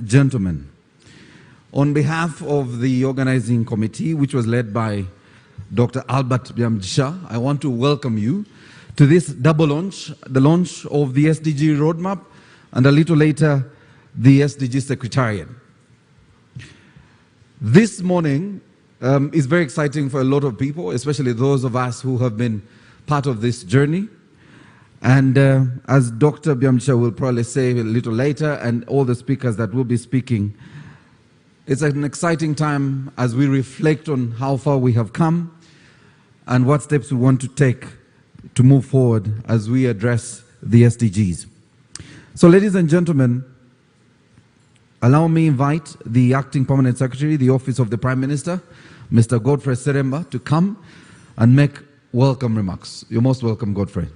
gentlemen, on behalf of the organizing committee, which was led by Dr. Albert Byamjisha, I want to welcome you to this double launch, the launch of the Sdg Roadmap, and a little later, the Sdg Secretariat. This morning is very exciting for a lot of people, especially those of us who have been part of this journey. And as Dr. Byamjisha will probably say a little later, and all the speakers that will be speaking, it's an exciting time as we reflect on how far we have come and what steps we want to take to move forward as we address the SDGs. So, ladies and gentlemen, allow me to invite the Acting Permanent Secretary, the Office of the Prime Minister, Mr. Godfrey Seremba, to come and make welcome remarks. You're most welcome, Godfrey.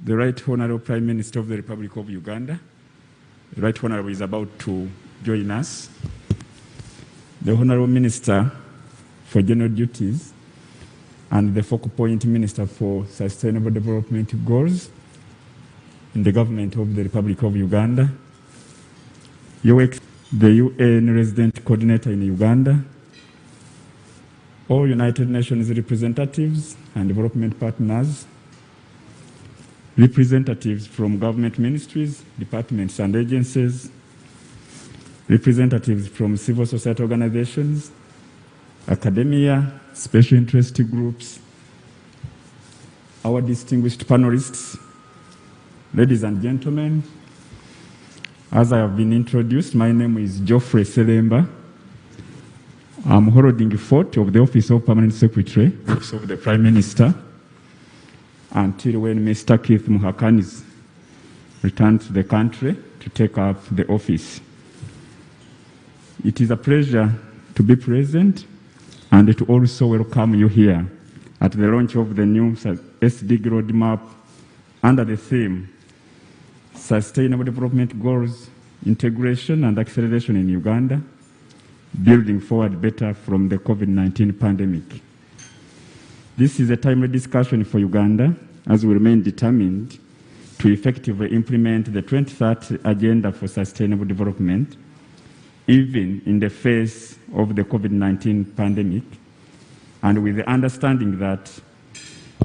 The Right Honourable Prime Minister of the Republic of Uganda, the Right Honourable is about to join us. The Honourable Minister for General Duties and the focal point Minister for Sustainable Development Goals in the Government of the Republic of Uganda, the UN Resident Coordinator in Uganda, all United Nations representatives and development partners, representatives from government ministries, departments and agencies, representatives from civil society organizations, academia, special interest groups, our distinguished panelists, ladies and gentlemen, as I have been introduced, my name is Geoffrey Seremba. I'm holding fort of the Office of Permanent Secretary, Office of the Prime Minister, until when Mr. Keith Muhakanis returned to the country to take up the office. It is a pleasure to be present and to also welcome you here at the launch of the new Sdg Roadmap under the theme Sustainable Development Goals, Integration and Acceleration in Uganda, Building Forward Better from the COVID-19 pandemic. This is a timely discussion for Uganda as we remain determined to effectively implement the 2030 Agenda for Sustainable Development, even in the face of the COVID-19 pandemic, and with the understanding that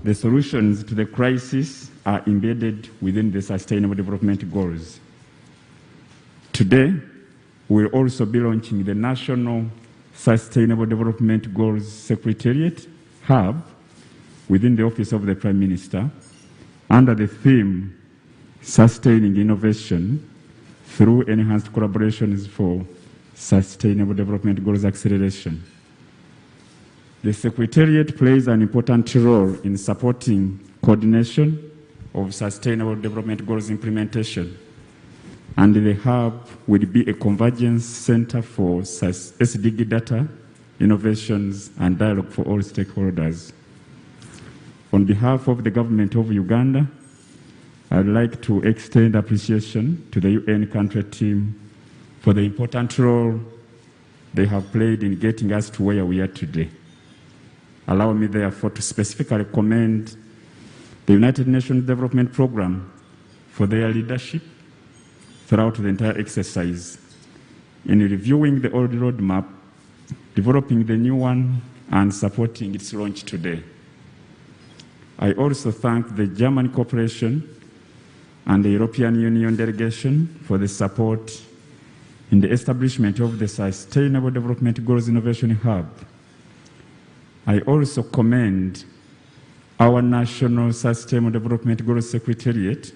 the solutions to the crisis are embedded within the Sustainable Development Goals. Today, we'll also be launching the National Sustainable Development Goals Secretariat Hub within the Office of the Prime Minister under the theme Sustaining Innovation through Enhanced Collaborations for Sustainable Development Goals Acceleration. The Secretariat plays an important role in supporting coordination of Sustainable Development Goals implementation, and the hub will be a convergence center for SDG data, innovations, and dialogue for all stakeholders. On behalf of the government of Uganda, I'd like to extend appreciation to the UN country team for the important role they have played in getting us to where we are today. Allow me, therefore, to specifically commend the United Nations Development Programme for their leadership throughout the entire exercise in reviewing the old roadmap, developing the new one, and supporting its launch today. I also thank the German Corporation and the European Union delegation for the support in the establishment of the Sustainable Development Goals Innovation Hub. I also commend our National Sustainable Development Goals Secretariat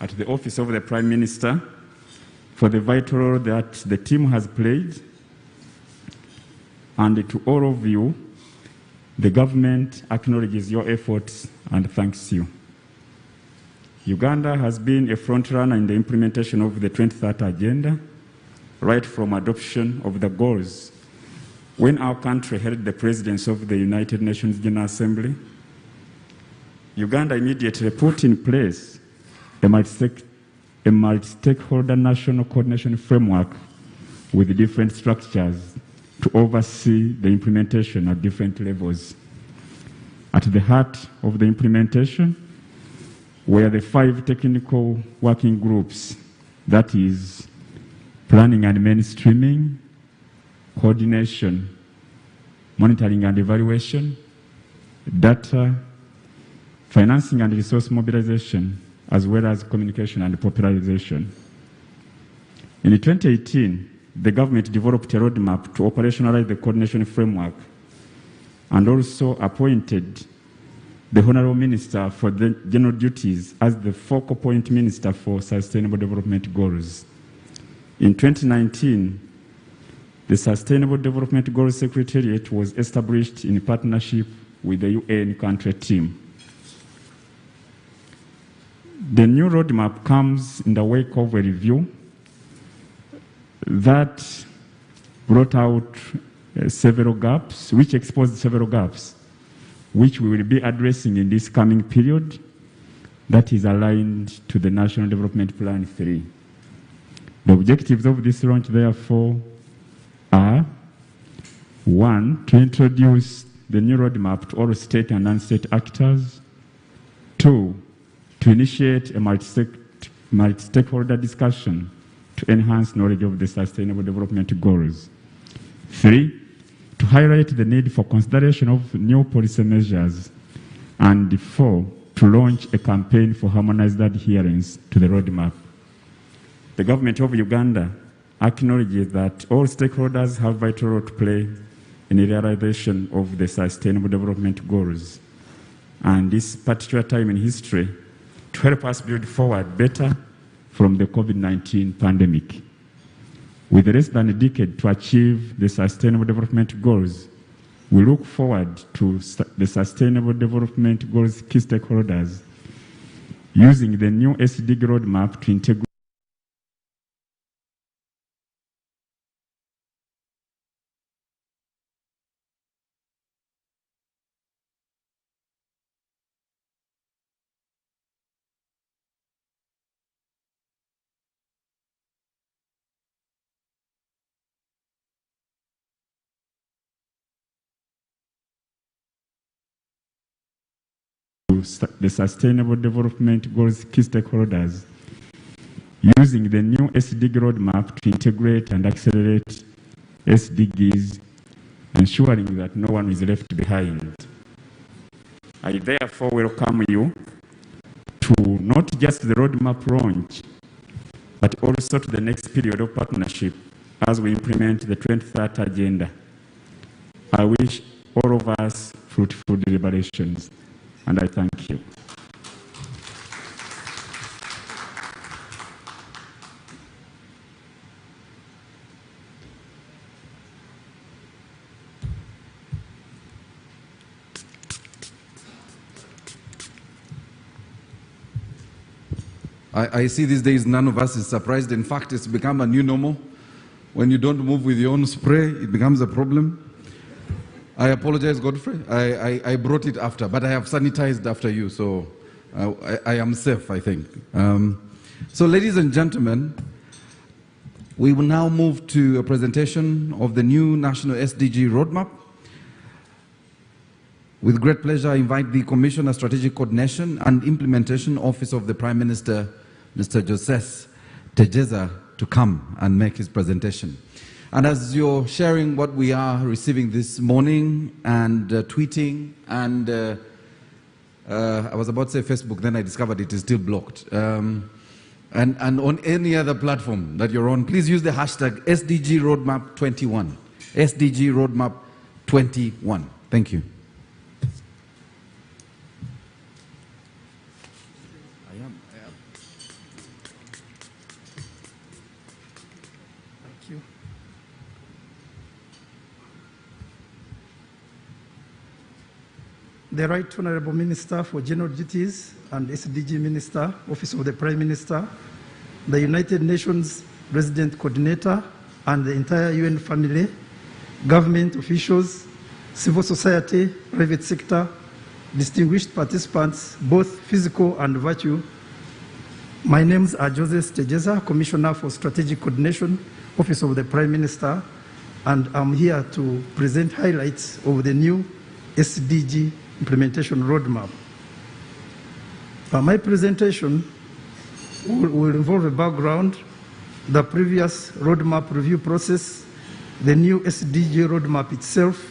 at the Office of the Prime Minister for the vital role that the team has played. And to all of you, the government acknowledges your efforts and thanks you. Uganda has been a frontrunner in the implementation of the 2030 Agenda, right from adoption of the goals. When our country held the presidency of the United Nations General Assembly, Uganda immediately put in place a multi-stakeholder national coordination framework with different structures to oversee the implementation at different levels. At the heart of the implementation were the 5 technical working groups, that is, planning and mainstreaming, coordination, monitoring and evaluation, data, financing and resource mobilization, as well as communication and popularization. In 2018, the government developed a roadmap to operationalize the coordination framework and also appointed the Honorable Minister for the General Duties as the focal point minister for Sustainable Development Goals. In 2019, the Sustainable Development Goals Secretariat was established in partnership with the UN country team. The new roadmap comes in the wake of a review that brought out several gaps, which exposed several gaps, which we will be addressing in this coming period that is aligned to the National Development Plan 3. The objectives of this launch, therefore, are 1, to introduce the new roadmap to all state and non-state actors. 2, to initiate a multi-stakeholder discussion to enhance knowledge of the Sustainable Development Goals. 3, to highlight the need for consideration of new policy measures. And 4, to launch a campaign for harmonized adherence to the roadmap. The government of Uganda acknowledges that all stakeholders have vital role to play in the realization of the Sustainable Development Goals. And this particular time in history to help us build forward better from the COVID-19 pandemic. With less than a decade to achieve the Sustainable Development Goals, we look forward to the Sustainable Development Goals key stakeholders using the new Sdg Roadmap to integrate the Sustainable Development Goals key stakeholders using the new Sdg Roadmap to integrate and accelerate SDGs, ensuring that no one is left behind. I therefore welcome you to not just the roadmap launch, but also to the next period of partnership as we implement the 2030 Agenda. I wish all of us fruitful deliberations, and I thank you. I see these days none of us is surprised. In fact, it's become a new normal. When you don't move with your own spray, it becomes a problem. I apologize, Godfrey. I brought it after, but I have sanitized after you, so I am safe, I think. So, ladies and gentlemen, we will now move to a presentation of the new National Sdg Roadmap. With great pleasure, I invite the Commissioner Strategic Coordination and Implementation Office of the Prime Minister, Mr. Joseph Tejeza, to come and make his presentation. And as you're sharing what we are receiving this morning and tweeting, and I was about to say Facebook, then I discovered it is still blocked. And on any other platform that you're on, please use the hashtag Sdg Roadmap 21. Sdg Roadmap 21. Thank you. Thank you. The Right Honourable Minister for General Duties and SDG Minister, Office of the Prime Minister, the United Nations Resident Coordinator, and the entire UN family, government officials, civil society, private sector, distinguished participants, both physical and virtual. My names are Joseph Sdg, Commissioner for Strategic Coordination, Office of the Prime Minister, and I'm here to present highlights of the new SDG Implementation Roadmap. My presentation will involve a background, the previous roadmap review process, the new Sdg Roadmap itself,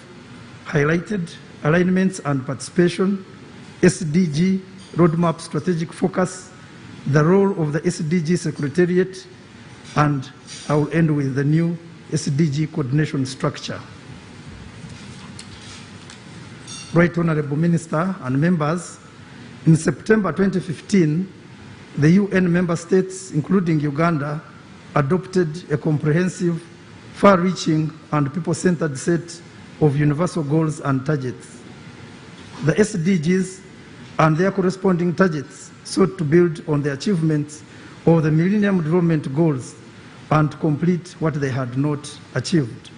highlighted alignments and participation, Sdg Roadmap strategic focus, the role of the Sdg Secretariat, and I will end with the new Sdg coordination structure. Right Honourable Minister and members, in September 2015, the UN member states, including Uganda, adopted a comprehensive, far-reaching and people-centered set of universal goals and targets. The SDGs and their corresponding targets sought to build on the achievements of the Millennium Development Goals and complete what they had not achieved.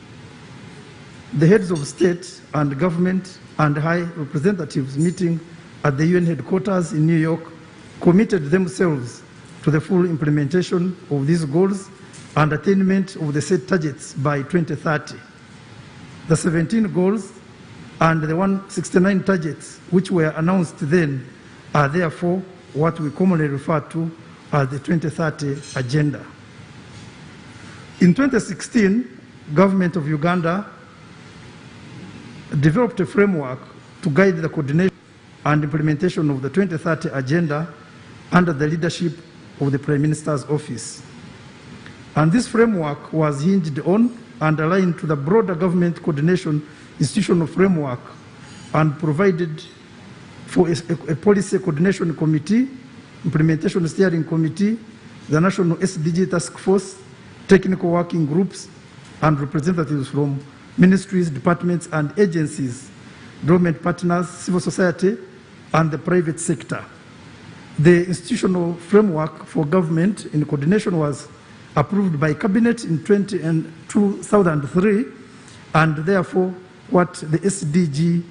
The heads of state and government and high representatives meeting at the UN headquarters in New York committed themselves to the full implementation of these goals and attainment of the set targets by 2030. The 17 goals and the 169 targets which were announced then are therefore what we commonly refer to as the 2030 Agenda. In 2016, Government of Uganda developed a framework to guide the coordination and implementation of the 2030 Agenda under the leadership of the Prime Minister's Office. And this framework was hinged on and aligned to the broader government coordination institutional framework and provided for a policy coordination committee, implementation steering committee, the National SDG Task Force, technical working groups, and representatives from ministries, departments, and agencies, government partners, civil society, and the private sector. The institutional framework for government in coordination was approved by Cabinet in 2003, and therefore what the SDG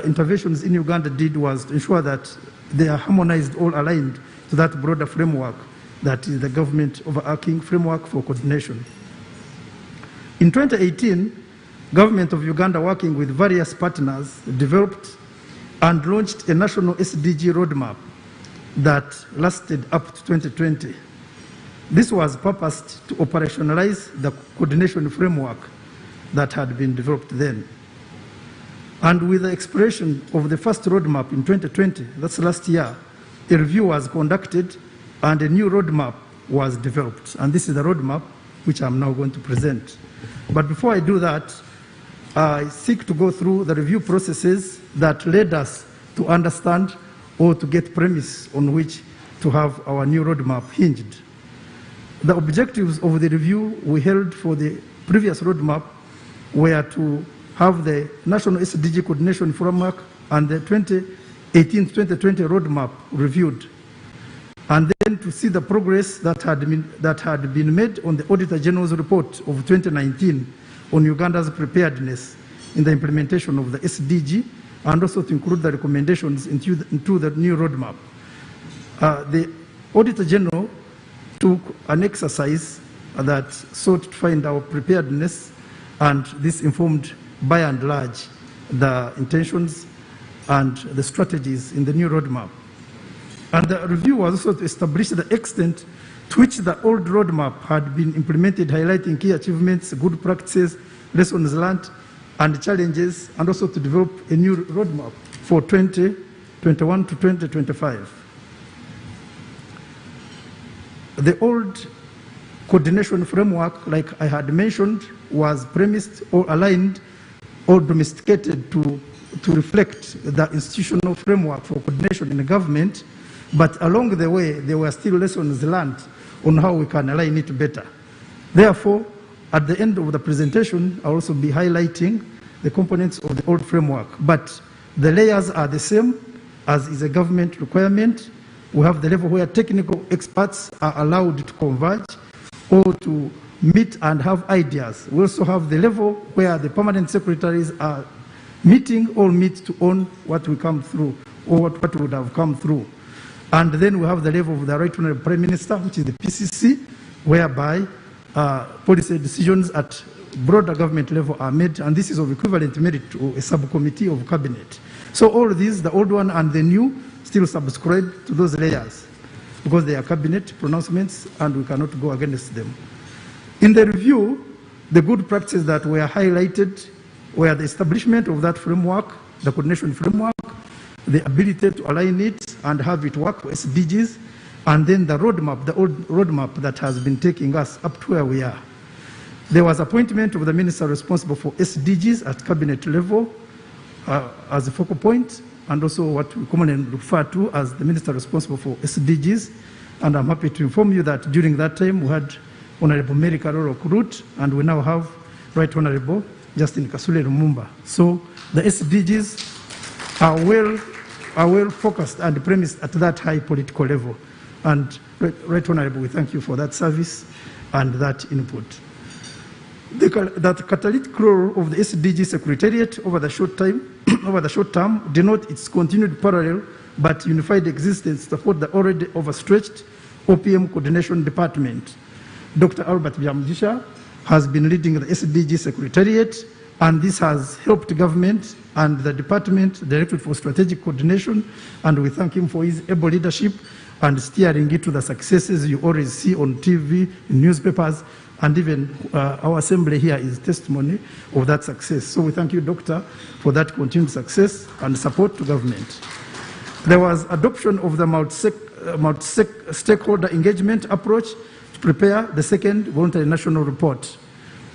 interventions in Uganda did was to ensure that they are harmonized, all aligned to that broader framework that is the government overarching framework for coordination. In 2018, Government of Uganda, working with various partners, developed and launched a national Sdg roadmap that lasted up to 2020. This was purposed to operationalize the coordination framework that had been developed then. And with the expiration of the first roadmap in 2020, that's last year, a review was conducted and a new roadmap was developed. And this is the roadmap which I'm now going to present. But before I do that, I seek to go through the review processes that led us to understand or to get premise on which to have our new roadmap hinged. The objectives of the review we held for the previous roadmap were to have the National SDG Coordination Framework and the 2018-2020 roadmap reviewed, and then to see the progress that had been made on the Auditor General's report of 2019 on Uganda's preparedness in the implementation of the SDG, and also to include the recommendations into the new roadmap. The Auditor General took an exercise that sought to find our preparedness, and this informed by and large the intentions and the strategies in the new roadmap. And the review was also to establish the extent to which the old roadmap had been implemented, highlighting key achievements, good practices, lessons learned, and challenges, and also to develop a new roadmap for 2021 to 2025. The old coordination framework, like I had mentioned, was premised or aligned or domesticated to to reflect the institutional framework for coordination in the government, but along the way, there were still lessons learned on how we can align it better. Therefore, at the end of the presentation, I'll also be highlighting the components of the old framework, but the layers are the same as is a government requirement. We have the level where technical experts are allowed to converge or to meet and have ideas. We also have the level where the permanent secretaries are meeting or meet to own what we come through or what would have come through. And then we have the level of the Right Honorable Prime Minister, which is the PCC, whereby policy decisions at broader government level are made, and this is of equivalent merit to a subcommittee of cabinet. So all of these, the old one and the new, still subscribe to those layers because they are cabinet pronouncements and we cannot go against them. In the review, the good practices that were highlighted were the establishment of that framework, the coordination framework, the ability to align it and have it work for SDGs, and then the roadmap, the old roadmap that has been taking us up to where we are. There was appointment of the minister responsible for SDGs at cabinet level as a focal point, and also what we commonly refer to as the minister responsible for SDGs. And I'm happy to inform you that during that time we had Honorable Mary Karolo Kurut, and we now have Right Honorable Justin Kasule Lumumba. So the SDGs are well focused and premised at that high political level. And Right Honorable, we thank you for that service and that input. That catalytic role of the Sdg Secretariat over the short term denote its continued parallel but unified existence to support the already overstretched OPM coordination department. Dr. Albert Byamujisha has been leading the Sdg Secretariat, and this has helped government and the department, Directorate for Strategic Coordination, and we thank him for his able leadership and steering it to the successes you always see on TV, in newspapers, and even our assembly here is testimony of that success. So we thank you, Doctor, for that continued success and support to government. There was adoption of the multi-stakeholder engagement approach to prepare the second voluntary national report.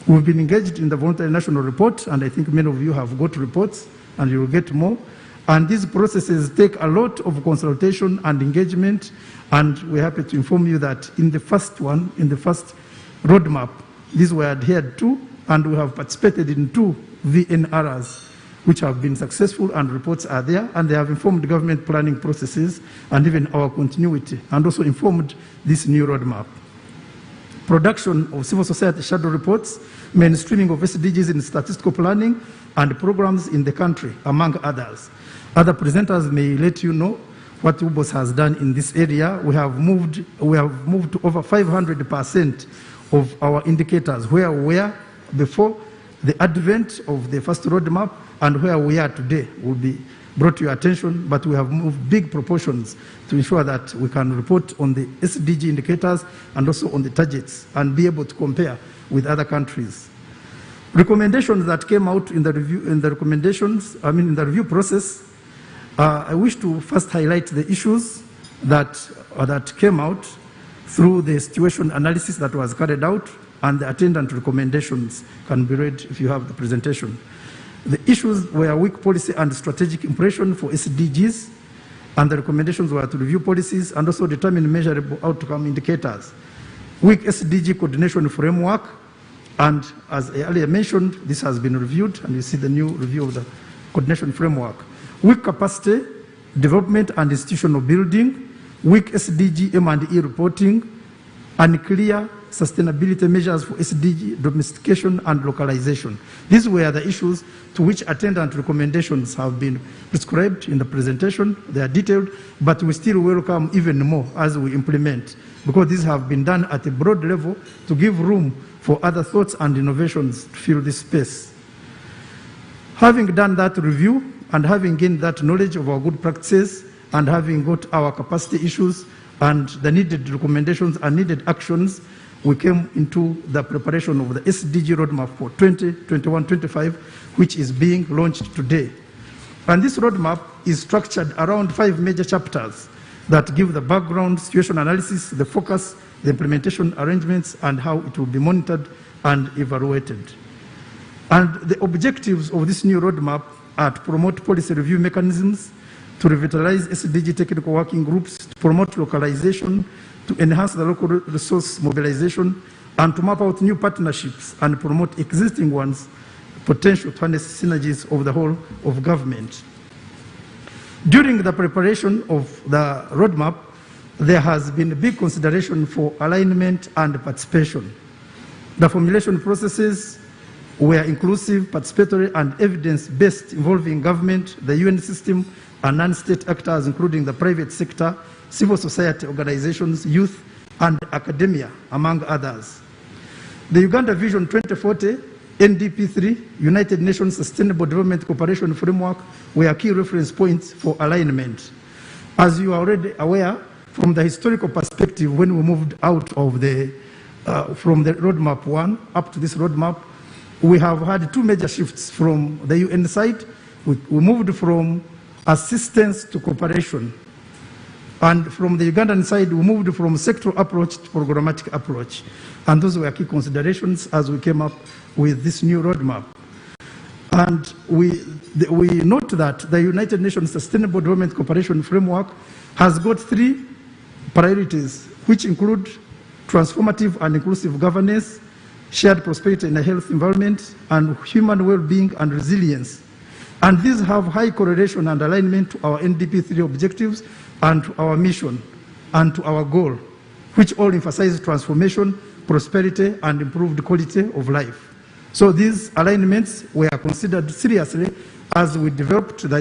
We've been engaged in the voluntary national report, and I think many of you have got reports, and you will get more. And these processes take a lot of consultation and engagement, and we're happy to inform you that in the first one, in the first roadmap, these were adhered to, and we have participated in 2 VNRs, which have been successful, and reports are there, and they have informed government planning processes and even our continuity, and also informed this new roadmap. Production of civil society shadow reports, mainstreaming of SDGs in statistical planning, and programs in the country, among others. Other presenters may let you know what UBOS has done in this area. We have moved to over 500% of our indicators where we were before the advent of the first roadmap and where we are today will be brought to your attention, but we have moved big proportions to ensure that we can report on the SDG indicators and also on the targets and be able to compare with other countries. Recommendations that came out in the review, in the review process, I wish to first highlight the issues that came out through the situation analysis that was carried out, and the attendant recommendations can be read if you have the presentation. The issues were weak policy and strategic impression for SDGs, and the recommendations were to review policies and also determine measurable outcome indicators. Weak SDG coordination framework, and as I earlier mentioned, this has been reviewed, and you see the new review of the coordination framework. Weak capacity, development and institutional building, weak SDG M&E reporting, unclear sustainability measures for SDG domestication and localization. These were the issues to which attendant recommendations have been prescribed in the presentation. They are detailed, but we still welcome even more as we implement, because these have been done at a broad level to give room for other thoughts and innovations to fill this space. Having done that review and having gained that knowledge of our good practices and having got our capacity issues and the needed recommendations and needed actions, we came into the preparation of the Sdg Roadmap for 2021-25, which is being launched today. And this roadmap is structured around 5 major chapters that give the background, situation analysis, the focus, the implementation arrangements, and how it will be monitored and evaluated. And the objectives of this new roadmap to promote policy review mechanisms, to revitalize SDG technical working groups, to promote localization, to enhance the local resource mobilization, and to map out new partnerships and promote existing ones, potential to harness synergies of the whole of government. During the preparation of the roadmap, there has been a big consideration for alignment and participation. The formulation processes were inclusive, participatory, and evidence-based, involving government, the UN system, and non-state actors, including the private sector, civil society organizations, youth, and academia, among others. The Uganda Vision 2040, NDP3, United Nations Sustainable Development Cooperation Framework, were key reference points for alignment. As you are already aware, from the historical perspective, when we moved out of from the roadmap 1 up to this roadmap, we have had two major shifts from the UN side. We moved from assistance to cooperation. And from the Ugandan side, we moved from sectoral approach to programmatic approach. And those were key considerations as we came up with this new roadmap. And we note that the United Nations Sustainable Development Cooperation Framework has got 3 priorities, which include transformative and inclusive governance, shared prosperity in a healthy environment, and human well-being and resilience. And these have high correlation and alignment to our NDP3 objectives and to our mission and to our goal, which all emphasize transformation, prosperity, and improved quality of life. So these alignments were considered seriously as we developed the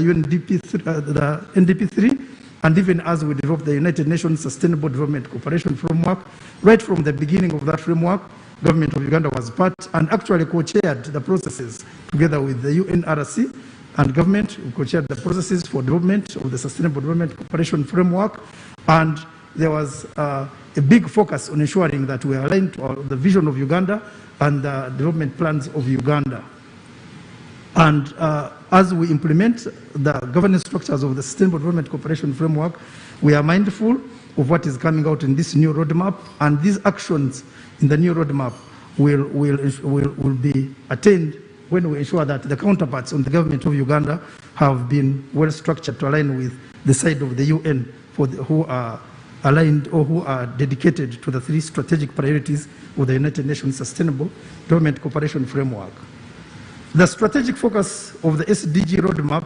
NDP3, and even as we developed the United Nations Sustainable Development Cooperation Framework. Right from the beginning of that framework, Government of Uganda was part and actually co-chaired the processes together with the UNRC and government. We co-chaired the processes for development of the Sustainable Development Cooperation Framework, and there was a big focus on ensuring that we are aligned to the vision of Uganda and the development plans of Uganda. And as we implement the governance structures of the Sustainable Development Cooperation Framework, we are mindful of what is coming out in this new roadmap, and these actions in the new roadmap will be attained when we ensure that the counterparts on the government of Uganda have been well structured to align with the side of the UN who are aligned or who are dedicated to the 3 strategic priorities of the United Nations Sustainable Development Cooperation Framework. The strategic focus of the Sdg Roadmap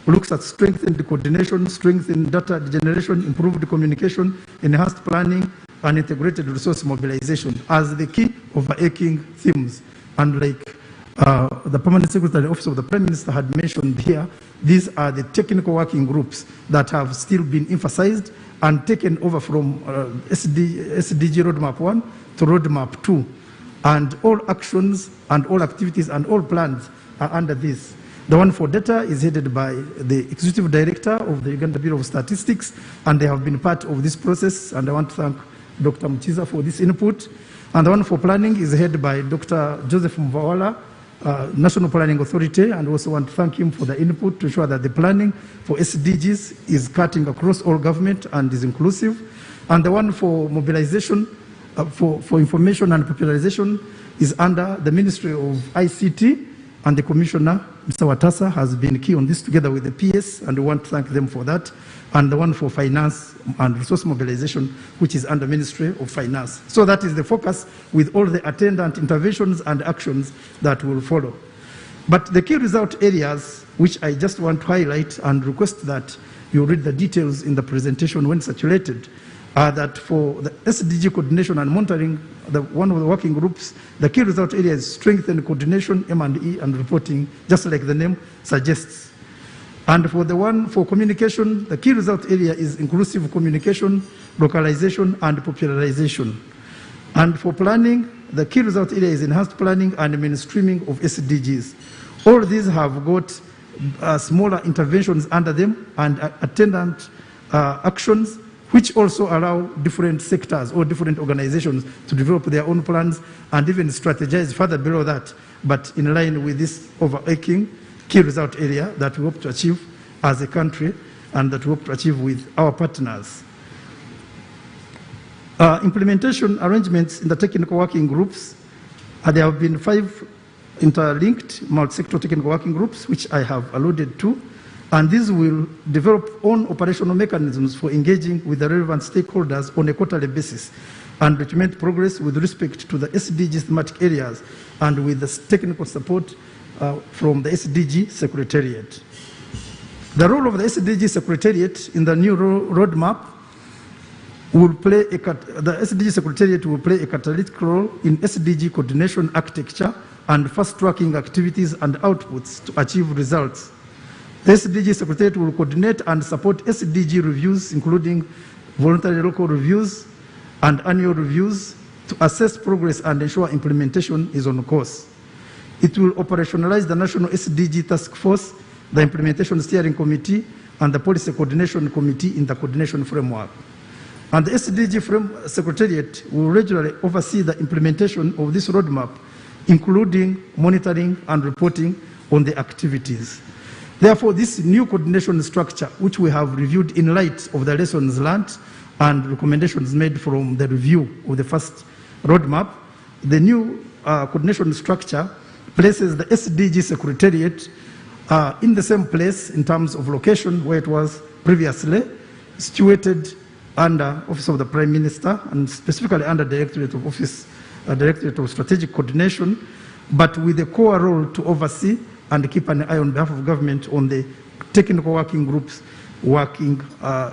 looks at strengthened coordination, strengthened data generation, improved communication, enhanced planning, and integrated resource mobilization as the key overarching themes. And like the Permanent Secretary Office of the Prime Minister had mentioned here, these are the technical working groups that have still been emphasized and taken over from Sdg Roadmap 1 to Roadmap 2. And all actions and all activities and all plans are under this. The one for data is headed by the Executive Director of the Uganda Bureau of Statistics, and they have been part of this process, and I want to thank Dr. Mokiza for this input. And the one for planning is headed by Dr. Joseph Mvawala, National Planning Authority, and also want to thank him for the input to ensure that the planning for SDGs is cutting across all government and is inclusive. And the one for mobilization, for information and popularization, is under the Ministry of ICT, and the Commissioner, Mr. Watasa, has been key on this together with the PS, and we want to thank them for that. And the one for finance and resource mobilization, which is under Ministry of Finance. So that is the focus with all the attendant interventions and actions that will follow. But the key result areas, which I just want to highlight and request that you read the details in the presentation when circulated, are that for the SDG coordination and monitoring, one of the working groups, the key result area is strengthen coordination, M&E, and reporting, just like the name suggests. And for the one for communication, the key result area is inclusive communication, localization, and popularization. And for planning, the key result area is enhanced planning and mainstreaming of SDGs. All these have got smaller interventions under them and attendant actions, which also allow different sectors or different organizations to develop their own plans and even strategize further below that, but in line with this overarching key result area that we hope to achieve as a country and that we hope to achieve with our partners. Implementation arrangements in the technical working groups, there have been 5 interlinked multi-sector technical working groups, which I have alluded to, and these will develop own operational mechanisms for engaging with the relevant stakeholders on a quarterly basis and document progress with respect to the SDG thematic areas and with the technical support from the Sdg Secretariat. The role of the Sdg Secretariat in the new roadmap will play the Sdg Secretariat will play a catalytic role in SDG coordination architecture and fast-tracking activities and outputs to achieve results. The Sdg Secretariat will coordinate and support SDG reviews, including voluntary local reviews and annual reviews, to assess progress and ensure implementation is on course. It will operationalize the National SDG Task Force, the Implementation Steering Committee, and the Policy Coordination Committee in the coordination framework. And the SDG Secretariat will regularly oversee the implementation of this roadmap, including monitoring and reporting on the activities. Therefore, this new coordination structure, which we have reviewed in light of the lessons learned and recommendations made from the review of the first roadmap, the new coordination structure places the Sdg Secretariat in the same place in terms of location where it was previously situated under Office of the Prime Minister and specifically under Directorate of Strategic Coordination, but with a core role to oversee and keep an eye on behalf of government on the technical working groups, working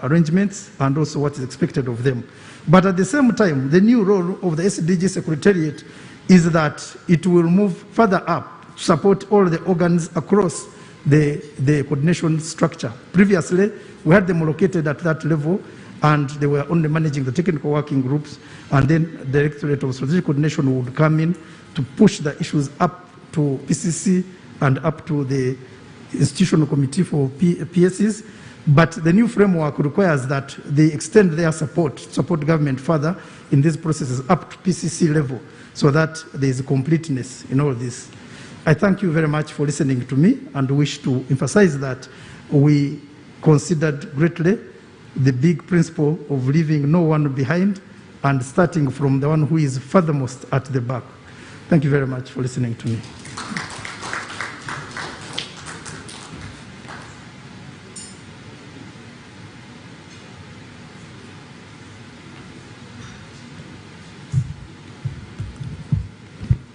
arrangements, and also what is expected of them. But at the same time, the new role of the Sdg Secretariat is that it will move further up to support all the organs across the coordination structure. Previously, we had them located at that level, and they were only managing the technical working groups, and then the Directorate of Strategic Coordination would come in to push the issues up to PCC and up to the Institutional Committee for PSCs. But the new framework requires that they extend their support government further in these processes up to PCC level, so that there is completeness in all this. I thank you very much for listening to me and wish to emphasize that we considered greatly the big principle of leaving no one behind and starting from the one who is furthermost at the back. Thank you very much for listening to me.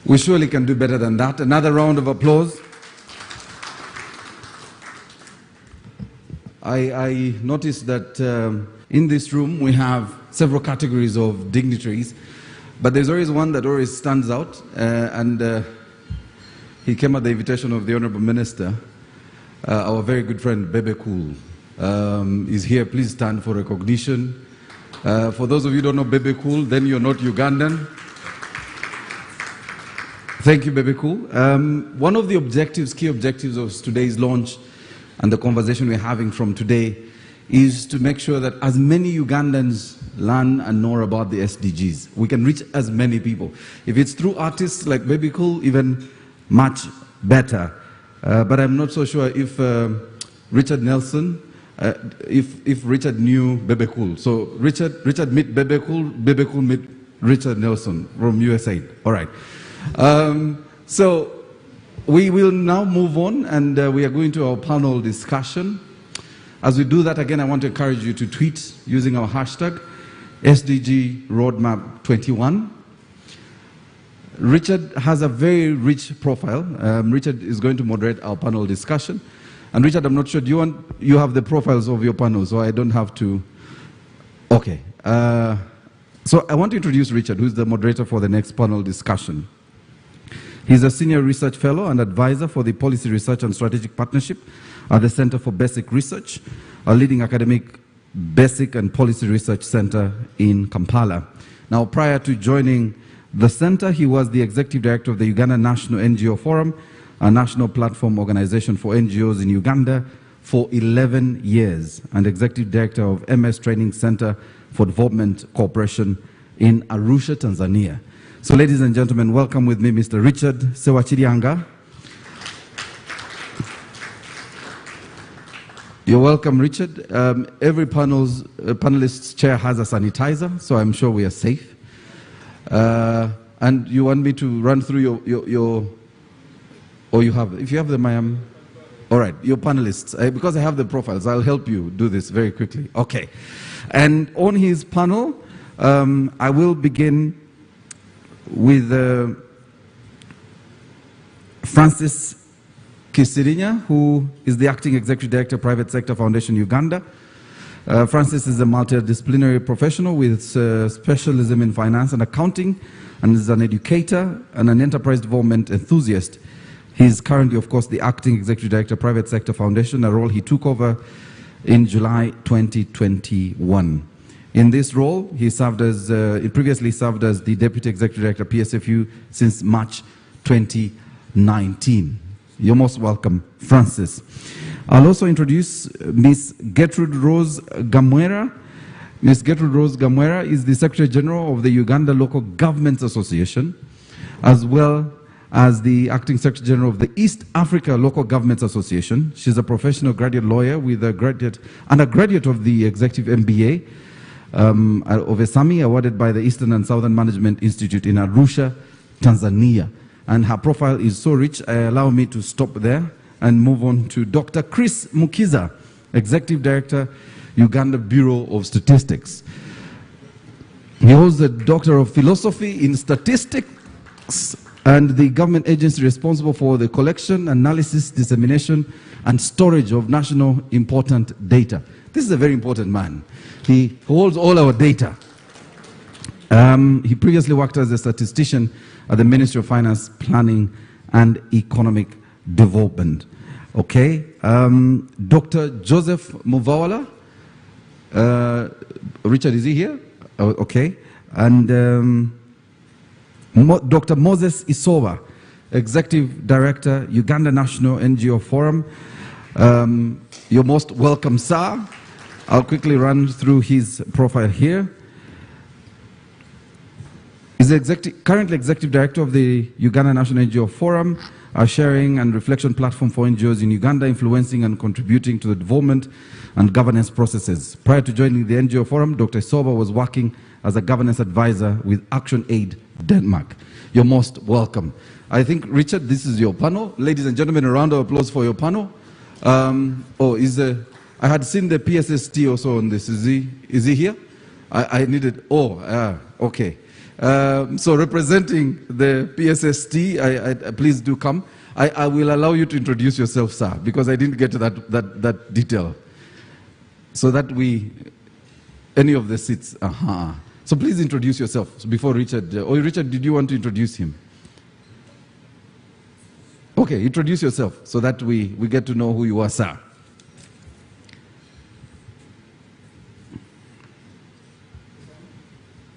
We surely can do better than that. Another round of applause. I noticed that in this room we have several categories of dignitaries, but there's always one that always stands out, and he came at the invitation of the Honorable Minister. Our very good friend Bebe Cool is here. Please stand for recognition. For those of you who don't know Bebe Cool, then you're not Ugandan. Thank you, Bebe Cool. One of the key objectives of today's launch and the conversation we're having from today is to make sure that as many Ugandans learn and know about the SDGs. We can reach as many people. If it's through artists like Bebe Cool, even much better. But I'm not so sure if Richard Nelson, if Richard knew Bebe Cool. So Richard meet Bebe Cool meet Richard Nelson from USAID. All right. So we will now move on, and we are going to our panel discussion. As we do that, again, I want to encourage you to tweet using our hashtag Sdg Roadmap 21. Richard has a very rich profile. Richard is going to moderate our panel discussion. And Richard, I'm not sure, you have the profiles of your panel, so I don't have to. Okay. So I want to introduce Richard, who's the moderator for the next panel discussion. He's a senior research fellow and advisor for the Policy Research and Strategic Partnership at the Center for Basic Research, a leading academic basic and policy research center in Kampala. Now, prior to joining the center, he was the executive director of the Uganda National NGO Forum, a national platform organization for NGOs in Uganda, for 11 years, and executive director of MS Training Center for Development Cooperation in Arusha, Tanzania. So, ladies and gentlemen, welcome with me Mr. Richard Sewachirianga. You're welcome, Richard. Every panelist's chair has a sanitizer, so I'm sure we are safe. And you want me to run through Or you have, if you have them, I am. All right, your panelists. Because I have the profiles, I'll help you do this very quickly. Okay. And on his panel, I will begin with Francis Kisirinya, who is the Acting Executive Director, Private Sector Foundation, Uganda. Francis is a multidisciplinary professional with specialism in finance and accounting, and is an educator and an enterprise development enthusiast. He is currently, of course, the Acting Executive Director, Private Sector Foundation, a role he took over in July 2021. In this role, he previously served as the Deputy Executive Director, PSFU, since March 2019. You're most welcome, Francis. I'll also introduce Ms. Gertrude Rose Gamera. Ms. Gertrude Rose Gamera is the Secretary General of the Uganda Local Governments Association, as well as the Acting Secretary General of the East Africa Local Governments Association. She's a professional graduate lawyer with a graduate of the Executive MBA of ESAMI, awarded by the Eastern and Southern Management Institute in Arusha, Tanzania. And her profile is so rich, allow me to stop there and move on to Dr. Chris Mokiza, Executive Director, Uganda Bureau of Statistics. He holds a Doctor of Philosophy in Statistics and the government agency responsible for the collection, analysis, dissemination, and storage of national important data. This is a very important man. He holds all our data. He previously worked as a statistician at the Ministry of Finance, Planning, and Economic Development. Okay. Dr. Joseph Muvawala. Richard, is he here? Oh, okay. And Dr. Moses Isoba, Executive Director, Uganda National NGO Forum. You're most welcome, sir. I'll quickly run through his profile here. He's currently Executive Director of the Uganda National NGO Forum, a sharing and reflection platform for NGOs in Uganda, influencing and contributing to the development and governance processes. Prior to joining the NGO Forum, Dr. Isoba was working as a governance advisor with Action Aid Denmark. You're most welcome. I think, Richard, this is your panel. Ladies and gentlemen, a round of applause for your panel. I had seen the PSST also on this. Is he here? I needed, okay. So representing the PSST, please do come. I will allow you to introduce yourself, sir, because I didn't get to that detail. So that any of the seats, So please introduce yourself before Richard. Richard, did you want to introduce him? Okay, introduce yourself so that we get to know who you are, sir.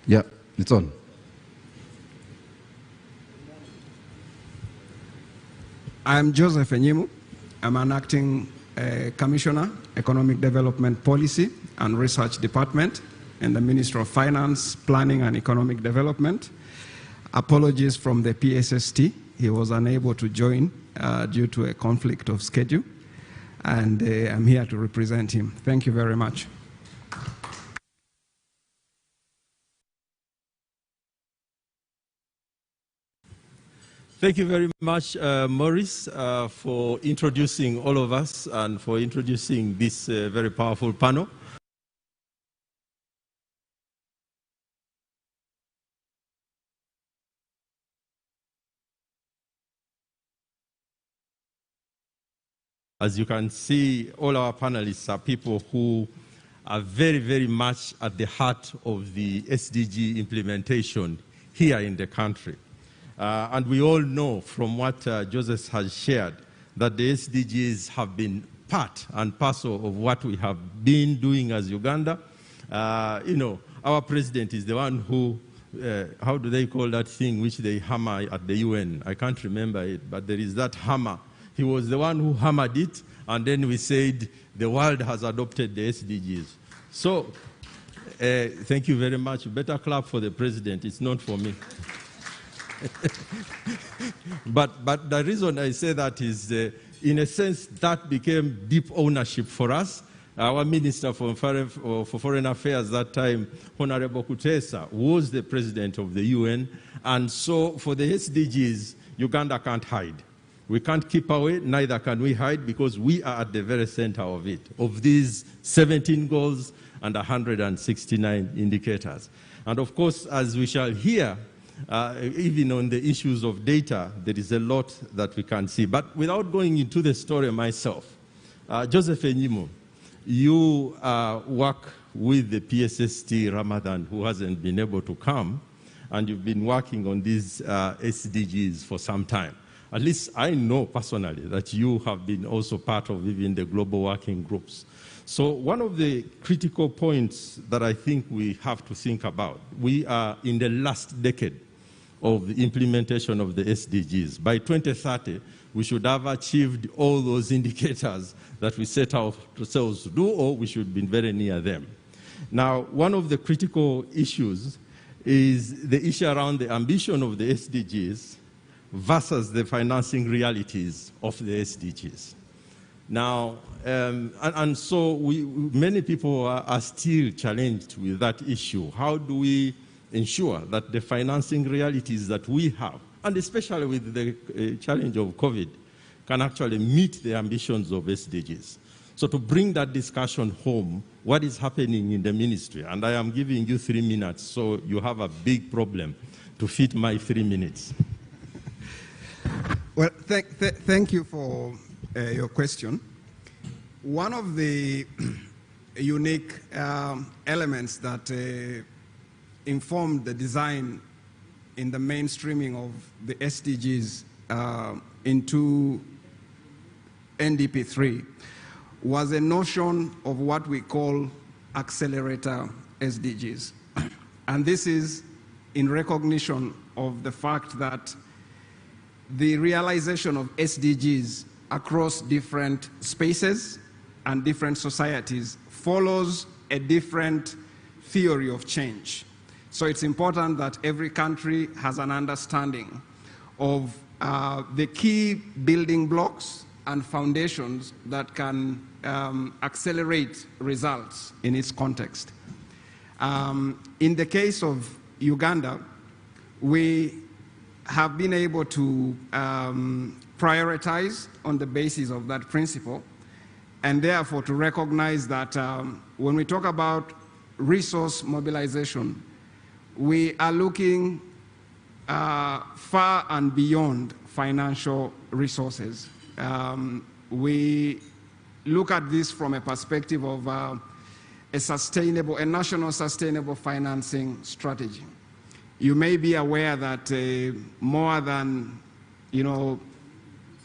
Yeah, it's on. I'm Joseph Enyimu. I'm an acting commissioner, Economic Development Policy and Research Department in the Ministry of Finance, Planning and Economic Development. Apologies from the PSST. He was unable to join due to a conflict of schedule, and I'm here to represent him. Thank you very much. Thank you very much, Maurice, for introducing all of us and for introducing this very powerful panel. As you can see, all our panelists are people who are very, very much at the heart of the SDG implementation here in the country. And we all know from what Joseph has shared that the SDGs have been part and parcel of what we have been doing as Uganda. Our president is the one who, how do they call that thing which they hammer at the UN? I can't remember it, but there is that hammer. He was the one who hammered it, and then we said the world has adopted the SDGs. So, thank you very much. You better clap for the president. It's not for me. But the reason I say that is, in a sense, that became deep ownership for us. Our Minister for Foreign Affairs that time, Honorable Kutesa, was the president of the UN. And so for the SDGs, Uganda can't hide. We can't keep away, neither can we hide, because we are at the very center of it, of these 17 goals and 169 indicators. And of course, as we shall hear, even on the issues of data, there is a lot that we can see. But without going into the story myself, Joseph Enyimo, you work with the PSST Ramadan, who hasn't been able to come, and you've been working on these SDGs for some time. At least I know personally that you have been also part of even the global working groups. So one of the critical points that I think we have to think about, we are in the last decade of the implementation of the SDGs. By 2030, we should have achieved all those indicators that we set ourselves to do, or we should be very near them. Now, one of the critical issues is the issue around the ambition of the SDGs versus the financing realities of the SDGs. Now, and so many people are still challenged with that issue. How do we ensure that the financing realities that we have, and especially with the challenge of COVID, can actually meet the ambitions of SDGs? So to bring that discussion home, what is happening in the ministry? And I am giving you 3 minutes, so you have a big problem to fit my 3 minutes. Well, thank you for your question. One of the unique elements that informed the design in the mainstreaming of the SDGs into NDP3 was a notion of what we call accelerator SDGs. And this is in recognition of the fact that the realization of SDGs across different spaces and different societies follows a different theory of change. So it's important that every country has an understanding of the key building blocks and foundations that can accelerate results in its context. In the case of Uganda, we have been able to prioritize on the basis of that principle, and therefore to recognize that when we talk about resource mobilization, we are looking far and beyond financial resources. We look at this from a perspective of a national sustainable financing strategy. You may be aware that more than,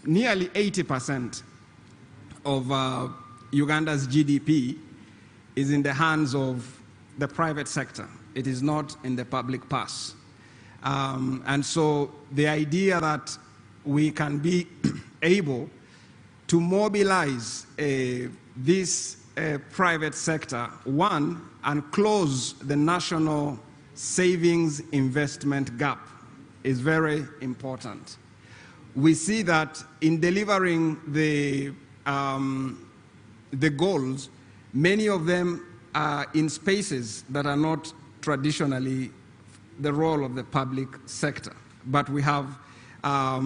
nearly 80% of Uganda's GDP is in the hands of the private sector. It is not in the public purse. And so the idea that we can be able to mobilize this private sector, one, and close the national savings investment gap is very important. We see that in delivering the goals, many of them are in spaces that are not traditionally the role of the public sector, but we have a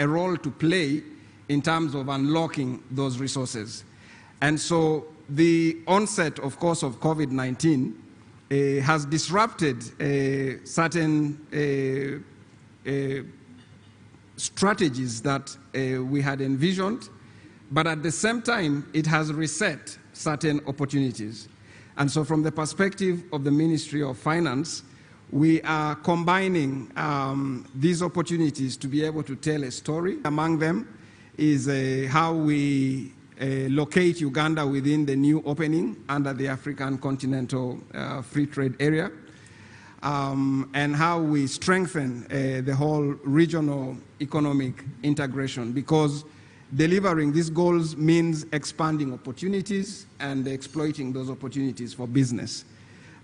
role to play in terms of unlocking those resources. And so the onset, of course, of COVID-19 has disrupted certain strategies that we had envisioned, but at the same time, it has reset certain opportunities. And so from the perspective of the Ministry of Finance, we are combining these opportunities to be able to tell a story. Among them is how we locate Uganda within the new opening under the African Continental Free Trade Area, and how we strengthen the whole regional economic integration, because delivering these goals means expanding opportunities and exploiting those opportunities for business.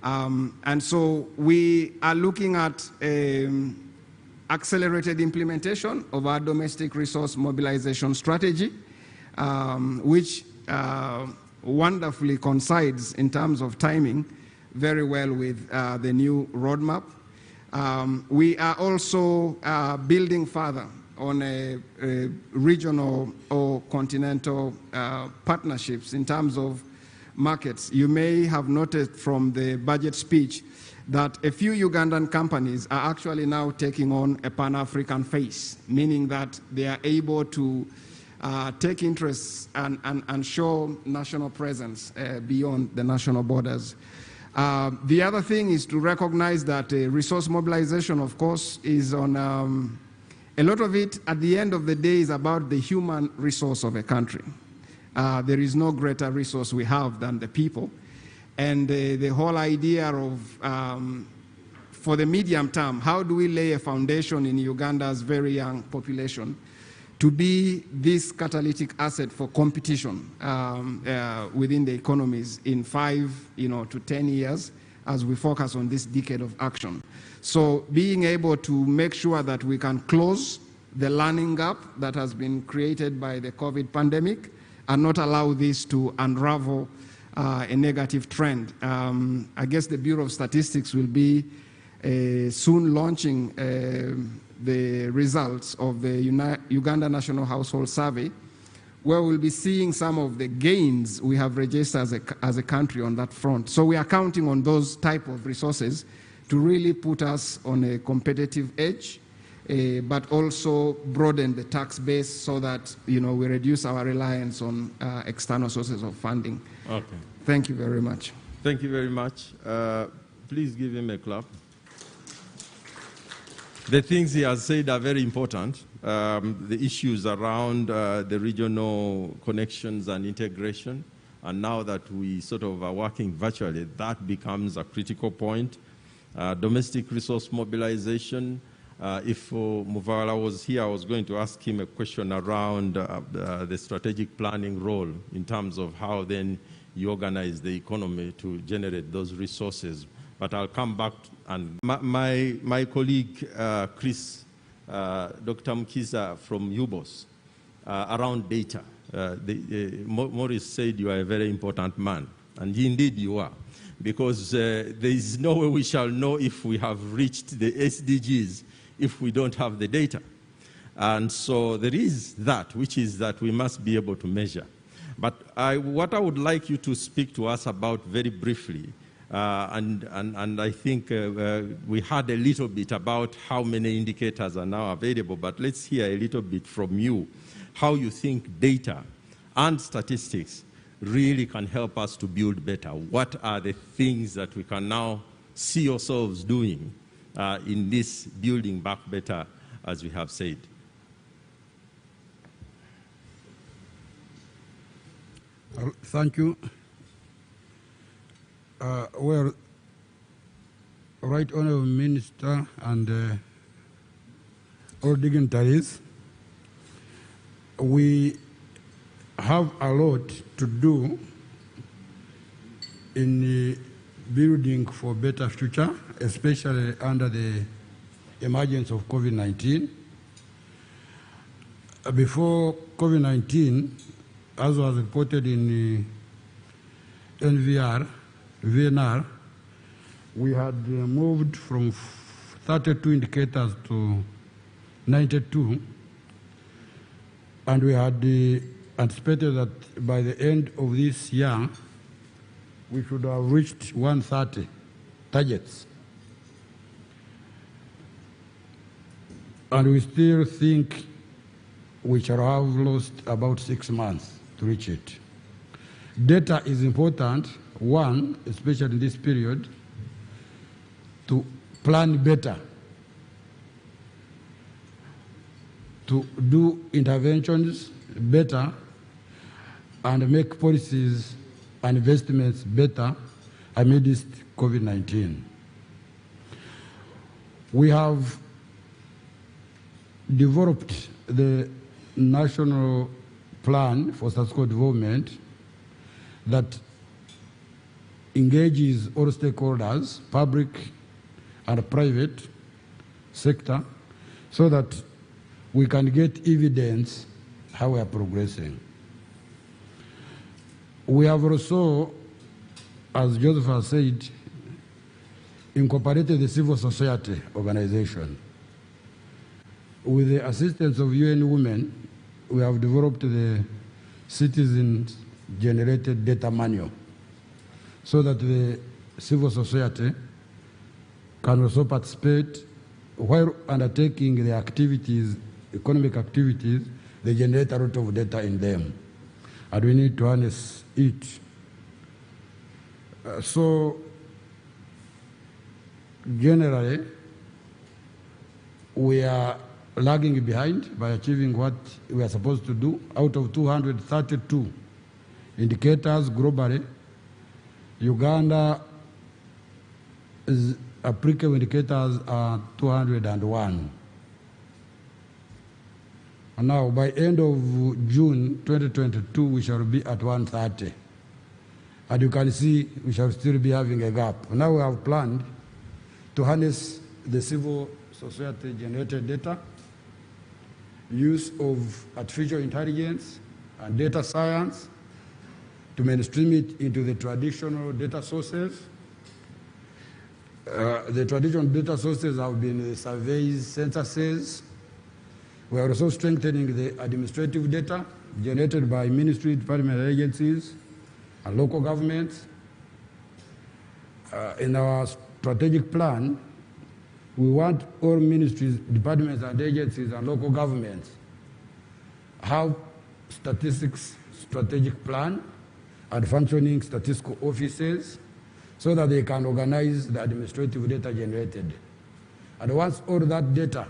And so we are looking at accelerated implementation of our domestic resource mobilization strategy, which wonderfully coincides in terms of timing very well with the new roadmap. We are also building further on a regional or continental partnerships in terms of markets. You may have noted from the budget speech that a few Ugandan companies are actually now taking on a Pan-African face, meaning that they are able to take interest and show national presence beyond the national borders. The other thing is to recognize that resource mobilization, of course, is on a lot of it, at the end of the day, is about the human resource of a country. There is no greater resource we have than the people. And the whole idea of, for the medium term, how do we lay a foundation in Uganda's very young population to be this catalytic asset for competition within the economies in 5 to 10 years as we focus on this decade of action. So being able to make sure that we can close the learning gap that has been created by the COVID pandemic and not allow this to unravel a negative trend. I guess the Bureau of Statistics will be soon launching the results of the Uganda National Household Survey, where we'll be seeing some of the gains we have registered as a country on that front. So we are counting on those type of resources to really put us on a competitive edge, but also broaden the tax base so that we reduce our reliance on external sources of funding. Okay. Thank you very much. Thank you very much. Please give him a clap. The things he has said are very important. The issues around the regional connections and integration, and now that we sort of are working virtually, that becomes a critical point. Domestic resource mobilization. If Muvala was here, I was going to ask him a question around the strategic planning role in terms of how then you organize the economy to generate those resources. But I'll come back, and my colleague, Chris, Dr. Mokiza from UBOS, around data. Maurice said you are a very important man, and indeed you are, because there is no way we shall know if we have reached the SDGs if we don't have the data. And so there is that, which is that we must be able to measure. But what I would like you to speak to us about very briefly, and I think we heard a little bit about how many indicators are now available, but let's hear a little bit from you, how you think data and statistics really can help us to build better. What are the things that we can now see ourselves doing in this building back better, as we have said? Thank you. Well, Right Honourable Minister and all dignitaries, we have a lot to do in building for better future, especially under the emergence of COVID-19. Before COVID-19, as was reported in VNR, we had moved from 32 indicators to 92, and we had anticipated that by the end of this year, we should have reached 130 targets. And we still think we shall have lost about 6 months to reach it. Data is important, one, especially in this period, to plan better, to do interventions better, and make policies and investments better amidst COVID-19. We have developed the national plan for sustainable development that engages all stakeholders, public and private sector, so that we can get evidence how we are progressing. We have also, as Joseph has said, incorporated the civil society organization. with the assistance of UN Women, we have developed the citizen-generated data manual so that the civil society can also participate while undertaking the activities, economic activities. They generate a lot of data in them, and we need to harness it. So generally, we are lagging behind by achieving what we are supposed to do. Out of 232 indicators globally, Uganda's applicable indicators are 201. And now, by end of June 2022, we shall be at 130. And you can see we shall still be having a gap. Now we have planned to harness the civil society generated data, use of artificial intelligence and data science to mainstream it into the traditional data sources. The traditional data sources have been surveys, censuses. We are also strengthening the administrative data generated by ministry, department agencies, and local governments. In our strategic plan, we want all ministries, departments, and agencies and local governments have statistics strategic plan and functioning statistical offices so that they can organize the administrative data generated. And once all that data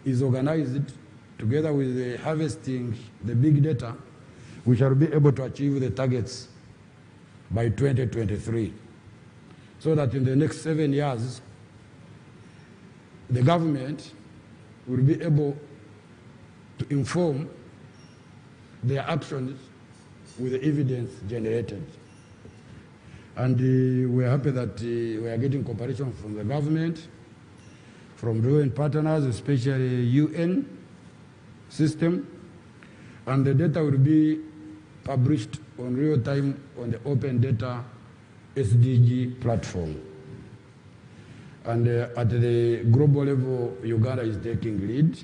is organized together with the harvesting the big data, we shall be able to achieve the targets by 2023. So that in the next 7 years, the government will be able to inform their actions with the evidence generated. And we are happy that we are getting cooperation from the government, from UN partners, especially UN system, and the data will be published on real time on the Open Data SDG platform. And at the global level, Uganda is taking lead.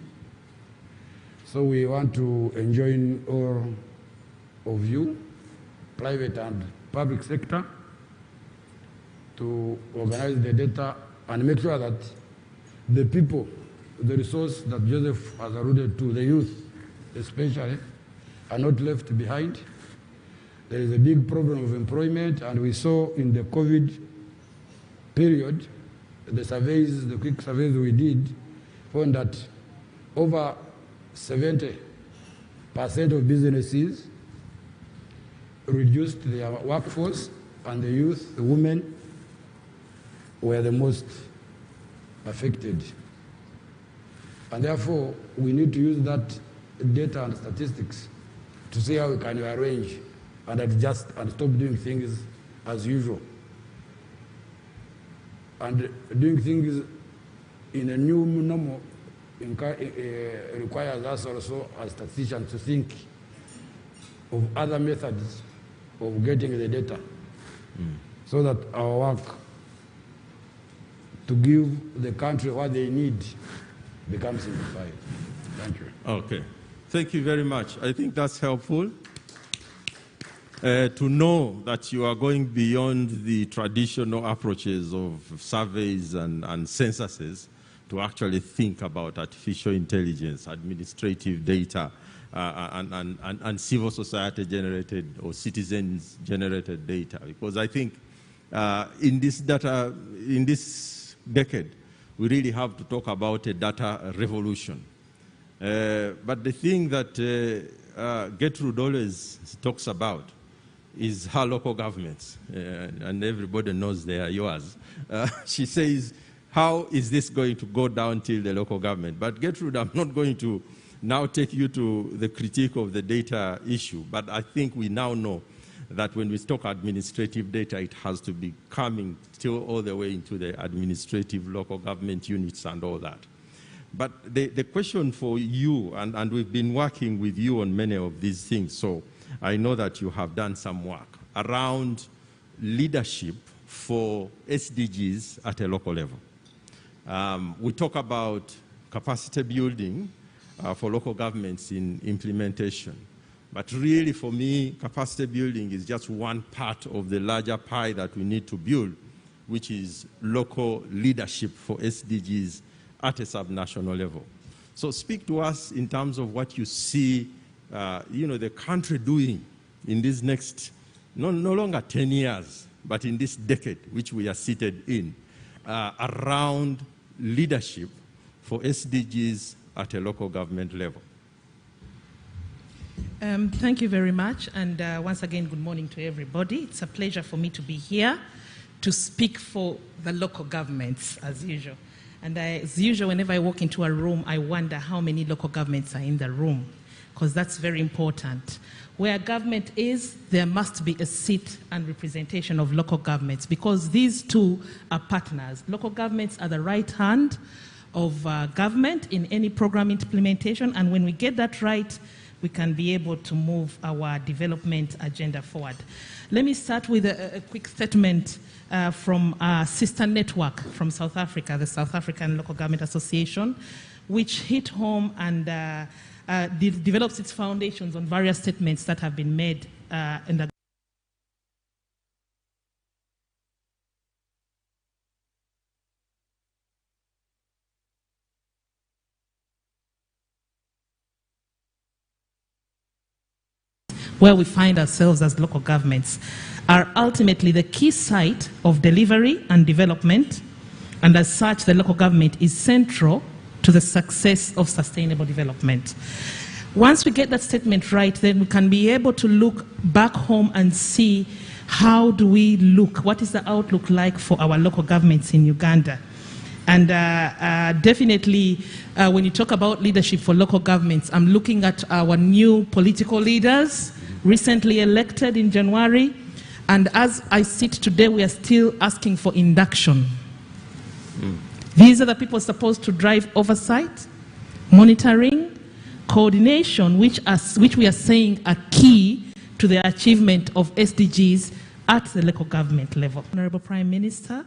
So we want to enjoin all of you, private and public sector, to organize the data and make sure that the people, the resource that Joseph has alluded to, the youth especially, are not left behind. There is a big problem of employment, and we saw in the COVID period, the surveys, the quick surveys we did, found that over 70% of businesses reduced their workforce, and the youth, the women, were the most affected. And therefore, we need to use that data and statistics to see how we can arrange and adjust and stop doing things as usual. And doing things in a new normal requires us also as statisticians to think of other methods of getting the data so that our work to give the country what they need becomes simplified. Thank you. Okay. Thank you very much. I think that's helpful to know that you are going beyond the traditional approaches of surveys and censuses to actually think about artificial intelligence, administrative data, and civil society generated or citizens generated data. Because I think in this decade, we really have to talk about a data revolution. But the thing that Gertrude always talks about is her local governments, and everybody knows they are yours. She says, how is this going to go down till the local government? But Gertrude, I'm not going to now take you to the critique of the data issue, but I think we now know that when we talk administrative data, it has to be coming still all the way into the administrative local government units and all that. But the question for you, and we've been working with you on many of these things, so I know that you have done some work around leadership for SDGs at a local level. We talk about capacity building for local governments in implementation. But really, for me, capacity building is just one part of the larger pie that we need to build, which is local leadership for SDGs at a subnational level. So speak to us in terms of what you see, the country doing in this next, no longer 10 years, but in this decade, which we are seated in, around leadership for SDGs at a local government level. Thank you very much, and once again, good morning to everybody. It's a pleasure for me to be here to speak for the local governments, as usual. And as usual, whenever I walk into a room, I wonder how many local governments are in the room, because that's very important. Where government is, there must be a seat and representation of local governments, because these two are partners. Local governments are the right hand of government in any program implementation, and when we get that right, we can be able to move our development agenda forward. Let me start with a quick statement from our sister network from South Africa, the South African Local Government Association, which hit home and develops its foundations on various statements that have been made in the where we find ourselves as local governments, are ultimately the key site of delivery and development, and as such, the local government is central to the success of sustainable development. Once we get that statement right, then we can be able to look back home and see how do we look, what is the outlook like for our local governments in Uganda. And definitely, when you talk about leadership for local governments, I'm looking at our new political leaders, recently elected in January. And as I sit today, we are still asking for induction. These are the people supposed to drive oversight, monitoring, coordination, which we are saying are key to the achievement of SDGs at the local government level. Honorable Prime Minister,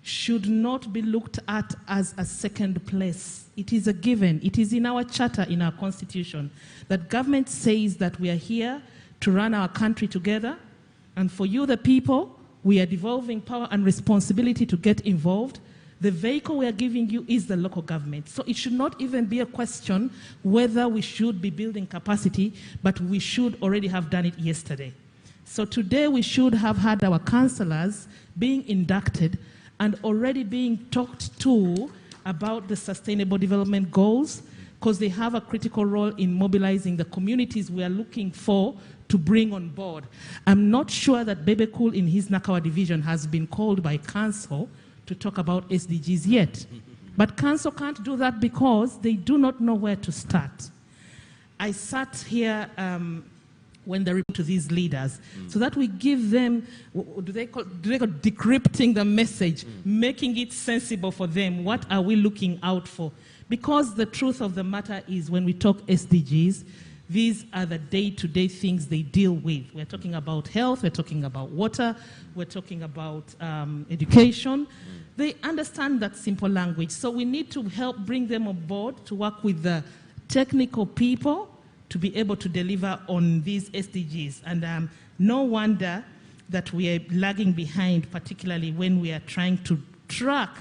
should not be looked at as a second place. It is a given. It is in our charter, in our constitution, that government says that we are here to run our country together, and for you, the people, we are devolving power and responsibility to get involved. The vehicle we are giving you is the local government. So it should not even be a question whether we should be building capacity, but we should already have done it yesterday. So today we should have had our councillors being inducted and already being talked to about the sustainable development goals, because they have a critical role in mobilizing the communities we are looking for to bring on board. I'm not sure that Bebekul in his Nakawa division has been called by council to talk about SDGs yet. But council can't do that because they do not know where to start. I sat here when they report to these leaders, so that we give them, do they call decrypting the message, making it sensible for them. What are we looking out for? Because the truth of the matter is, when we talk SDGs, these are the day-to-day things they deal with. We're talking about health, we're talking about water, we're talking about education. They understand that simple language. So we need to help bring them on board to work with the technical people to be able to deliver on these SDGs. And no wonder that we are lagging behind, particularly when we are trying to track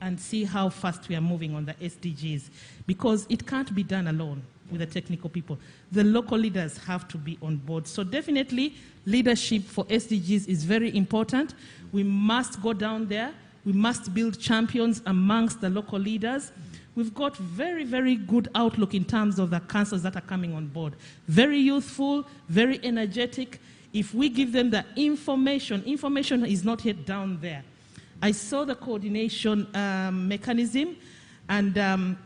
and see how fast we are moving on the SDGs, because it can't be done alone with the technical people. The local leaders have to be on board. So definitely, leadership for SDGs is very important. We must go down there. We must build champions amongst the local leaders. We've got very, very good outlook in terms of the councils that are coming on board. Very youthful, very energetic. If we give them the information is not yet down there. I saw the coordination mechanism, and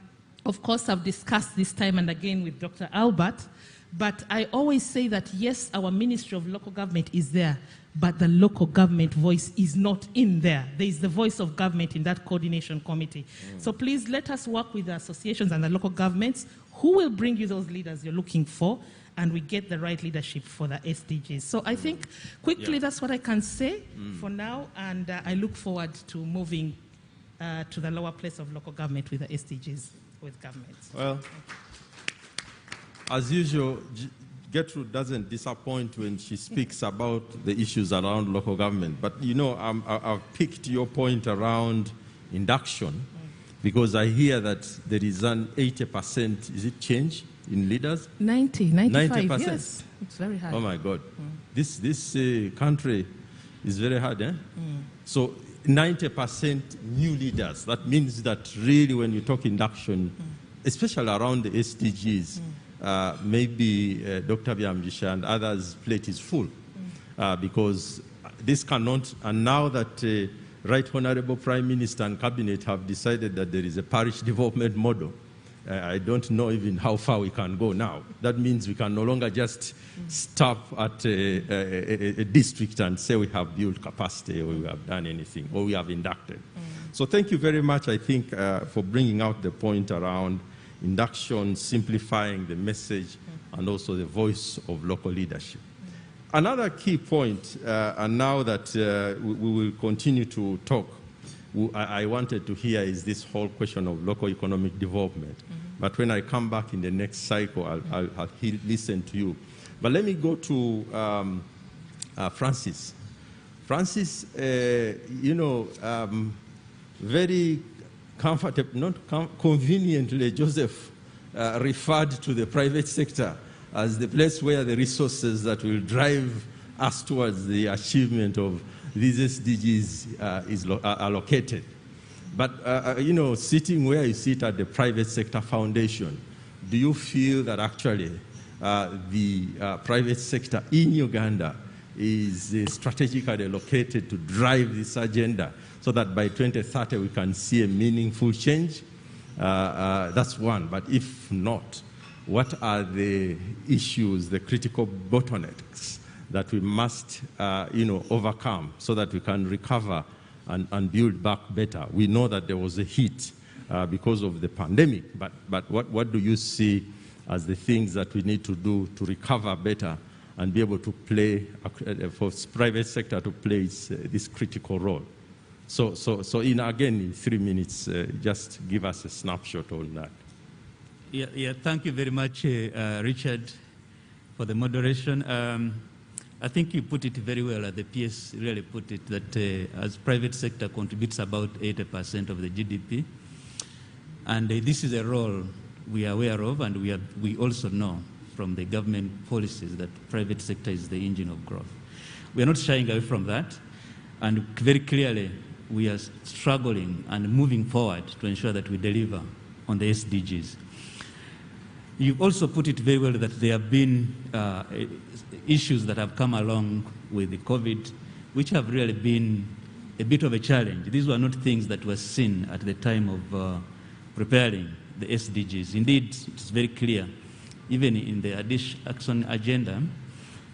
of course I've discussed this time and again with Dr. Albert, but I always say that yes, our Ministry of Local Government is there, but the local government voice is not in there. There is the voice of government in that coordination committee. So please let us work with the associations and the local governments who will bring you those leaders you're looking for, and we get the right leadership for the SDGs. So I think quickly that's what I can say for now, and I look forward to moving to the lower place of local government with the SDGs. with governments. Well, as usual, Gertrude doesn't disappoint when she speaks about the issues around local government. But, you know, I've picked your point around induction because I hear that there is an 80%, is it change in leaders? 95, 90%. yes. It's very hard. Oh, my God. This country is very hard, eh? So 90% new leaders. That means that really when you talk induction, especially around the SDGs, maybe Dr. Byamjisha and others' plate is full because this cannot, and now that Right Honorable Prime Minister and Cabinet have decided that there is a parish development model, I don't know even how far we can go now. That means we can no longer just stop at a district and say we have built capacity or we have done anything or we have inducted. So thank you very much, I think, for bringing out the point around induction, simplifying the message, and also the voice of local leadership. Another key point, and now that we will continue to talk, I wanted to hear is this whole question of local economic development. But when I come back in the next cycle, I'll listen to you. But let me go to Francis. Francis, you know, very comfortable, not conveniently, Joseph referred to the private sector as the place where the resources that will drive us towards the achievement of these SDGs are located. But, you know, sitting where you sit at the private sector foundation, do you feel that actually the private sector in Uganda is strategically located to drive this agenda so that by 2030 we can see a meaningful change? That's one. But if not, what are the issues, the critical bottlenecks that we must, you know, overcome so that we can recover and build back better? We know that there was a hit because of the pandemic, but what do you see as the things that we need to do to recover better and be able to play, for private sector to play this critical role? So again, in 3 minutes, just give us a snapshot on that. Yeah, thank you very much, Richard, for the moderation. I think you put it very well, the PS really put it, that as private sector contributes about 80% of the GDP. And this is a role we are aware of, and we also know from the government policies that private sector is the engine of growth. We are not shying away from that, and very clearly we are struggling and moving forward to ensure that we deliver on the SDGs. You've also put it very well that there have been issues that have come along with the COVID, which have really been a bit of a challenge. These were not things that were seen at the time of preparing the SDGs. Indeed, it's very clear, even in the action agenda,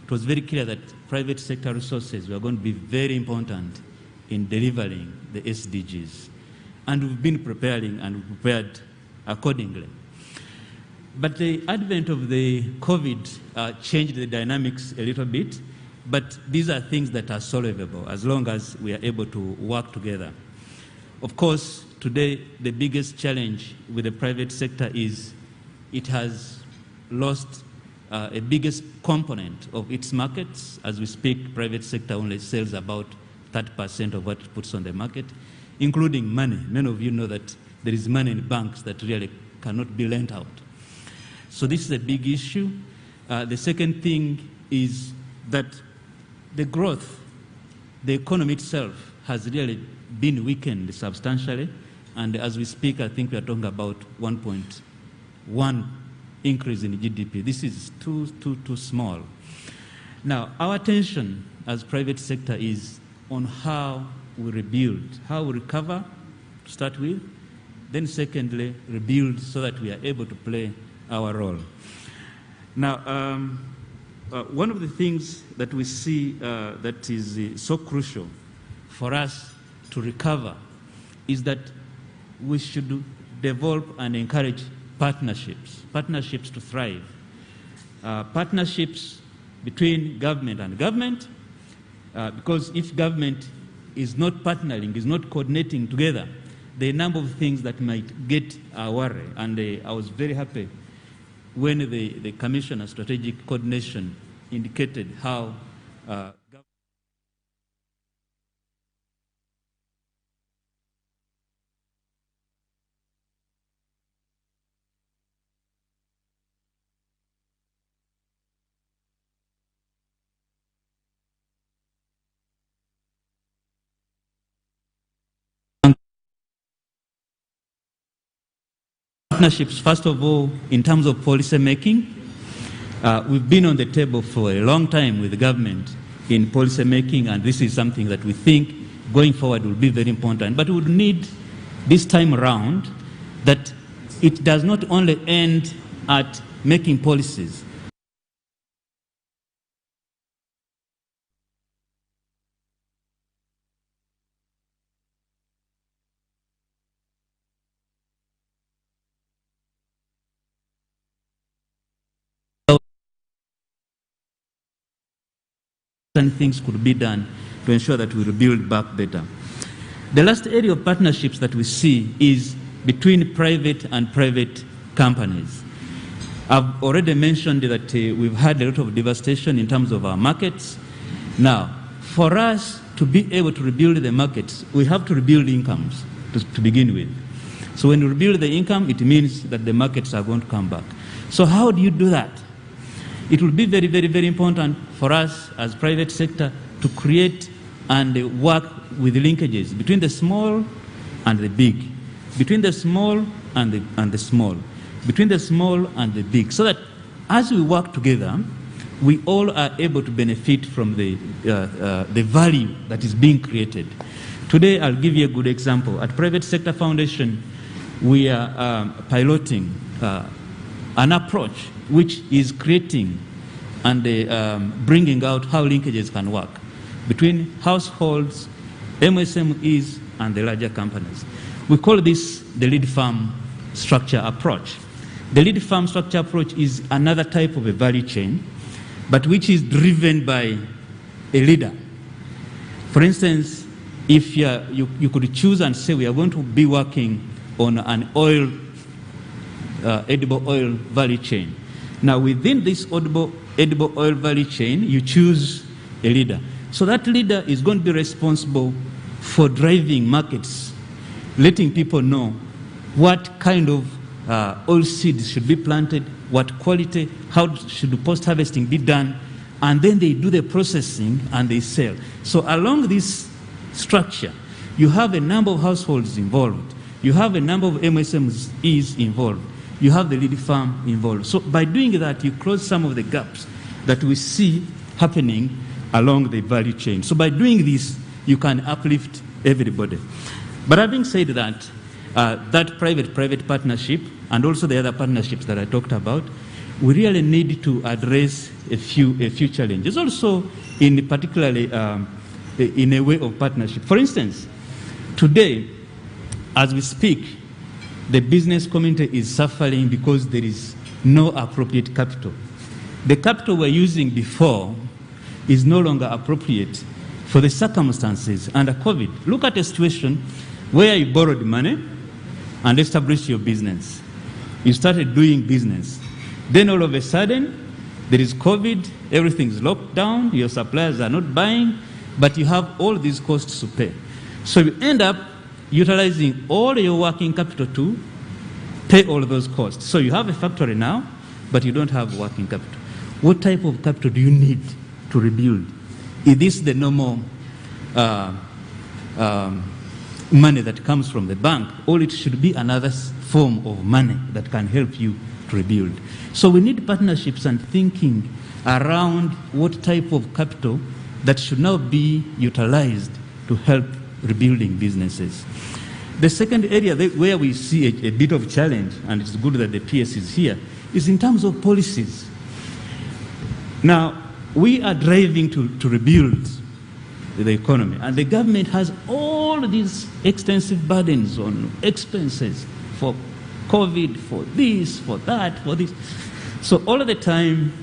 it was very clear that private sector resources were going to be very important in delivering the SDGs. And we've been preparing and prepared accordingly. But the advent of the COVID changed the dynamics a little bit, but these are things that are solvable as long as we are able to work together. Of course, today the biggest challenge with the private sector is it has lost a biggest component of its markets. As we speak, private sector only sells about 30% of what it puts on the market, including money. Many of you know that there is money in banks that really cannot be lent out. So this is a big issue. The second thing is that the growth, the economy itself has really been weakened substantially. And as we speak, I think we are talking about 1.1 increase in GDP. This is too small. Now, our attention as private sector is on how we rebuild, how we recover to start with, then secondly, rebuild so that we are able to play our role. Now, one of the things that we see that is so crucial for us to recover is that we should develop and encourage partnerships to thrive. Partnerships between government and government, because if government is not partnering, is not coordinating together, there are a number of things that might get our worry, and I was very happy when the Commissioner Strategic Coordination indicated how partnerships, first of all, in terms of policy making. We've been on the table for a long time with the government in policy making, and this is something that we think going forward will be very important. But we would need this time around that it does not only end at making policies. Things could be done to ensure that we rebuild back better. The last area of partnerships that we see is between private and private companies. I've already mentioned that we've had a lot of devastation in terms of our markets. Now, for us to be able to rebuild the markets, we have to rebuild incomes to begin with. So when we rebuild the income, it means that the markets are going to come back. So how do you do that? It will be very, very, very important for us as private sector to create and work with linkages between the small and the big, between the small and the small, between the small and the big, so that as we work together, we all are able to benefit from the value that is being created. Today, I'll give you a good example. At Private Sector Foundation, we are piloting an approach which is creating and bringing out how linkages can work between households, MSMEs, and the larger companies. We call this the lead farm structure approach. The lead farm structure approach is another type of a value chain, but which is driven by a leader. For instance, if you could choose and say we are going to be working on an oil, edible oil value chain. Now, within this edible oil value chain, you choose a leader. So that leader is going to be responsible for driving markets, letting people know what kind of oil seeds should be planted, what quality, how should post-harvesting be done, and then they do the processing and they sell. So along this structure, you have a number of households involved. You have a number of MSMEs involved. You have the lead farm involved. So by doing that, you close some of the gaps that we see happening along the value chain. So by doing this, you can uplift everybody. But having said that, that private-private partnership and also the other partnerships that I talked about, we really need to address a few challenges. Also, in particularly in a way of partnership. For instance, today, as we speak, the business community is suffering because there is no appropriate capital. The capital we're using before is no longer appropriate for the circumstances under COVID. Look at a situation where you borrowed money and established your business. You started doing business. Then all of a sudden, there is COVID, everything's locked down, your suppliers are not buying, but you have all these costs to pay. So you end up utilizing all your working capital to pay all those costs. So you have a factory now, but you don't have working capital. What type of capital do you need to rebuild? Is this the normal money that comes from the bank, or it should be another form of money that can help you to rebuild? So we need partnerships and thinking around what type of capital that should now be utilized to help rebuilding businesses. The second area where we see a bit of challenge, and it's good that the PS is here, is in terms of policies. Now, we are driving to rebuild the economy, and the government has all these extensive burdens on expenses for COVID, for this, for that, for this. So all of the time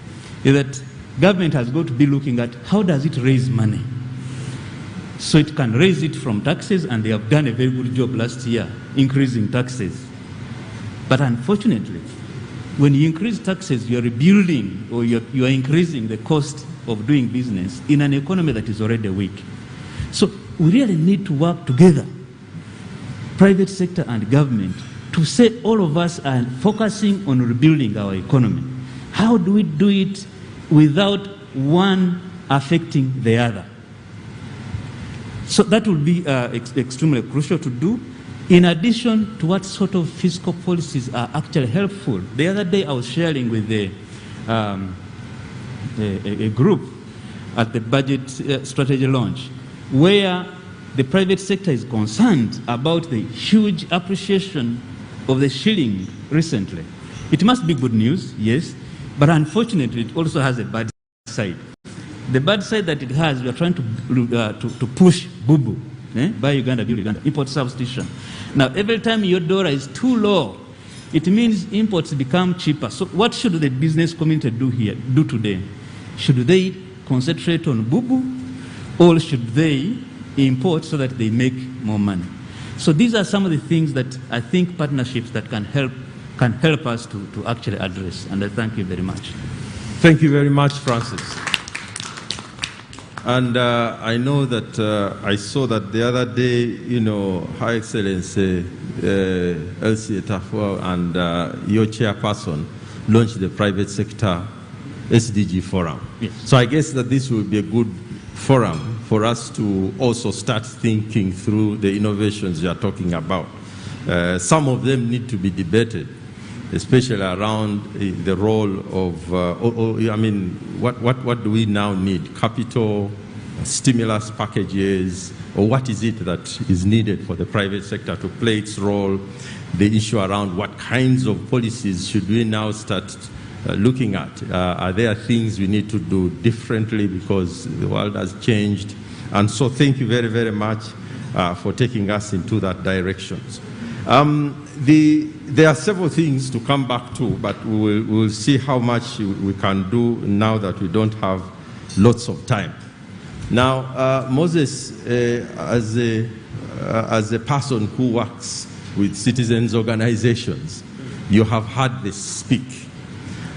is that government has got to be looking at how does it raise money. so it can raise it from taxes, and they have done a very good job last year, increasing taxes. But unfortunately, when you increase taxes, you're rebuilding or you are increasing the cost of doing business in an economy that is already weak. So we really need to work together, private sector and government, to say all of us are focusing on rebuilding our economy. How do we do it without one affecting the other? So that will be extremely crucial to do. In addition to what sort of fiscal policies are actually helpful. The other day I was sharing with a group at the budget strategy launch, where the private sector is concerned about the huge appreciation of the shilling recently. It must be good news, yes, but unfortunately it also has a bad side. The bad side that it has, we are trying to push boo-boo, buy Uganda, build Uganda, import substitution. Now, every time your dollar is too low, it means imports become cheaper. So what should the business community do today? Should they concentrate on boo-boo, or should they import so that they make more money? So these are some of the things that I think partnerships that can help us to actually address. And I thank you very much. Thank you very much, Francis. And I know that I saw that the other day, Her Excellency LCA Tafua and your chairperson launched the private sector SDG forum. Yes. So I guess that this will be a good forum for us to also start thinking through the innovations you are talking about. Some of them need to be debated, especially around the role of, what do we now need? Capital, stimulus packages, or what is it that is needed for the private sector to play its role? The issue around what kinds of policies should we now start looking at? Are there things we need to do differently because the world has changed? And so thank you very, very much for taking us into that direction. There are several things to come back to, but we'll see how much we can do now that we don't have lots of time. Now, Moses, as a person who works with citizens' organizations, you have heard this speak.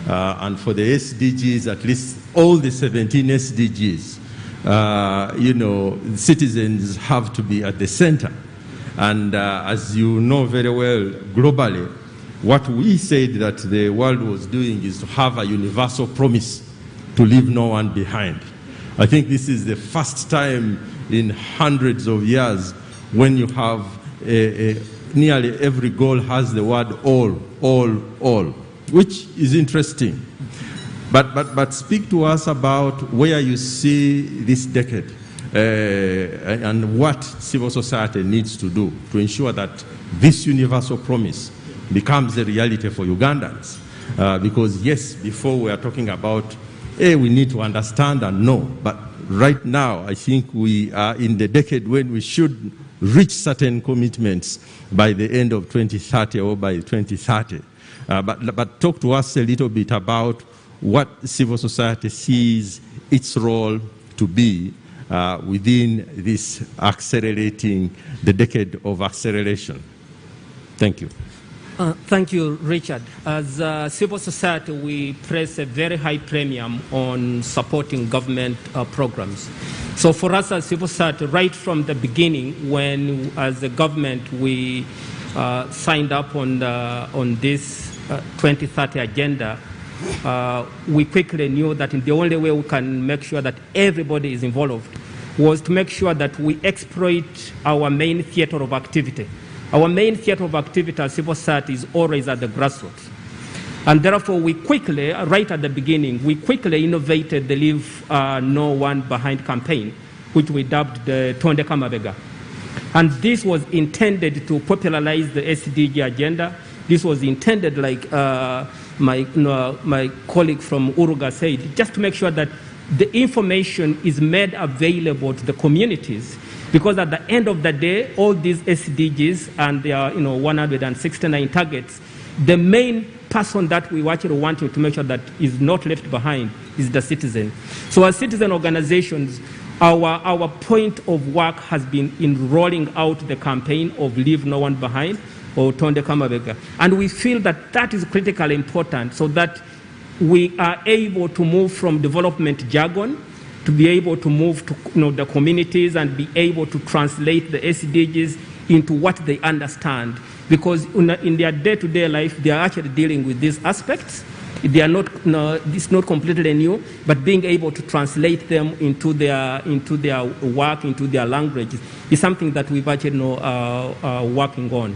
And for the SDGs, at least all the 17 SDGs, citizens have to be at the center. And as you know very well, globally, what we said that the world was doing is to have a universal promise to leave no one behind. I think this is the first time in hundreds of years when you have nearly every goal has the word all, which is interesting. But speak to us about where you see this decade and what civil society needs to do to ensure that this universal promise becomes a reality for Ugandans. Because yes, before we are talking about, we need to understand and know, but right now I think we are in the decade when we should reach certain commitments by the end of 2030 or by 2030. But talk to us a little bit about what civil society sees its role to be within this accelerating, the decade of acceleration. Thank you. Thank you, Richard. As civil society, we place a very high premium on supporting government programs. So for us as civil society, right from the beginning, when as a government we signed up on this 2030 agenda, we quickly knew that the only way we can make sure that everybody is involved was to make sure that we exploit our main theater of activity. Our main theater of activity as civil society is always at the grassroots. And therefore, we quickly, right at the beginning, we quickly innovated the Leave No One Behind campaign, which we dubbed the Tonde Kamabega. And this was intended to popularize the SDG agenda. This was intended, like my colleague from Uruga said, just to make sure that the information is made available to the communities. Because at the end of the day, all these SDGs and their 169 targets, the main person that we actually want to make sure that is not left behind is the citizen. So as citizen organizations, our point of work has been in rolling out the campaign of Leave No One Behind, or Tonde Kamabega. And we feel that that is critically important so that we are able to move from development jargon to be able to move to the communities and be able to translate the SDGs into what they understand. Because in their day-to-day life, they are actually dealing with these aspects. They are not, it's not completely new, but being able to translate them into their work, into their languages, is something that we've actually working on.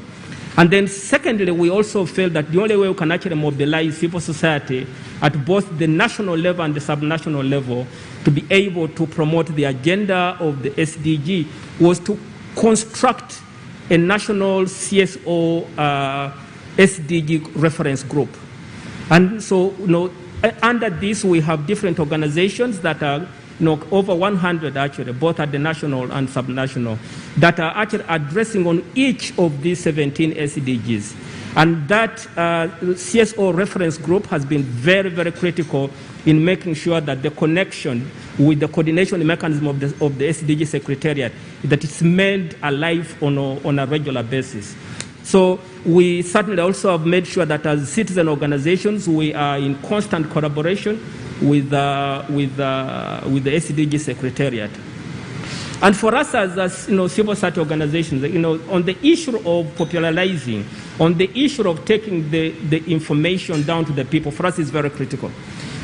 And then secondly, we also feel that the only way we can actually mobilize civil society at both the national level and the subnational level to be able to promote the agenda of the SDG was to construct a national CSO SDG reference group. And so, under this, we have different organizations that are, over 100 actually, both at the national and subnational, that are actually addressing on each of these 17 SDGs. And that CSO reference group has been very, very critical in making sure that the connection with the coordination mechanism of the Sdg Secretariat, that it's made alive on a regular basis. So we certainly also have made sure that as citizen organizations, we are in constant collaboration with the Sdg Secretariat. And for us as civil society organizations, on the issue of popularizing, on the issue of taking the information down to the people, for us is very critical.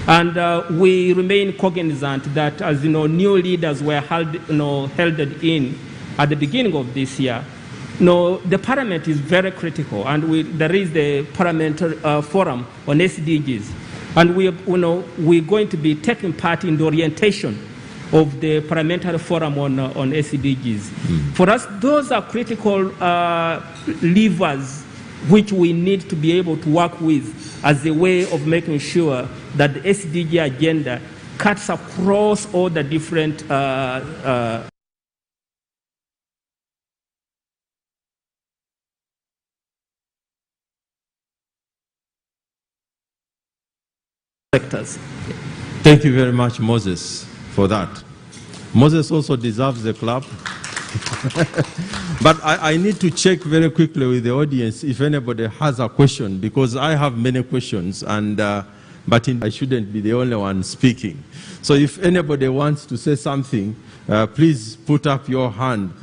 And we remain cognizant that as new leaders were held in at the beginning of this year, the Parliament is very critical, and there is the Parliamentary Forum on SDGs, and we're going to be taking part in the orientation of the Parliamentary Forum on SDGs. For us, those are critical levers which we need to be able to work with as a way of making sure that the SDG agenda cuts across all the different sectors. Thank you very much, Moses, for that. Moses also deserves the clap. But I need to check very quickly with the audience if anybody has a question, because I have many questions, and but I shouldn't be the only one speaking. So if anybody wants to say something, please put up your hand.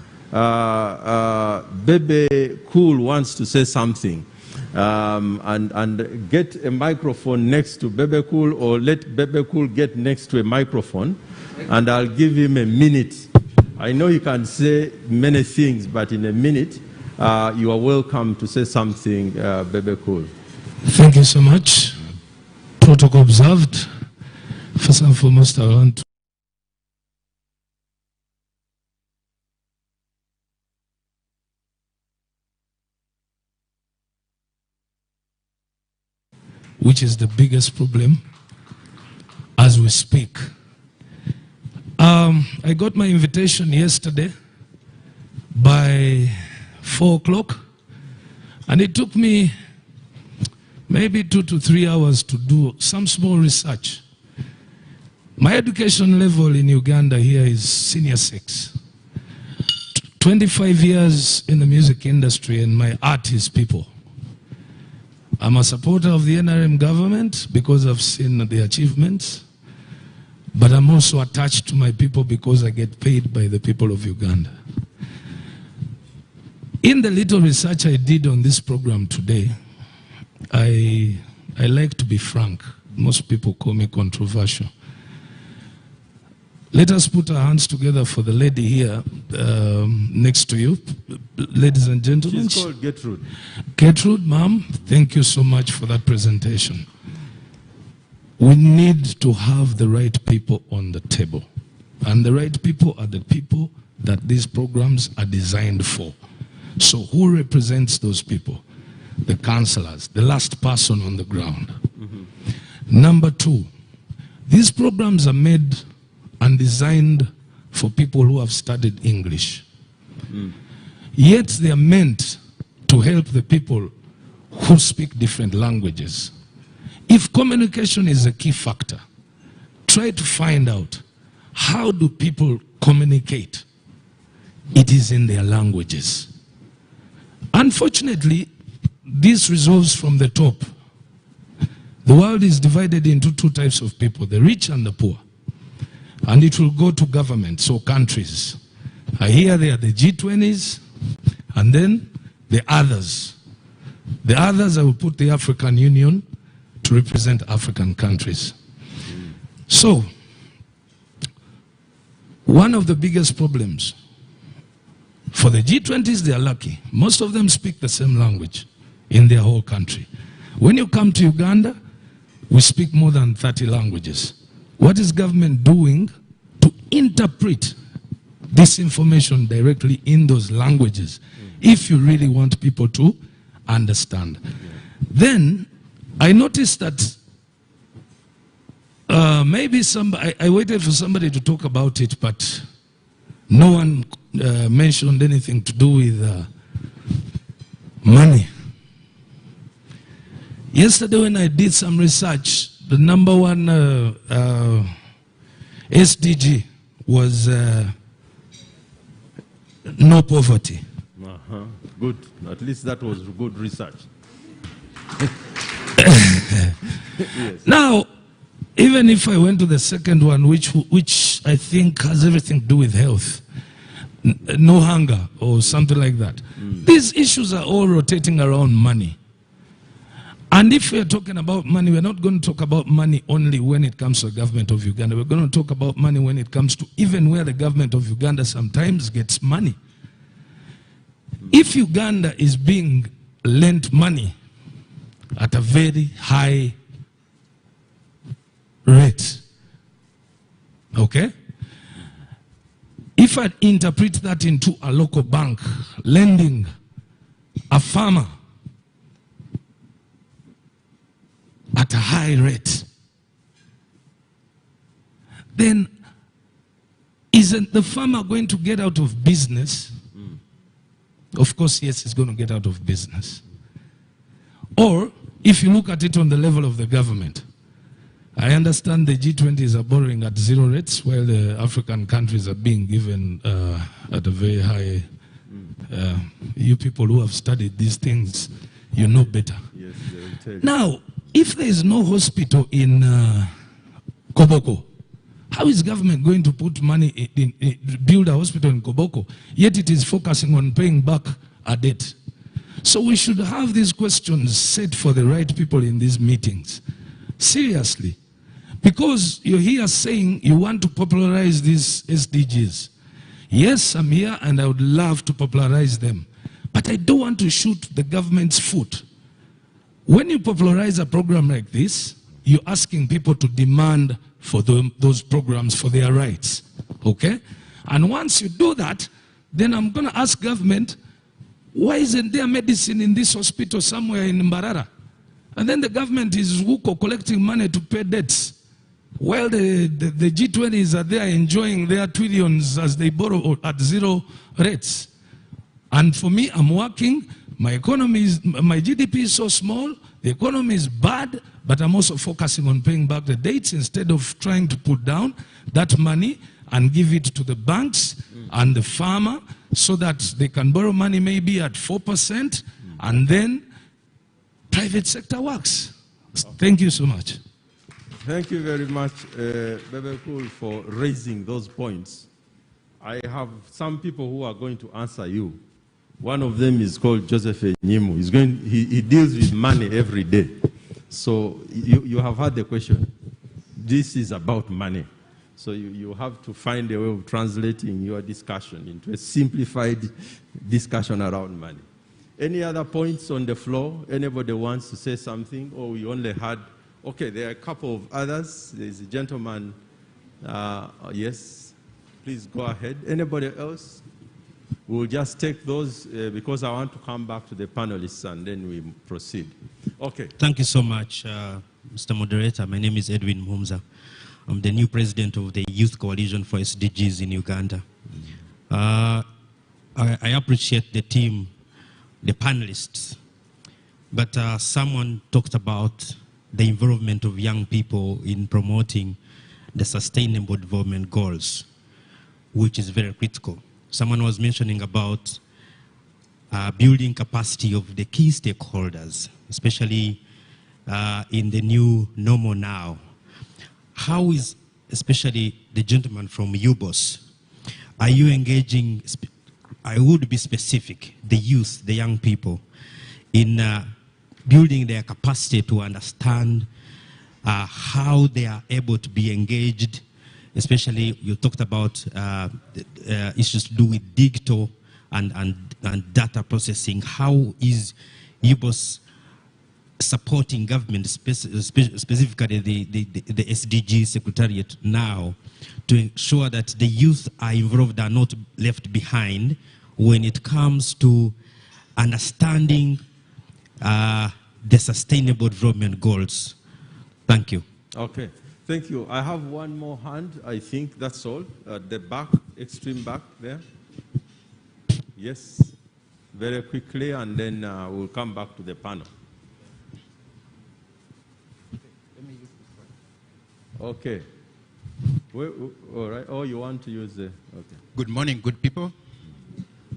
Bebe Cool wants to say something. And get a microphone next to Bebe Cool, or let Bebe Cool get next to a microphone, and I'll give him a minute. I know he can say many things, but in a minute, you are welcome to say something, Bebe Cool. Thank you so much. Protocol observed. First and foremost, I want to which is the biggest problem as we speak. I got my invitation yesterday by 4 o'clock, and it took me maybe 2 to 3 hours to do some small research. My education level in Uganda here is senior 6. 25 years in the music industry, and my art is people. I'm a supporter of the NRM government because I've seen the achievements, but I'm also attached to my people because I get paid by the people of Uganda. In the little research I did on this program today, I like to be frank. Most people call me controversial. Let us put our hands together for the lady here next to you. Ladies and gentlemen. She's called Gertrude. Gertrude, ma'am, thank you so much for that presentation. We need to have the right people on the table. And the right people are the people that these programs are designed for. So who represents those people? The councillors, the last person on the ground. Number 2, these programs are made and designed for people who have studied English. Yet they are meant to help the people who speak different languages. If communication is a key factor, try to find out how do people communicate, it is in their languages. Unfortunately, this resolves from the top. The world is divided into two types of people, the rich and the poor. And it will go to governments or countries. Here they are the G20s, and then the others. The others, I will put the African Union to represent African countries. So, one of the biggest problems for the G20s, they are lucky. Most of them speak the same language in their whole country. When you come to Uganda, we speak more than 30 languages. What is government doing to interpret this information directly in those languages, if you really want people to understand? Then, I noticed that maybe I waited for somebody to talk about it, but no one mentioned anything to do with money. Yesterday when I did some research, the number one SDG was no poverty. Good. At least that was good research. Yes. Now, even if I went to the second one, which I think has everything to do with health, no hunger or something like that. These issues are all rotating around money. And if we're talking about money, we're not going to talk about money only when it comes to the government of Uganda. We're going to talk about money when it comes to even where the government of Uganda sometimes gets money. If Uganda is being lent money at a very high rate, okay? If I interpret that into a local bank lending a farmer at a high rate, then isn't the farmer going to get out of business? Of course, yes, he's going to get out of business. Or, if you look at it on the level of the government, I understand the G20s are borrowing at 0 rates, while the African countries are being given at a very high. You people who have studied these things, you know better. Yes, they will tell you. Now, if there is no hospital in Koboko, how is government going to put money build a hospital in Koboko, yet it is focusing on paying back a debt? So we should have these questions set for the right people in these meetings. Seriously. Because you're here saying you want to popularize these SDGs. Yes, I'm here and I would love to popularize them. But I don't want to shoot the government's foot. When you popularize a program like this, you're asking people to demand for those programs for their rights. Okay? And once you do that, then I'm going to ask government, why isn't there medicine in this hospital somewhere in Mbarara? And then the government is collecting money to pay debts, while the G20s are there enjoying their trillions as they borrow at 0 rates. And for me, I'm working, my GDP is so small, the economy is bad, but I'm also focusing on paying back the debts instead of trying to put down that money and give it to the banks and the farmer so that they can borrow money maybe at 4% and then private sector works. Thank you so much. Thank you very much, Bebe Cool, for raising those points. I have some people who are going to answer you. One of them is called Joseph Nyimu. He deals with money every day. So you have heard the question. This is about money. So you have to find a way of translating your discussion into a simplified discussion around money. Any other points on the floor? Anybody wants to say something? Or we only had, okay, there are a couple of others. There's a gentleman, yes, please go ahead. Anybody else? We'll just take those because I want to come back to the panelists and then we proceed. Okay. Thank you so much, Mr. Moderator. My name is Edwin Mumza. I'm the new president of the Youth Coalition for SDGs in Uganda. I appreciate the team, the panelists, but someone talked about the involvement of young people in promoting the Sustainable Development Goals. which is very critical. Someone was mentioning about building capacity of the key stakeholders, especially in the new normal now. How is, especially the gentleman from UBOS, are you engaging, I would be specific, the youth, the young people, in building their capacity to understand how they are able to be engaged, especially you talked about issues to do with digital and data processing. How is UBOS supporting government, specifically the Sdg Secretariat now, to ensure that the youth are involved, are not left behind when it comes to understanding the sustainable development goals? Thank you. Okay, thank you. I have one more hand. I think that's all. At the back, extreme back there. Yes, very quickly, and then we'll come back to the panel. Okay. All right. Oh, you want to use the... Okay. Good morning, good people,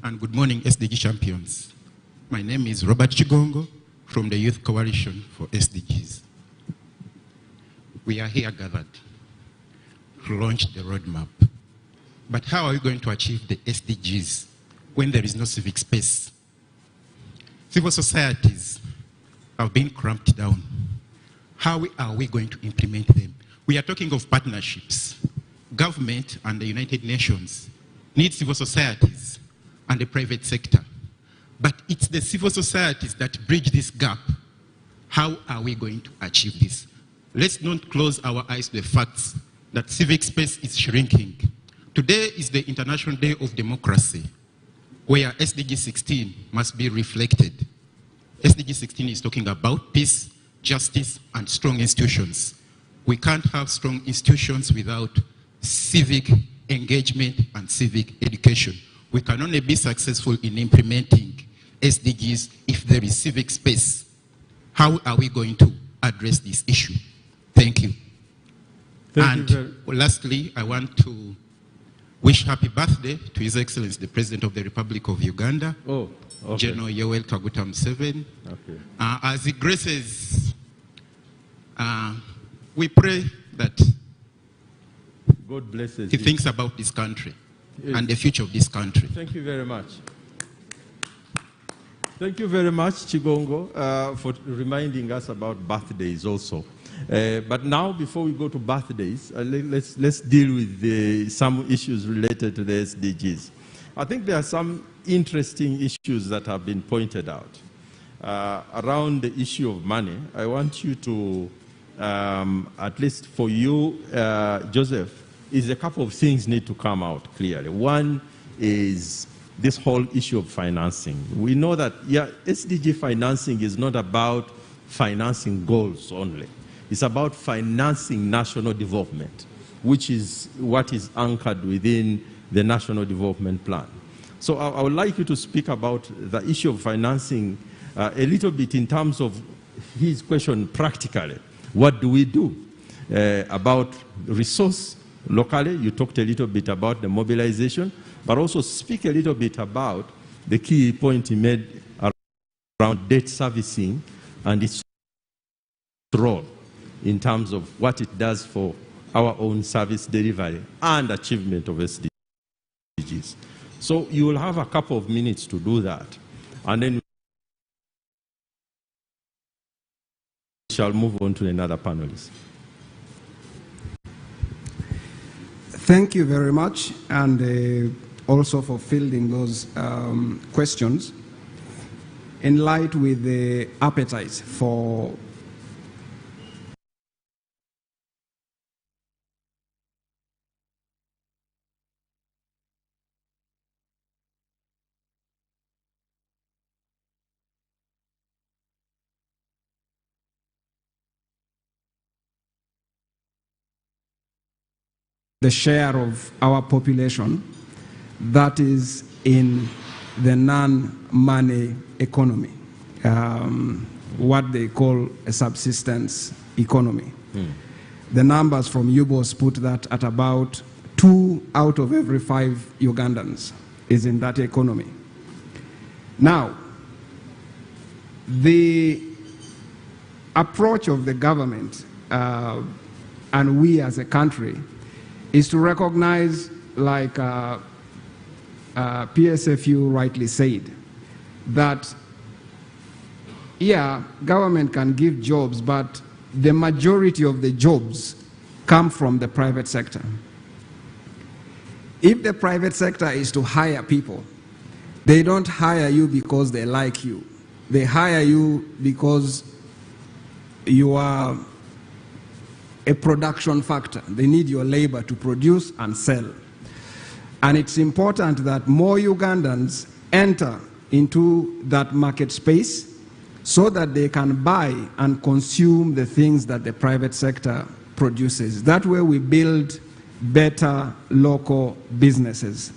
and good morning, SDG champions. My name is Robert Chigongo from the Youth Coalition for SDGs. We are here gathered to launch the roadmap. But how are we going to achieve the SDGs when there is no civic space? Civil societies have been cramped down. How are we going to implement them? We are talking of partnerships. Government and the United Nations need civil societies and the private sector. But it's the civil societies that bridge this gap. How are we going to achieve this? Let's not close our eyes to the facts that civic space is shrinking. Today is the International Day of Democracy, where SDG 16 must be reflected. SDG 16 is talking about peace, justice, and strong institutions. We can't have strong institutions without civic engagement and civic education. We can only be successful in implementing SDGs if there is civic space. How are we going to address this issue? Thank you. Lastly, I want to wish happy birthday to His Excellency the President of the Republic of Uganda, General Yoweri Kaguta Museveni. Okay. As he graces, we pray that God blesses he thinks about this country and the future of this country. Thank you very much. Thank you very much, Chigongo, for reminding us about birthdays also. But now, before we go to birthdays, let's deal with some issues related to the SDGs. I think there are some interesting issues that have been pointed out. Around the issue of money, I want you to, at least for you, Joseph, is a couple of things need to come out clearly. One is this whole issue of financing. We know that, SDG financing is not about financing goals only. It's about financing national development, which is what is anchored within the National Development Plan. So I would like you to speak about the issue of financing a little bit in terms of his question practically. What do we do about resource locally? You talked a little bit about the mobilization, but also speak a little bit about the key point he made around debt servicing and its role in terms of what it does for our own service delivery and achievement of SDGs. So you will have a couple of minutes to do that, and then we shall move on to another panelist. Thank you very much, and also for fielding those questions. In light with the appetite for the share of our population that is in the non-money economy, what they call a subsistence economy. The numbers from UBOS put that at about 2 out of every 5 Ugandans is in that economy. Now, the approach of the government and we as a country is to recognize, like PSFU rightly said, that yeah, government can give jobs, but the majority of the jobs come from the private sector. If the private sector is to hire people, they don't hire you because they like you. They hire you because you are a production factor. They need your labor to produce and sell. And it's important that more Ugandans enter into that market space so that they can buy and consume the things that the private sector produces. That way we build better local businesses.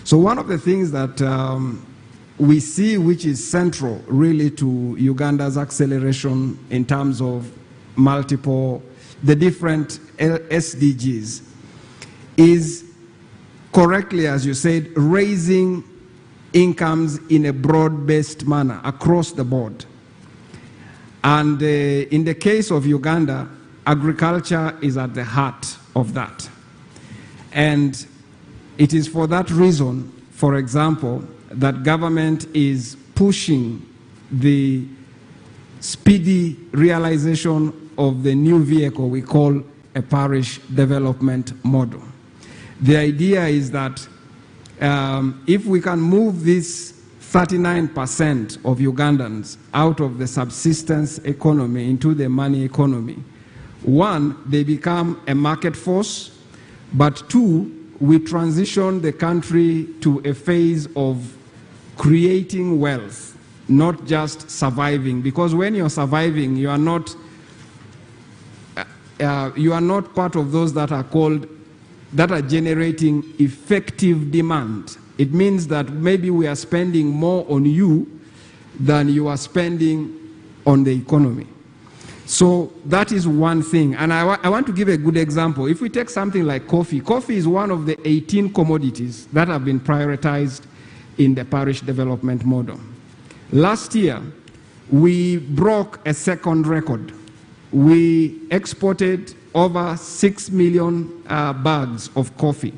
So one of the things that we see which is central really to Uganda's acceleration in terms of the different SDGs is, correctly as you said, raising incomes in a broad-based manner across the board. And in the case of Uganda, agriculture is at the heart of that. And it is for that reason, for example, that government is pushing the speedy realization of the new vehicle we call a parish development model. The idea is that if we can move this 39% of Ugandans out of the subsistence economy into the money economy, one, they become a market force, but two, we transition the country to a phase of creating wealth, not just surviving. Because when you're surviving, you are not part of those that are generating effective demand. It means that maybe we are spending more on you than you are spending on the economy. So that is one thing. And I want to give a good example. If we take something like coffee, coffee is one of the 18 commodities that have been prioritized in the parish development model. Last year, we broke a second record. We exported over 6 million bags of coffee.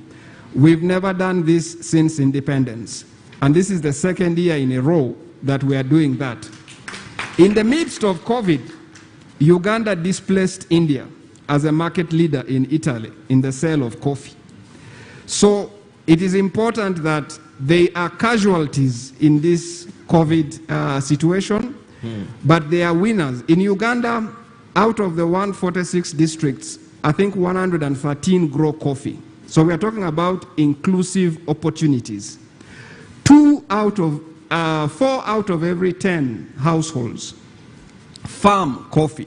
We've never done this since independence. And this is the second year in a row that we are doing that. In the midst of COVID, Uganda displaced India as a market leader in Italy in the sale of coffee. So it is important that there are casualties in this COVID situation, but they are winners. In Uganda, out of the 146 districts, I think 113 grow coffee. So we are talking about inclusive opportunities. 4 out of every 10 households farm coffee.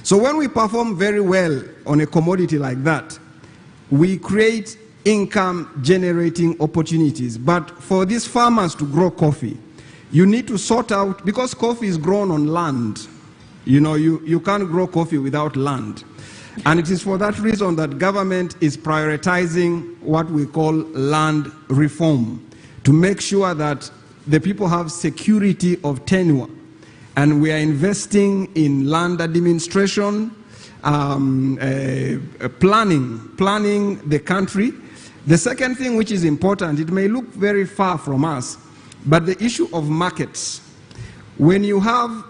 So when we perform very well on a commodity like that, we create income generating opportunities. But for these farmers to grow coffee, you need to sort out, because coffee is grown on land. You know, you can't grow coffee without land. And it is for that reason that government is prioritizing what we call land reform, to make sure that the people have security of tenure. And we are investing in land administration, planning the country. The second thing which is important, it may look very far from us, but the issue of markets. When you have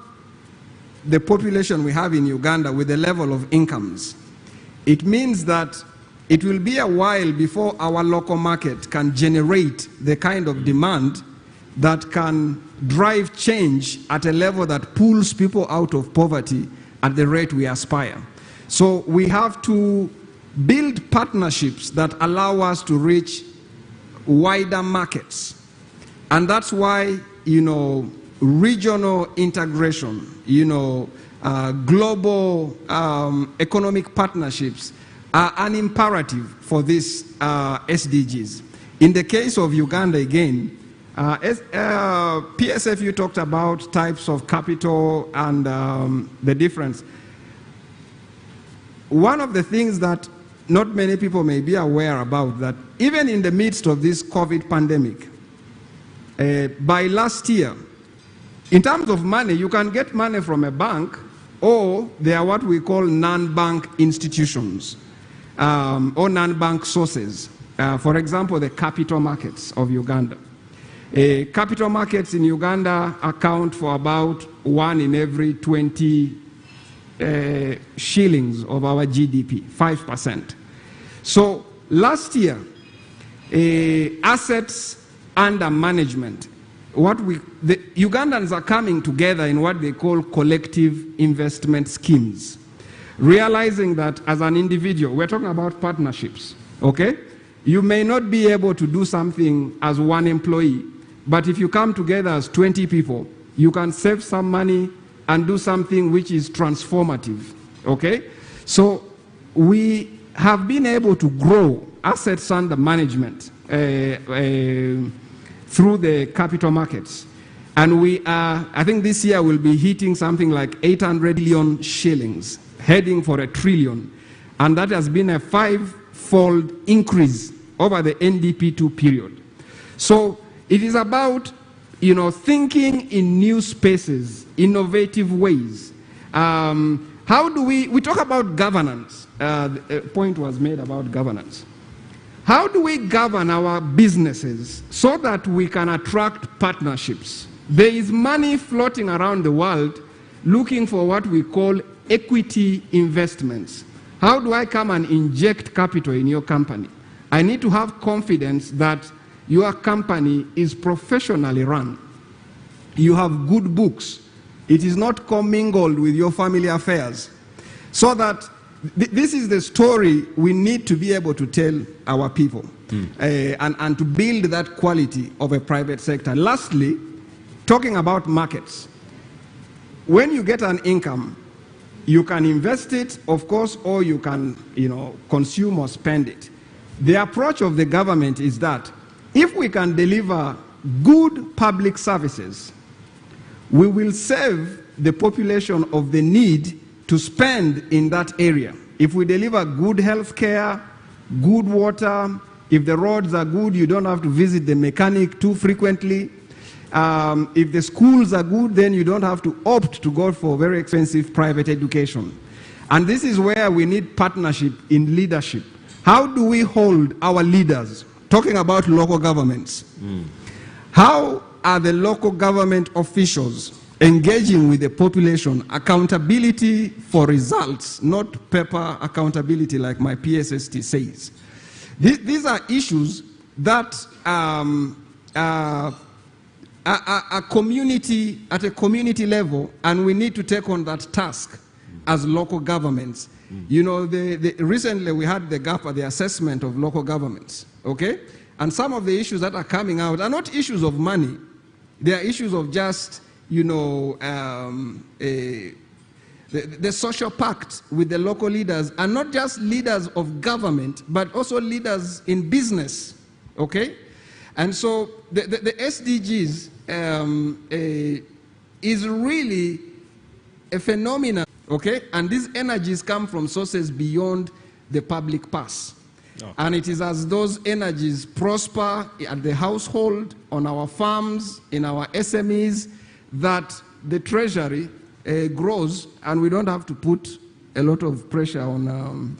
the population we have in Uganda with the level of incomes, it means that it will be a while before our local market can generate the kind of demand that can drive change at a level that pulls people out of poverty at the rate we aspire. So we have to build partnerships that allow us to reach wider markets. And that's why, you know, regional integration, you know, global economic partnerships are an imperative for these SDGs. In the case of Uganda, again, PSFU talked about types of capital and the difference. One of the things that not many people may be aware about that even in the midst of this COVID pandemic, by last year, in terms of money, you can get money from a bank, or they are what we call non-bank institutions or non-bank sources. For example, the capital markets of Uganda. Capital markets in Uganda account for about 1 in every 20 shillings of our GDP, 5%. So last year, assets under management, the Ugandans are coming together in what they call collective investment schemes, realizing that as an individual, we're talking about partnerships, okay? You may not be able to do something as one employee, but if you come together as 20 people, you can save some money and do something which is transformative, okay? So we have been able to grow assets under management through the capital markets. And we are, I think this year we'll be hitting something like 800 billion shillings, heading for 1 trillion. And that has been a 5-fold increase over the NDP2 period. So it is about, thinking in new spaces, innovative ways. How do we talk about governance? A point was made about governance. How do we govern our businesses so that we can attract partnerships? There is money floating around the world looking for what we call equity investments. How do I come and inject capital in your company? I need to have confidence that your company is professionally run. You have good books. It is not commingled with your family affairs. So that this is the story we need to be able to tell our people and to build that quality of a private sector. Lastly, talking about markets. When you get an income, you can invest it, of course, or you can, consume or spend it. The approach of the government is that if we can deliver good public services, we will save the population of the need to spend in that area. If we deliver good health care, good water, if the roads are good, you don't have to visit the mechanic too frequently. If the schools are good, then you don't have to opt to go for very expensive private education. And this is where we need partnership in leadership. How do we hold our leaders, talking about local governments? How are the local government officials engaging with the population? Accountability for results, not paper accountability like my PSST says. These are issues that are community, at a community level, and we need to take on that task as local governments. Recently we had the gap at the assessment of local governments, okay? And some of the issues that are coming out are not issues of money. They are issues of just, the social pact with the local leaders, and not just leaders of government, but also leaders in business, okay? And so the SDGs is really a phenomenon, okay? And these energies come from sources beyond the public purse. Okay. And it is as those energies prosper at the household, on our farms, in our SMEs, that the treasury grows, and we don't have to put a lot of pressure on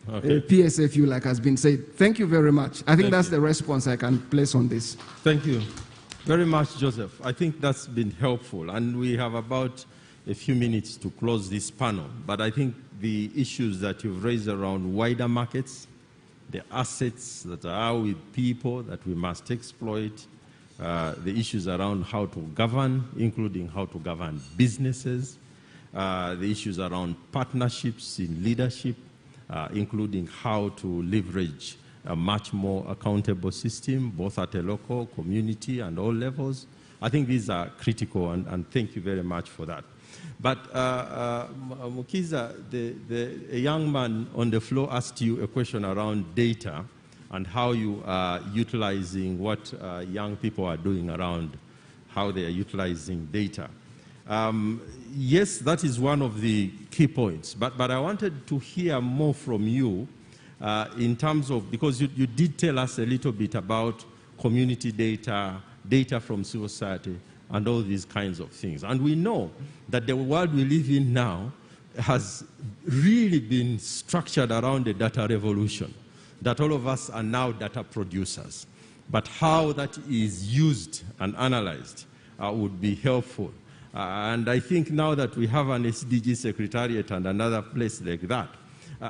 PSFU, like has been said. Thank you very much. I think that's the response I can place on this. Thank you very much, Joseph. I think that's been helpful, and we have about a few minutes to close this panel. But I think the issues that you've raised around wider markets, the assets that are with people that we must exploit, the issues around how to govern, including how to govern businesses, the issues around partnerships in leadership, including how to leverage a much more accountable system, both at a local, community, and all levels. I think these are critical, and thank you very much for that. But Mokiza, a young man on the floor asked you a question around data and how you are utilizing what young people are doing around how they are utilizing data. Yes, that is one of the key points, but I wanted to hear more from you in terms of, because you did tell us a little bit about community data, data from civil society, and all these kinds of things. And we know that the world we live in now has really been structured around the data revolution, that all of us are now data producers. But how that is used and analyzed would be helpful. And I think now that we have an Sdg Secretariat and another place like that,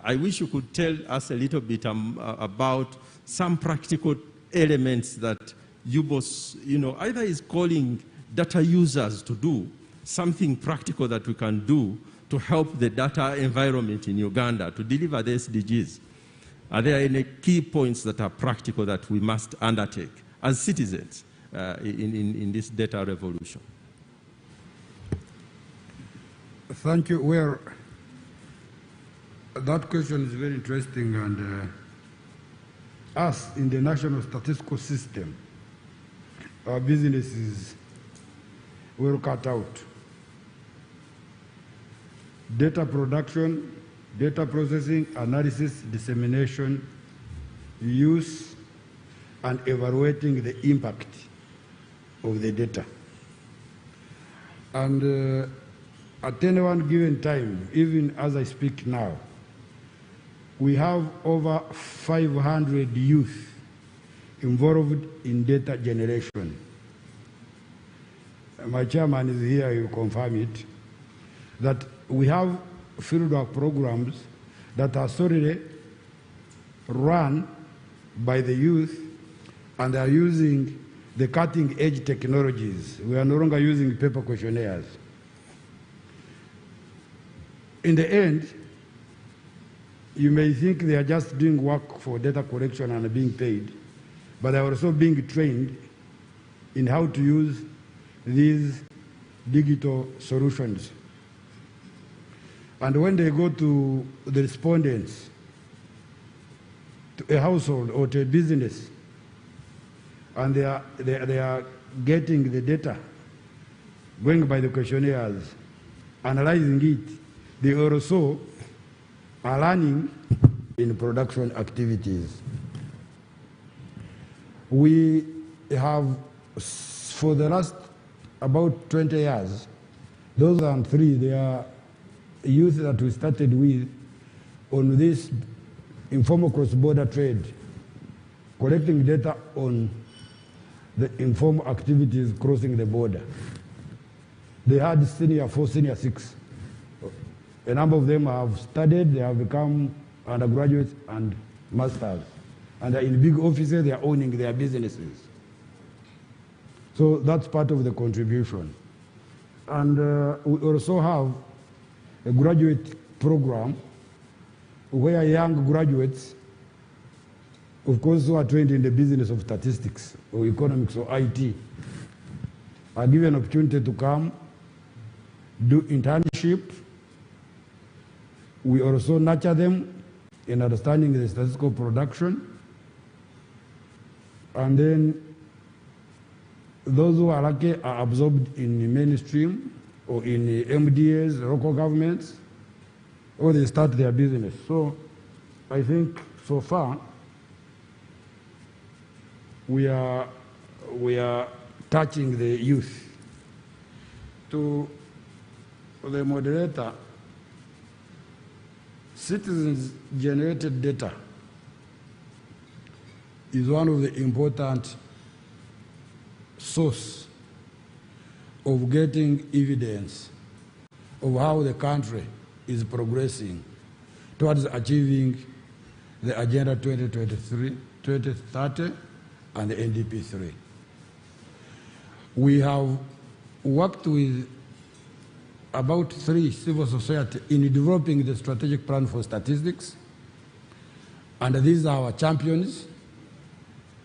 I wish you could tell us a little bit about some practical elements that UBOS, either is calling data users to do, something practical that we can do to help the data environment in Uganda to deliver the SDGs. Are there any key points that are practical that we must undertake as citizens in this data revolution? Thank you. Well, that question is very interesting, and us in the national statistical system, our business is well cut out. Data production, data processing, analysis, dissemination, use, and evaluating the impact of the data. And at any one given time, even as I speak now, we have over 500 youth involved in data generation. My chairman is here, he will confirm it, that we have fieldwork programs that are solely run by the youth, and they are using the cutting-edge technologies. We are no longer using paper questionnaires. In the end, you may think they are just doing work for data collection and being paid, but they are also being trained in how to use these digital solutions. And when they go to the respondents, to a household or to a business, and they are getting the data, going by the questionnaires, analyzing it, they also are learning in production activities. We have, for the last about 20 years, those are three, they are youth that we started with on this informal cross-border trade, collecting data on the informal activities crossing the border. They had senior 4, senior 6. A number of them have studied, they have become undergraduates and masters. And they're in big offices, they are owning their businesses. So that's part of the contribution. And we also have a graduate program where young graduates, of course, who are trained in the business of statistics or economics or IT, are given an opportunity to come, do internship. We also nurture them in understanding the statistical production. And then those who are lucky are absorbed in the mainstream or in the MDAs, local governments, or they start their business. So I think so far we are touching the youth. To the moderator, citizens-generated data is one of the important sources of getting evidence of how the country is progressing towards achieving the Agenda 2023, 2030, and the NDP 3. We have worked with about 3 civil society in developing the strategic plan for statistics, and these are our champions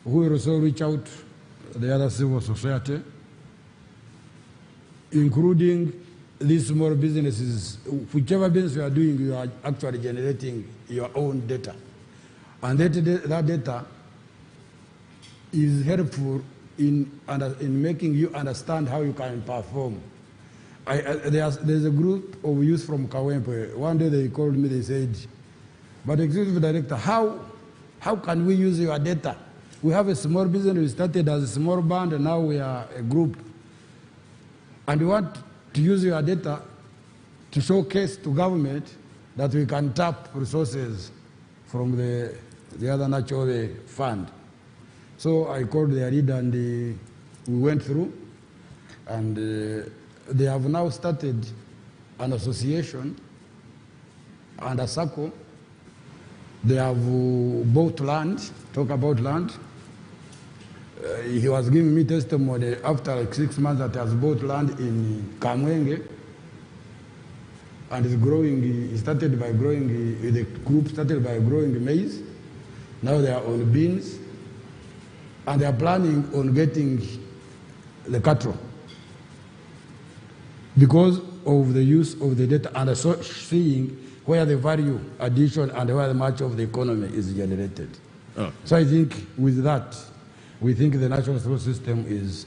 who will also reach out to the other civil society, including these small businesses. Whichever business you are doing, you are actually generating your own data. And that data is helpful in making you understand how you can perform. There's a group of youth from Kawempe. One day they called me, they said, But Executive Director, how can we use your data? We have a small business, we started as a small band, and now we are a group. And we want to use your data to showcase to government that we can tap resources from the other natural fund. So I called their leader and we went through, and they have now started an association and a circle. They have bought land, talk about land. He was giving me testimony after like 6 months that he has bought land in Kamwenge, and is growing. He started by growing, the group started by growing maize. Now they are on beans, and they are planning on getting the cattle because of the use of the data and seeing where the value addition and where much of the economy is generated. Oh. So I think with that, we think the national support system is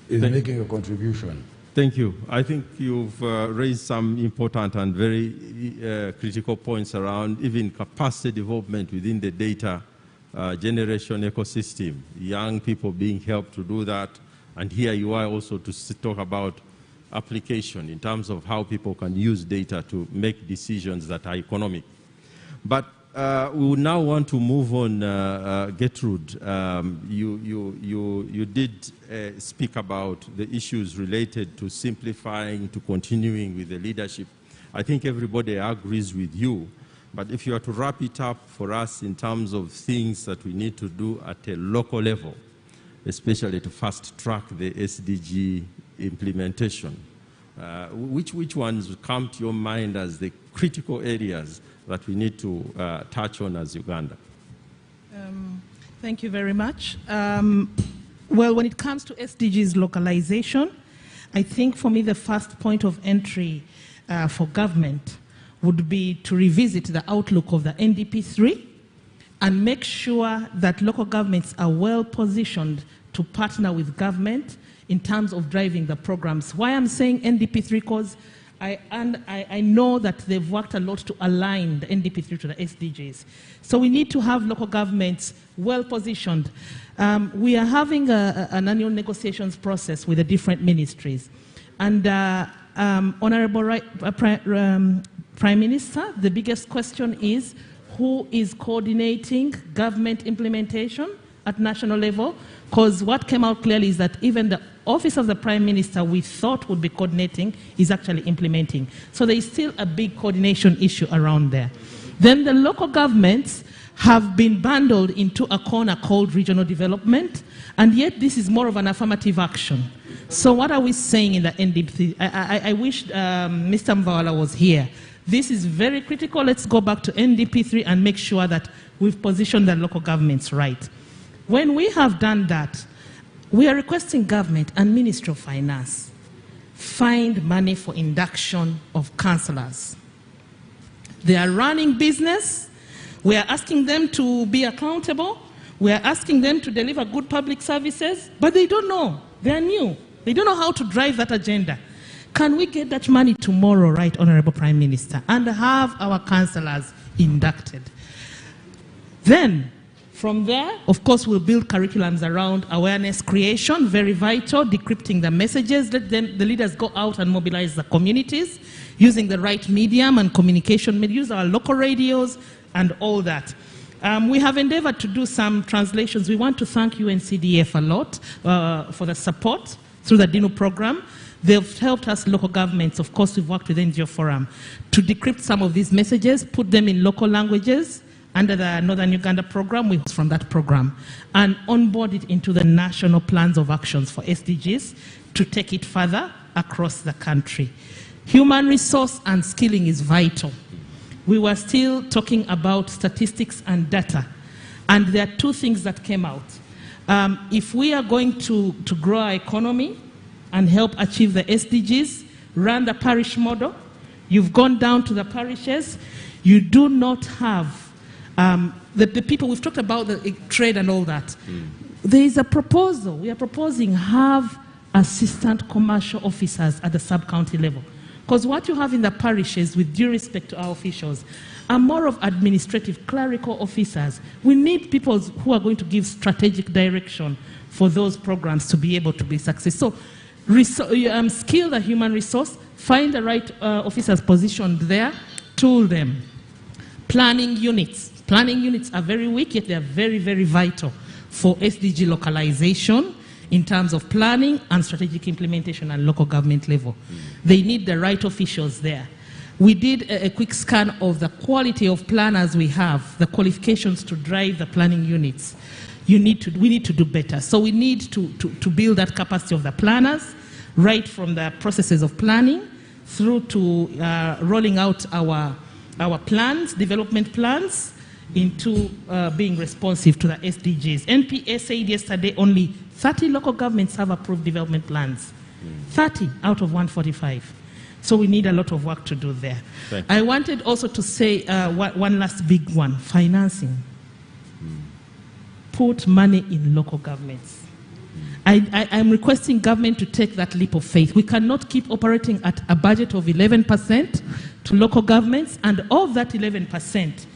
making a contribution. Thank you. I think you've raised some important and very critical points around even capacity development within the data generation ecosystem, young people being helped to do that. And here you are also to talk about application in terms of how people can use data to make decisions that are economic. But we would now want to move on. Gertrude, you did speak about the issues related to simplifying, to continuing with the leadership. I think everybody agrees with you. But if you are to wrap it up for us in terms of things that we need to do at a local level, especially to fast track the SDG implementation, which ones come to your mind as the critical areas that we need to touch on as Uganda? Thank you very much. Well, when it comes to SDGs localization, I think for me the first point of entry for government would be to revisit the outlook of the NDP3 and make sure that local governments are well positioned to partner with government in terms of driving the programs. Why I'm saying NDP3, because I know that they've worked a lot to align the NDP3 to the SDGs. So we need to have local governments well positioned. We are having an annual negotiations process with the different ministries. And Honorable Prime Minister, the biggest question is who is coordinating government implementation at national level? Because what came out clearly is that even the Office of the Prime Minister we thought would be coordinating is actually implementing. So there is still a big coordination issue around there. Then the local governments have been bundled into a corner called regional development, and yet this is more of an affirmative action. So what are we saying in the NDP? I wish Mr. Mvawala was here. This is very critical. Let's go back to NDP3 and make sure that we've positioned the local governments right. When we have done that, we are requesting government and Ministry of Finance find money for induction of councillors. They are running business. We are asking them to be accountable. We are asking them to deliver good public services, but they don't know. They are new. They don't know how to drive that agenda. Can we get that money tomorrow, right, Honorable Prime Minister, and have our councillors inducted? Then, from there, of course, we'll build curriculums around awareness creation, very vital, decrypting the messages, let the leaders go out and mobilize the communities, using the right medium and communication, use our local radios and all that. We have endeavored to do some translations. We want to thank UNCDF a lot for the support through the DINU program. They've helped us, local governments, of course, we've worked with NGO Forum, to decrypt some of these messages, put them in local languages, under the Northern Uganda program, we from that program, and onboard it into the national plans of actions for SDGs to take it further across the country. Human resource and skilling is vital. We were still talking about statistics and data, and there are two things that came out. If we are going to grow our economy and help achieve the SDGs, run the parish model, you've gone down to the parishes, you do not have the people, we've talked about the trade and all that. There is a proposal, we are proposing have assistant commercial officers at the sub-county level. Because what you have in the parishes, with due respect to our officials, are more of administrative, clerical officers. We need people who are going to give strategic direction for those programs to be able to be successful. So skill the human resource, find the right officers positioned there, tool them. Planning units. Planning units are very weak, yet they are very, very vital for SDG localization in terms of planning and strategic implementation at local government level. They need the right officials there. We did a quick scan of the quality of planners we have, the qualifications to drive the planning units. We need to do better. So we need to build that capacity of the planners, right from the processes of planning through to rolling out our plans, development plans, into being responsive to the SDGs. NPA said yesterday only 30 local governments have approved development plans. 30 out of 145. So we need a lot of work to do there. I wanted also to say one last big one, financing. Put money in local governments. I'm requesting government to take that leap of faith. We cannot keep operating at a budget of 11% to local governments, and of that 11%,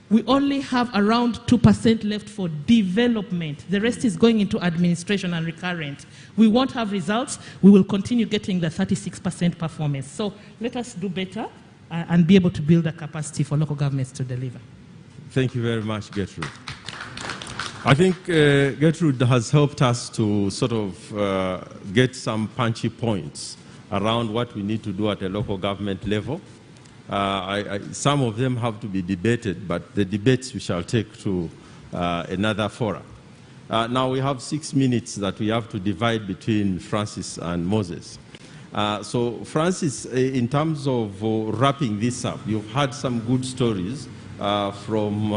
we only have around 2% left for development. The rest is going into administration and recurrent. We won't have results. We will continue getting the 36% performance. So let us do better and be able to build a capacity for local governments to deliver. Thank you very much, Gertrude. I think Gertrude has helped us to sort of get some punchy points around what we need to do at a local government level. Some of them have to be debated, but the debates we shall take to another forum. Now we have 6 minutes that we have to divide between Francis and Moses. So Francis, in terms of wrapping this up, you've had some good stories from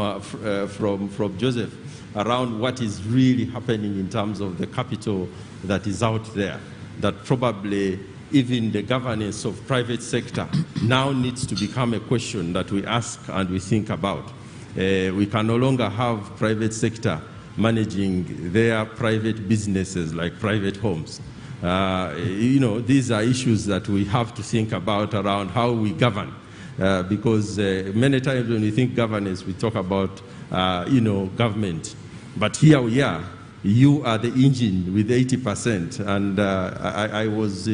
Joseph around what is really happening in terms of the capital that is out there, that probably even the governance of private sector now needs to become a question that we ask and we think about. We can no longer have private sector managing their private businesses like private homes. You know, these are issues that we have to think about around how we govern. Because many times when we think governance, we talk about, you know, government. But here we are. You are the engine with 80%. And I was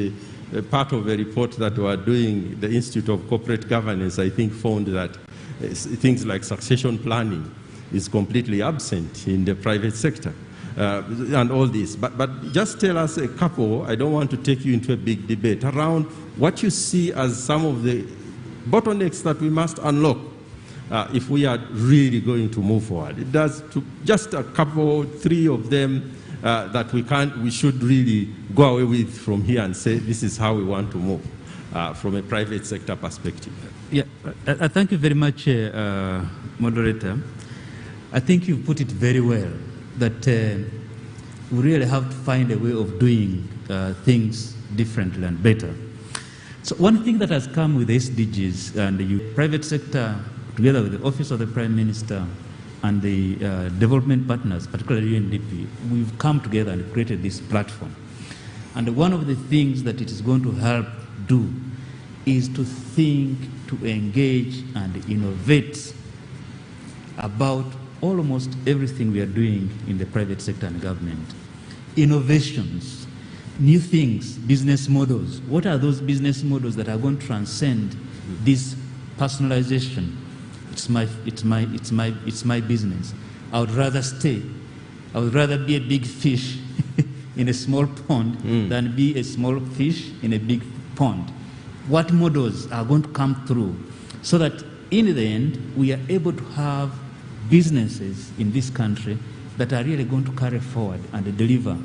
part of a report that we are doing, the Institute of Corporate Governance, I think, found that things like succession planning is completely absent in the private sector. And all this. But just tell us a couple, I don't want to take you into a big debate, around what you see as some of the bottlenecks that we must unlock if we are really going to move forward. It does just a couple, 3 of them that we should really go away with from here and say this is how we want to move from a private sector perspective. Yeah, thank you very much, moderator. I think you put it very well, that we really have to find a way of doing things differently and better. So one thing that has come with SDGs and the private sector, together with the Office of the Prime Minister and the development partners, particularly UNDP, we've come together and created this platform. And one of the things that it is going to help do is to think, to engage and innovate about almost everything we are doing in the private sector and government. Innovations, new things, business models. What are those business models that are going to transcend this personalization? It's my business. I would rather stay. I would rather be a big fish in a small pond than be a small fish in a big pond. What models are going to come through so that in the end we are able to have businesses in this country that are really going to carry forward and deliver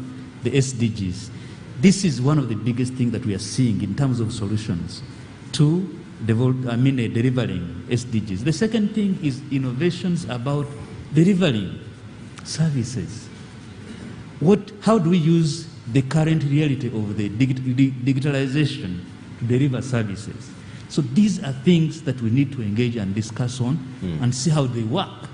the SDGs. This is one of the biggest things that we are seeing in terms of solutions to delivering SDGs. The second thing is innovations about delivering services. How do we use the current reality of the digitalization to deliver services? So these are things that we need to engage and discuss on and see how they work.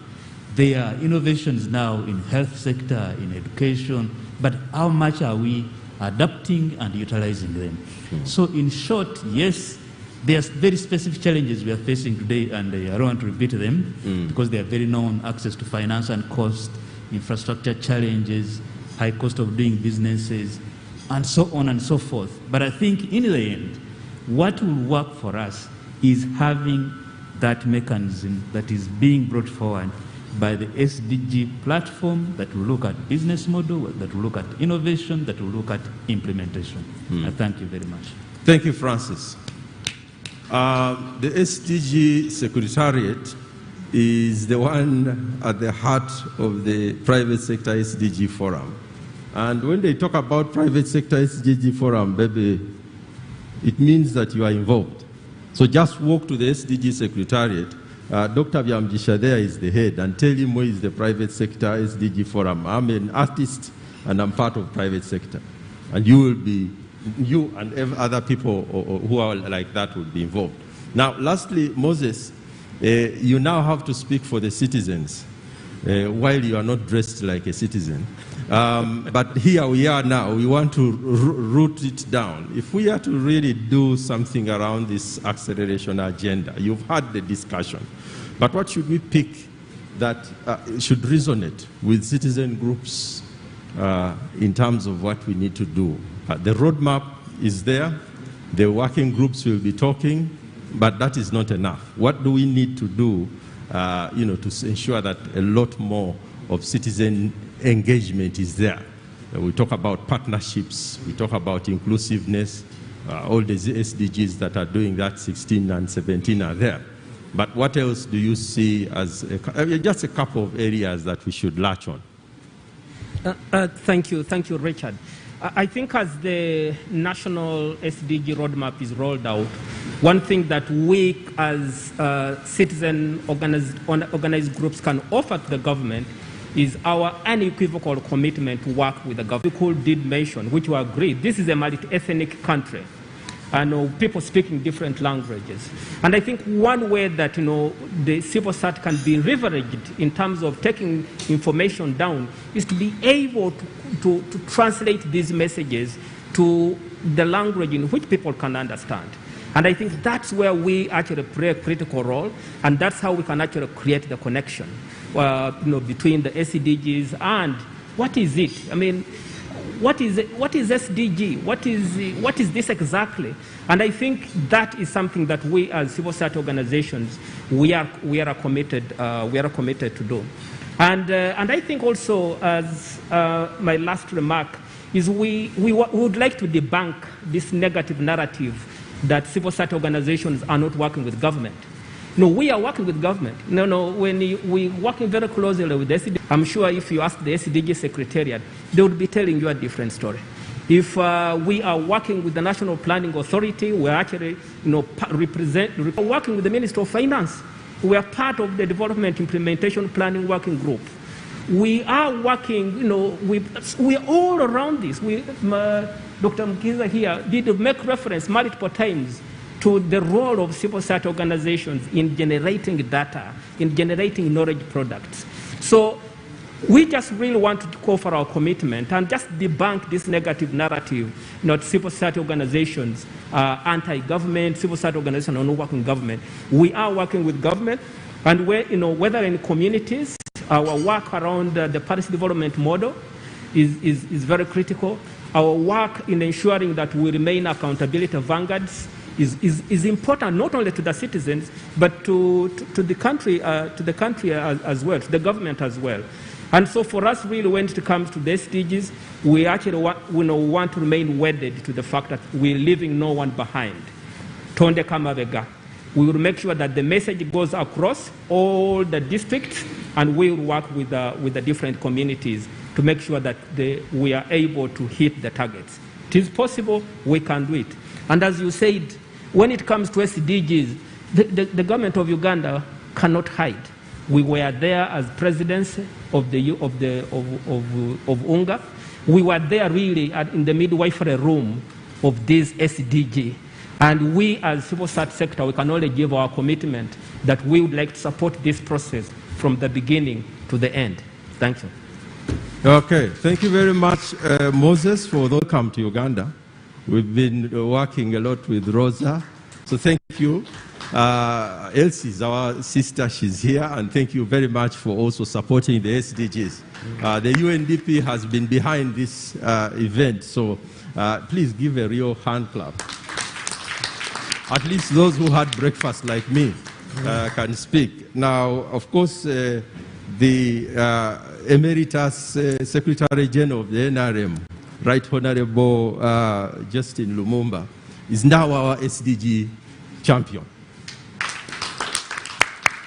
There are innovations now in health sector, in education, but how much are we adapting and utilizing them? So in short, yes, There are very specific challenges we are facing today, and I don't want to repeat them because they are very known: access to finance and cost, infrastructure challenges, high cost of doing businesses, and so on and so forth. But I think in the end, what will work for us is having that mechanism that is being brought forward by the SDG platform that will look at business model, that will look at innovation, that will look at implementation. I thank you very much. Thank you, Francis. The Sdg Secretariat is the one at the heart of the private sector SDG forum. And when they talk about private sector SDG forum, baby, it means that you are involved. So just walk to the Sdg Secretariat. Dr. Byamjisha there is the head, and tell him where is the private sector SDG forum. I'm an artist and I'm part of private sector. And you will be, you and other people who are like that will be involved. Now, lastly, Moses, you now have to speak for the citizens while you are not dressed like a citizen. But here we are now. We want to root it down. If we are to really do something around this acceleration agenda, you've had the discussion. But what should we pick that should resonate with citizen groups in terms of what we need to do? The roadmap is there. The working groups will be talking, but that is not enough. What do we need to do to ensure that a lot more of citizen engagement is there? We talk about partnerships, we talk about inclusiveness, all the SDGs that are doing that, 16 and 17 are there. But what else do you see as just a couple of areas that we should latch on? Thank you, Richard. I think as the national Sdg roadmap is rolled out, one thing that we as citizen organized groups can offer to the government is our unequivocal commitment to work with the government. People did mention, which we agree, this is a multi-ethnic country, and people speaking different languages. And I think one way that the civil society can be leveraged in terms of taking information down is to be able to translate these messages to the language in which people can understand. And I think that's where we actually play a critical role, and that's how we can actually create the connection between the SDGs and what is it? I mean, what is SDG? What is this exactly? And I think that is something that we as civil society organizations we are committed to do. And I think also, as my last remark is, we would like to debunk this negative narrative that civil society organizations are not working with government. No, we are working with government. When we're working very closely with the SDG, I'm sure if you ask the Sdg Secretariat, they would be telling you a different story. If we are working with the National Planning Authority, we're actually working with the Ministry of Finance. We are part of the Development Implementation Planning Working Group. We are working, we are all around this. Dr. Mokiza here did make reference multiple times to the role of civil society organizations in generating data, in generating knowledge products. So we just really want to call for our commitment and just debunk this negative narrative, civil society organizations anti-government, civil society organizations are not working with government. We are working with government, and whether in communities, our work around the Parish development model is very critical. Our work in ensuring that we remain accountability vanguards is important, not only to the citizens, but to the country as well, to the government as well. And so for us, really, when it comes to the SDGs, we actually want to remain wedded to the fact that we're leaving no one behind. Tonde Kamabega. We will make sure that the message goes across all the districts, and we will work with the different communities to make sure that we are able to hit the targets. It is possible, we can do it. And as you said, when it comes to SDGs, the government of Uganda cannot hide. We were there as presidents of UNGA. We were there really in the midwifery room of this SDG. And we as civil society sector, we can only give our commitment that we would like to support this process from the beginning to the end. Thank you. Okay, thank you very much, Moses, for welcome to Uganda. We've been working a lot with Rosa So thank you. Elsie is our sister, she's here, and thank you very much for also supporting the SDGs. The UNDP has been behind this event, so please give a real hand clap. At least those who had breakfast like me can speak. Now, of course, the Emeritus Secretary General of the NRM, Right Honorable Justin Lumumba, is now our SDG champion.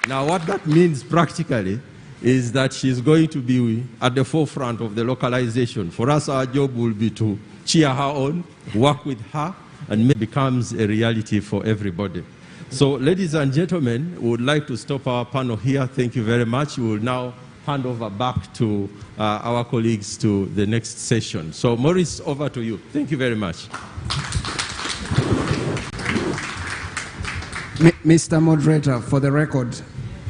Now, what that means practically is that she's going to be at the forefront of the localization. For us, our job will be to cheer her on, work with her, and make it becomes a reality for everybody. So, ladies and gentlemen, we would like to stop our panel here. Thank you very much. We will now hand over back to our colleagues to the next session. So, Maurice, over to you. Thank you very much. Mr. Moderator, for the record,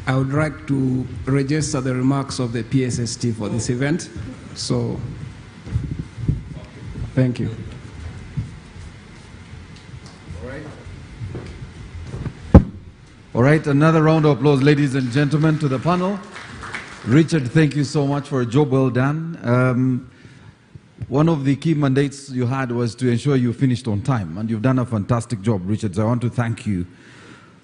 I would like to register the remarks of the PSST for this event. So, thank you. All right, another round of applause, ladies and gentlemen, to the panel. Richard, thank you so much for a job well done. One of the key mandates you had was to ensure you finished on time, and you've done a fantastic job, Richard, so I want to thank you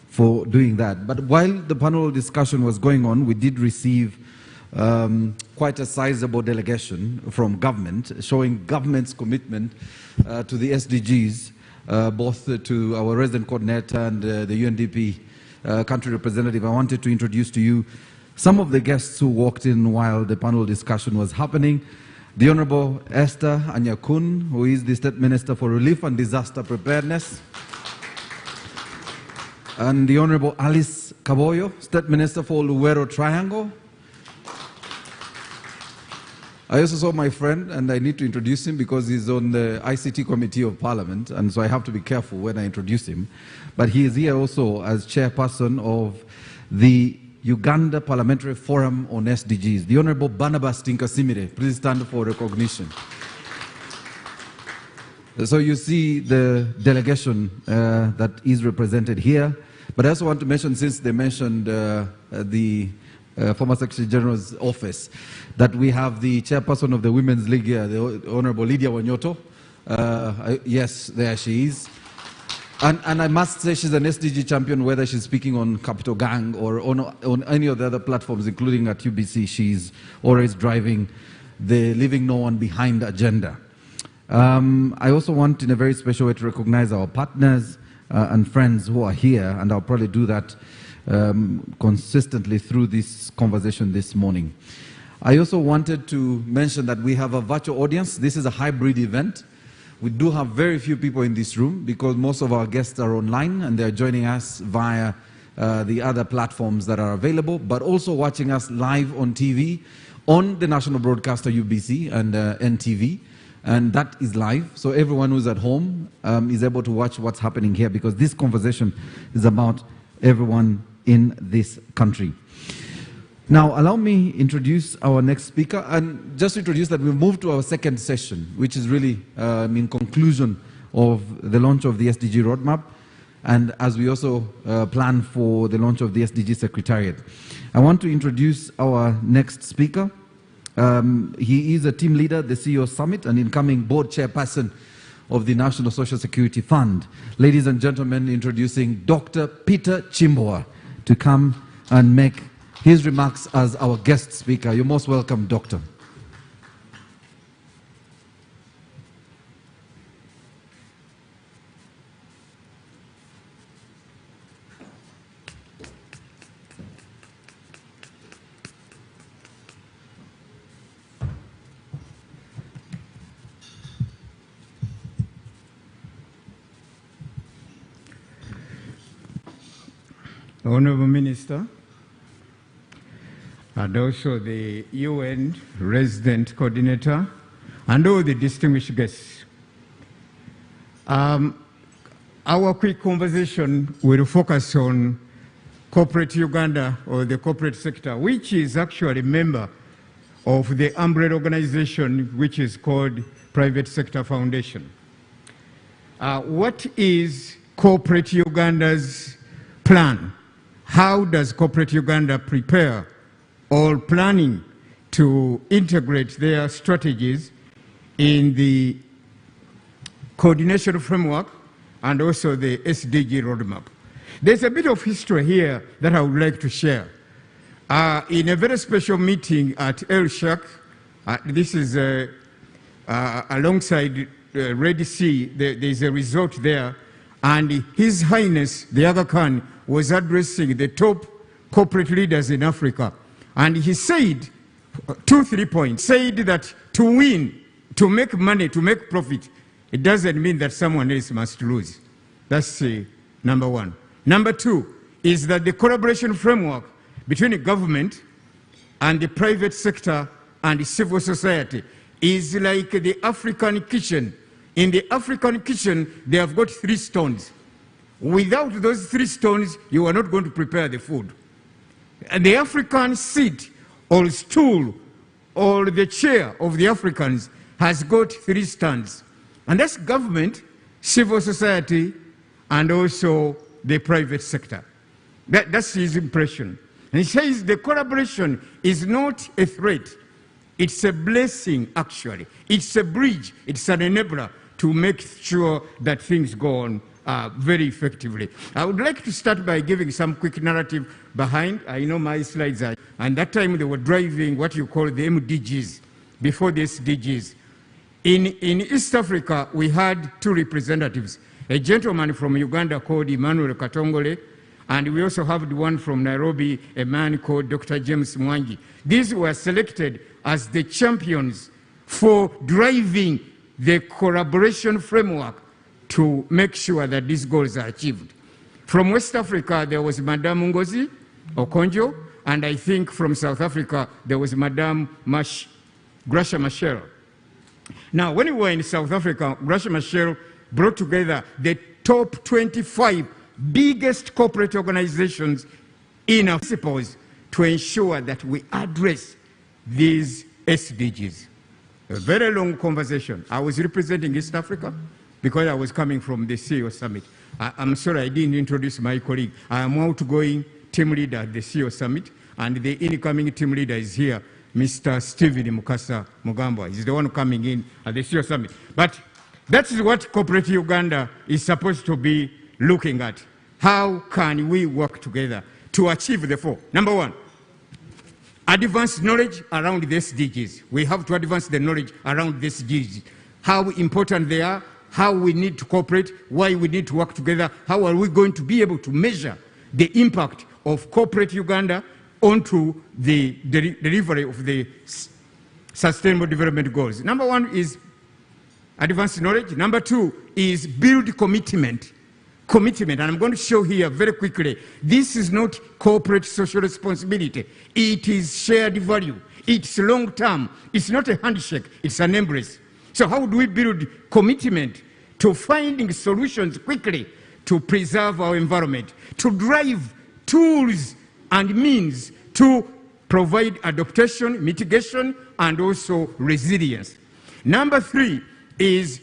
for doing that. But while the panel discussion was going on, we did receive quite a sizable delegation from government, showing government's commitment to the SDGs, both to our resident coordinator and the UNDP country representative. I wanted to introduce to you some of the guests who walked in while the panel discussion was happening. The Honorable Esther Anyakun, who is the State Minister for Relief and Disaster Preparedness. And the Honorable Alice Kaboyo, State Minister for Luwero Triangle. I also saw my friend, and I need to introduce him because he's on the ICT Committee of Parliament, and so I have to be careful when I introduce him. But he is here also as chairperson of the Uganda Parliamentary Forum on SDGs. The Honorable Barnabas Tinkasimire, please stand for recognition. So you see the delegation that is represented here. But I also want to mention, since they mentioned the former Secretary General's office, that we have the chairperson of the Women's League here, the Honorable Lydia Wanyoto. Yes, there she is. And I must say she's an SDG champion, whether she's speaking on Capital Gang or on any of the other platforms, including at UBC. She's always driving the leaving no one behind agenda. I also want, in a very special way, to recognize our partners and friends who are here, and I'll probably do that consistently through this conversation this morning. I also wanted to mention that we have a virtual audience. This is a hybrid event. We do have very few people in this room because most of our guests are online and they're joining us via the other platforms that are available, but also watching us live on TV on the national broadcaster UBC and NTV. And that is live, so everyone who's at home is able to watch what's happening here, because this conversation is about everyone in this country. Now, allow me introduce our next speaker, and just introduce that we've moved to our second session, which is really in conclusion of the launch of the Sdg Roadmap, and as we also plan for the launch of the Sdg Secretariat. I want to introduce our next speaker. He is a team leader, the CEO Summit, and incoming board chairperson of the National Social Security Fund. Ladies and gentlemen, introducing Dr. Peter Chimboa to come and make his remarks as our guest speaker. You're most welcome, Doctor. Honorable Minister, and also the UN Resident Coordinator, and all the distinguished guests. Our quick conversation will focus on corporate Uganda, or the corporate sector, which is actually a member of the umbrella organization which is called Private Sector Foundation. What is Corporate Uganda's plan. How does Corporate Uganda prepare or planning to integrate their strategies in the coordination framework and also the Sdg Roadmap? There's a bit of history here that I would like to share. In a very special meeting at El Shak, this is alongside Red Sea, there's a resort there, and His Highness, the Aga Khan, was addressing the top corporate leaders in Africa. And he said, 3 points, said that to win, to make money, to make profit, it doesn't mean that someone else must lose. That's number one. Number two is that the collaboration framework between the government and the private sector and the civil society is like the African kitchen. In the African kitchen, they have got 3 stones. Without those 3 stones, you are not going to prepare the food. And the African seat or stool or the chair of the Africans has got 3 stands. And that's government, civil society, and also the private sector. That's his impression. And he says the collaboration is not a threat. It's a blessing, actually. It's a bridge. It's an enabler to make sure that things go on very effectively. I would like to start by giving some quick narrative behind. I know my slides are, and that time they were driving what you call the MDGs, before the SDGs. In East Africa, we had 2 representatives, a gentleman from Uganda called Emmanuel Katongole, and we also have the one from Nairobi, a man called Dr. James Mwangi. These were selected as the champions for driving the collaboration framework to make sure that these goals are achieved. From West Africa, there was Madame Ngozi Okonjo, and I think from South Africa, there was Madame Gracia Machel. Now, when we were in South Africa, Gracia Machel brought together the top 25 biggest corporate organizations in our principles to ensure that we address these SDGs. A very long conversation. I was representing East Africa because I was coming from the CEO Summit. I'm sorry I didn't introduce my colleague. I am outgoing team leader at the CEO Summit, and the incoming team leader is here, Mr. Stephen Mukasa Mugamba. He's the one coming in at the CEO Summit. But that is what Corporate Uganda is supposed to be looking at. How can we work together to achieve the 4? Number 1, advance knowledge around the SDGs. We have to advance the knowledge around the SDGs. How important they are, how we need to cooperate, why we need to work together, how are we going to be able to measure the impact of Corporate Uganda onto the delivery of the Sustainable Development Goals. Number 1 is advance knowledge. Number 2 is build commitment. And I'm going to show here very quickly, this is not corporate social responsibility. It is shared value. It's long term. It's not a handshake. It's an embrace. So how do we build commitment to finding solutions quickly to preserve our environment, to drive tools and means to provide adaptation, mitigation, and also resilience? Number 3 is,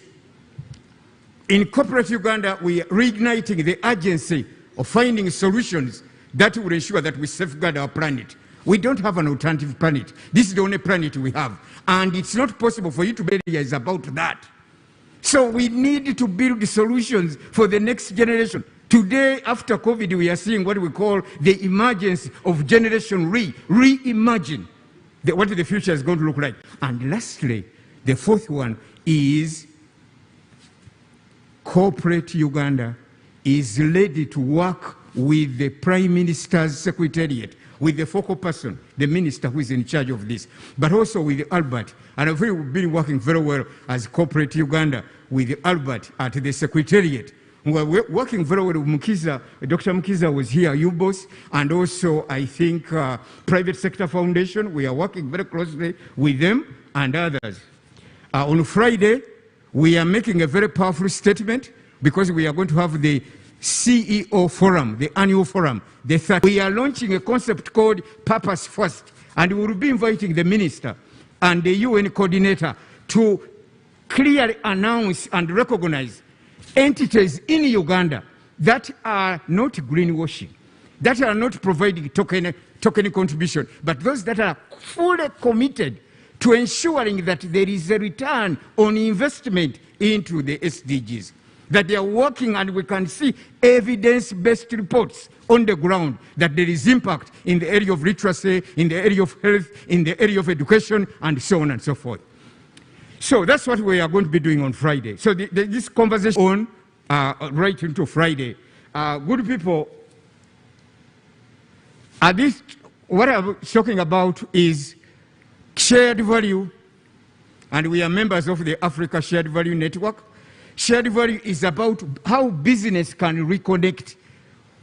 in Corporate Uganda, we are reigniting the urgency of finding solutions that will ensure that we safeguard our planet. We don't have an alternative planet. This is the only planet we have. And it's not possible for you to be ideas about that. So we need to build solutions for the next generation. Today, after COVID, we are seeing what we call the emergence of Generation Reimagine what the future is going to look like. And lastly, the 4th one is Corporate Uganda is ready to work with the Prime Minister's Secretariat, with the focal person, the minister who is in charge of this, but also with Albert. And we've been working very well as Corporate Uganda with Albert at the Secretariat. We're working very well with Mokiza. Dr. Mokiza was here, UBOS, and also I think Private Sector Foundation. We are working very closely with them and others. On Friday, we are making a very powerful statement because we are going to have the CEO Forum, the annual forum. We are launching a concept called Purpose First, and we will be inviting the minister and the UN coordinator to clearly announce and recognize entities in Uganda that are not greenwashing, that are not providing token contribution, but those that are fully committed to ensuring that there is a return on investment into the SDGs, that they are working and we can see evidence-based reports on the ground that there is impact in the area of literacy, in the area of health, in the area of education, and so on and so forth. So that's what we are going to be doing on Friday. So this conversation on right into Friday. Good people, what I'm talking about is shared value, and we are members of the Africa Shared Value Network. Shared value is about how business can reconnect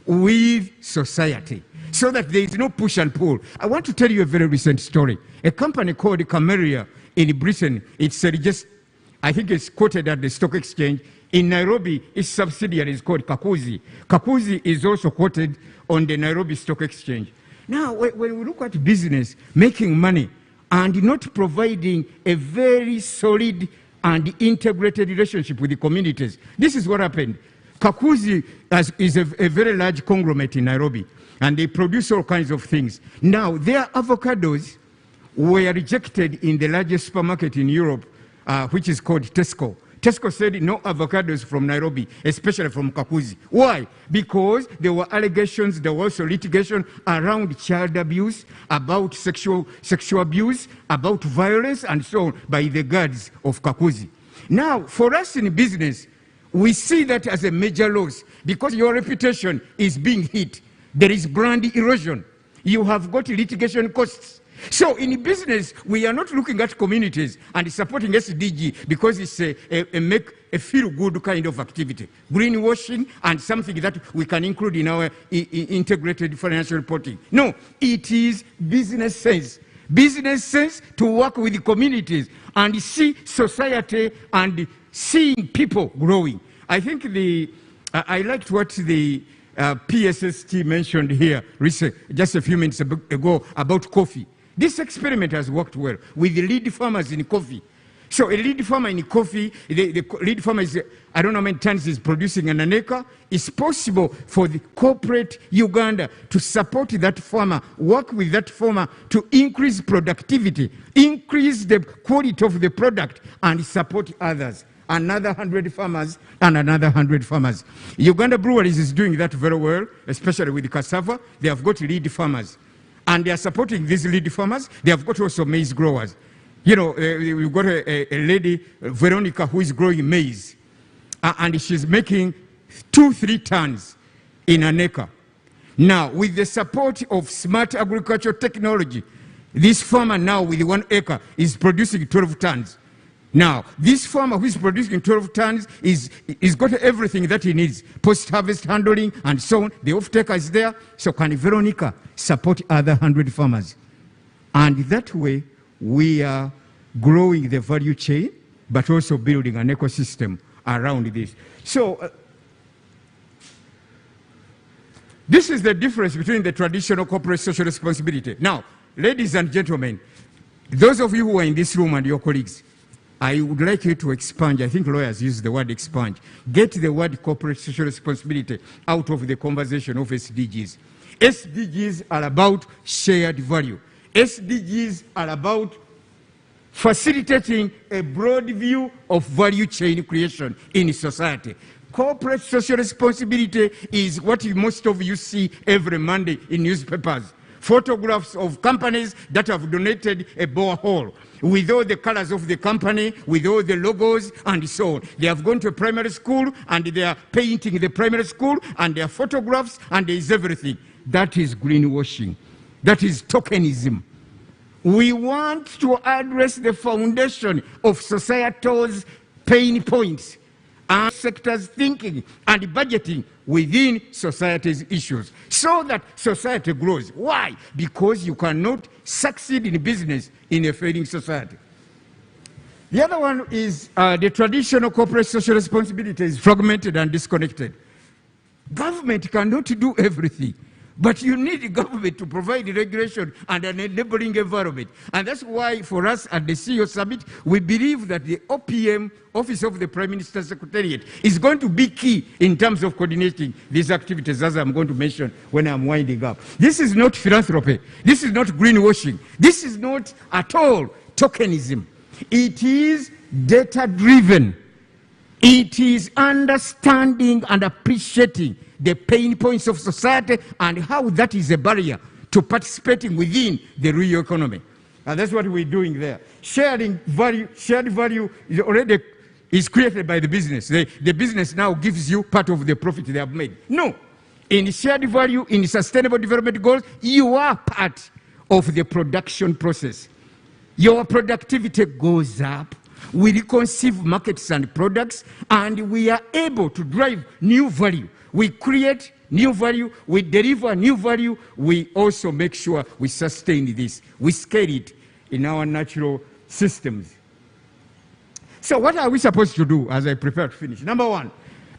with society so that there is no push and pull. I want to tell you a very recent story. A company called Gamera in Britain, I think it's quoted at the stock exchange. In Nairobi, its subsidiary is called Kakuzi. Kakuzi is also quoted on the Nairobi Stock Exchange. Now, when we look at business making money and not providing a very solid and integrated relationship with the communities, this is what happened. Kakuzi is a very large conglomerate in Nairobi, and they produce all kinds of things. Now, their avocados were rejected in the largest supermarket in Europe, which is called Tesco. Tesco said no avocados from Nairobi, especially from Kakuzi. Why? Because there were allegations, there was also litigation around child abuse, about sexual abuse, about violence, and so on by the guards of Kakuzi. Now, for us in business, we see that as a major loss because your reputation is being hit. There is brand erosion. You have got litigation costs. So in business, we are not looking at communities and supporting SDG because it's a feel-good kind of activity. Greenwashing and something that we can include in our integrated financial reporting. No, it is business sense. Business sense to work with the communities and see society and seeing people growing. I think I liked what the PSST mentioned here just a few minutes ago about coffee. This experiment has worked well with the lead farmers in coffee. So a lead farmer in coffee, the lead farmer is, I don't know how many tons is producing in an acre. It's possible for the corporate Uganda to support that farmer, work with that farmer to increase productivity, increase the quality of the product, and support others. Another 100 farmers and another 100 farmers. Uganda Breweries is doing that very well, especially with the cassava. They have got lead farmers. And they are supporting these lead farmers. They have got also maize growers. You know, we've got a lady, Veronica, who is growing maize. And she's making 2-3 tons in an acre. Now, with the support of smart agricultural technology, this farmer now with 1 acre is producing 12 tons. Now, this farmer who is producing 12 tons is got everything that he needs, post-harvest handling and so on. The off-taker is there. So can Veronica support other 100 farmers? And that way, we are growing the value chain, but also building an ecosystem around this. So, this is the difference between the traditional corporate social responsibility. Now, ladies and gentlemen, those of you who are in this room and your colleagues, I would like you to expunge, I think lawyers use the word expunge, get the word corporate social responsibility out of the conversation of SDGs. SDGs are about shared value. SDGs are about facilitating a broad view of value chain creation in society. Corporate social responsibility is what most of you see every Monday in newspapers. Photographs of companies that have donated a borehole with all the colors of the company, with all the logos and so on. They have gone to a primary school and they are painting the primary school and their photographs and there is everything. That is greenwashing. That is tokenism. We want to address the foundation of societal's pain points and sectors thinking and budgeting within society's issues so that society grows. Why? Because you cannot succeed in business in a failing society. The other one is the traditional corporate social responsibility is fragmented and disconnected. Government cannot do everything. But you need the government to provide regulation and an enabling environment. And that's why for us at the CEO Summit, we believe that the OPM, Office of the Prime Minister's Secretariat, is going to be key in terms of coordinating these activities, as I'm going to mention when I'm winding up. This is not philanthropy. This is not greenwashing. This is not at all tokenism. It is data-driven. It is understanding and appreciating the pain points of society and how that is a barrier to participating within the real economy. And that's what we're doing there. Shared value is already created by the business. The business now gives you part of the profit they have made. No. In shared value, in sustainable development goals, you are part of the production process. Your productivity goes up. We reconceive markets and products, and we are able to drive new value. We create new value, we deliver new value, we also make sure we sustain this. We scale it in our natural systems. So what are we supposed to do as I prepare to finish? Number one,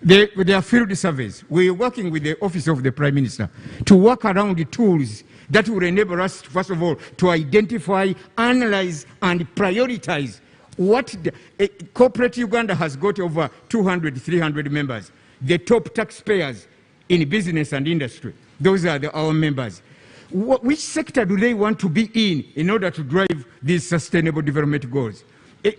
there are field surveys. We're working with the Office of the Prime Minister to work around the tools that will enable us, first of all, to identify, analyze, and prioritize what corporate Uganda has got over 200, 300 members. The top taxpayers in business and industry. Those are our members. Which sector do they want to be in order to drive these sustainable development goals?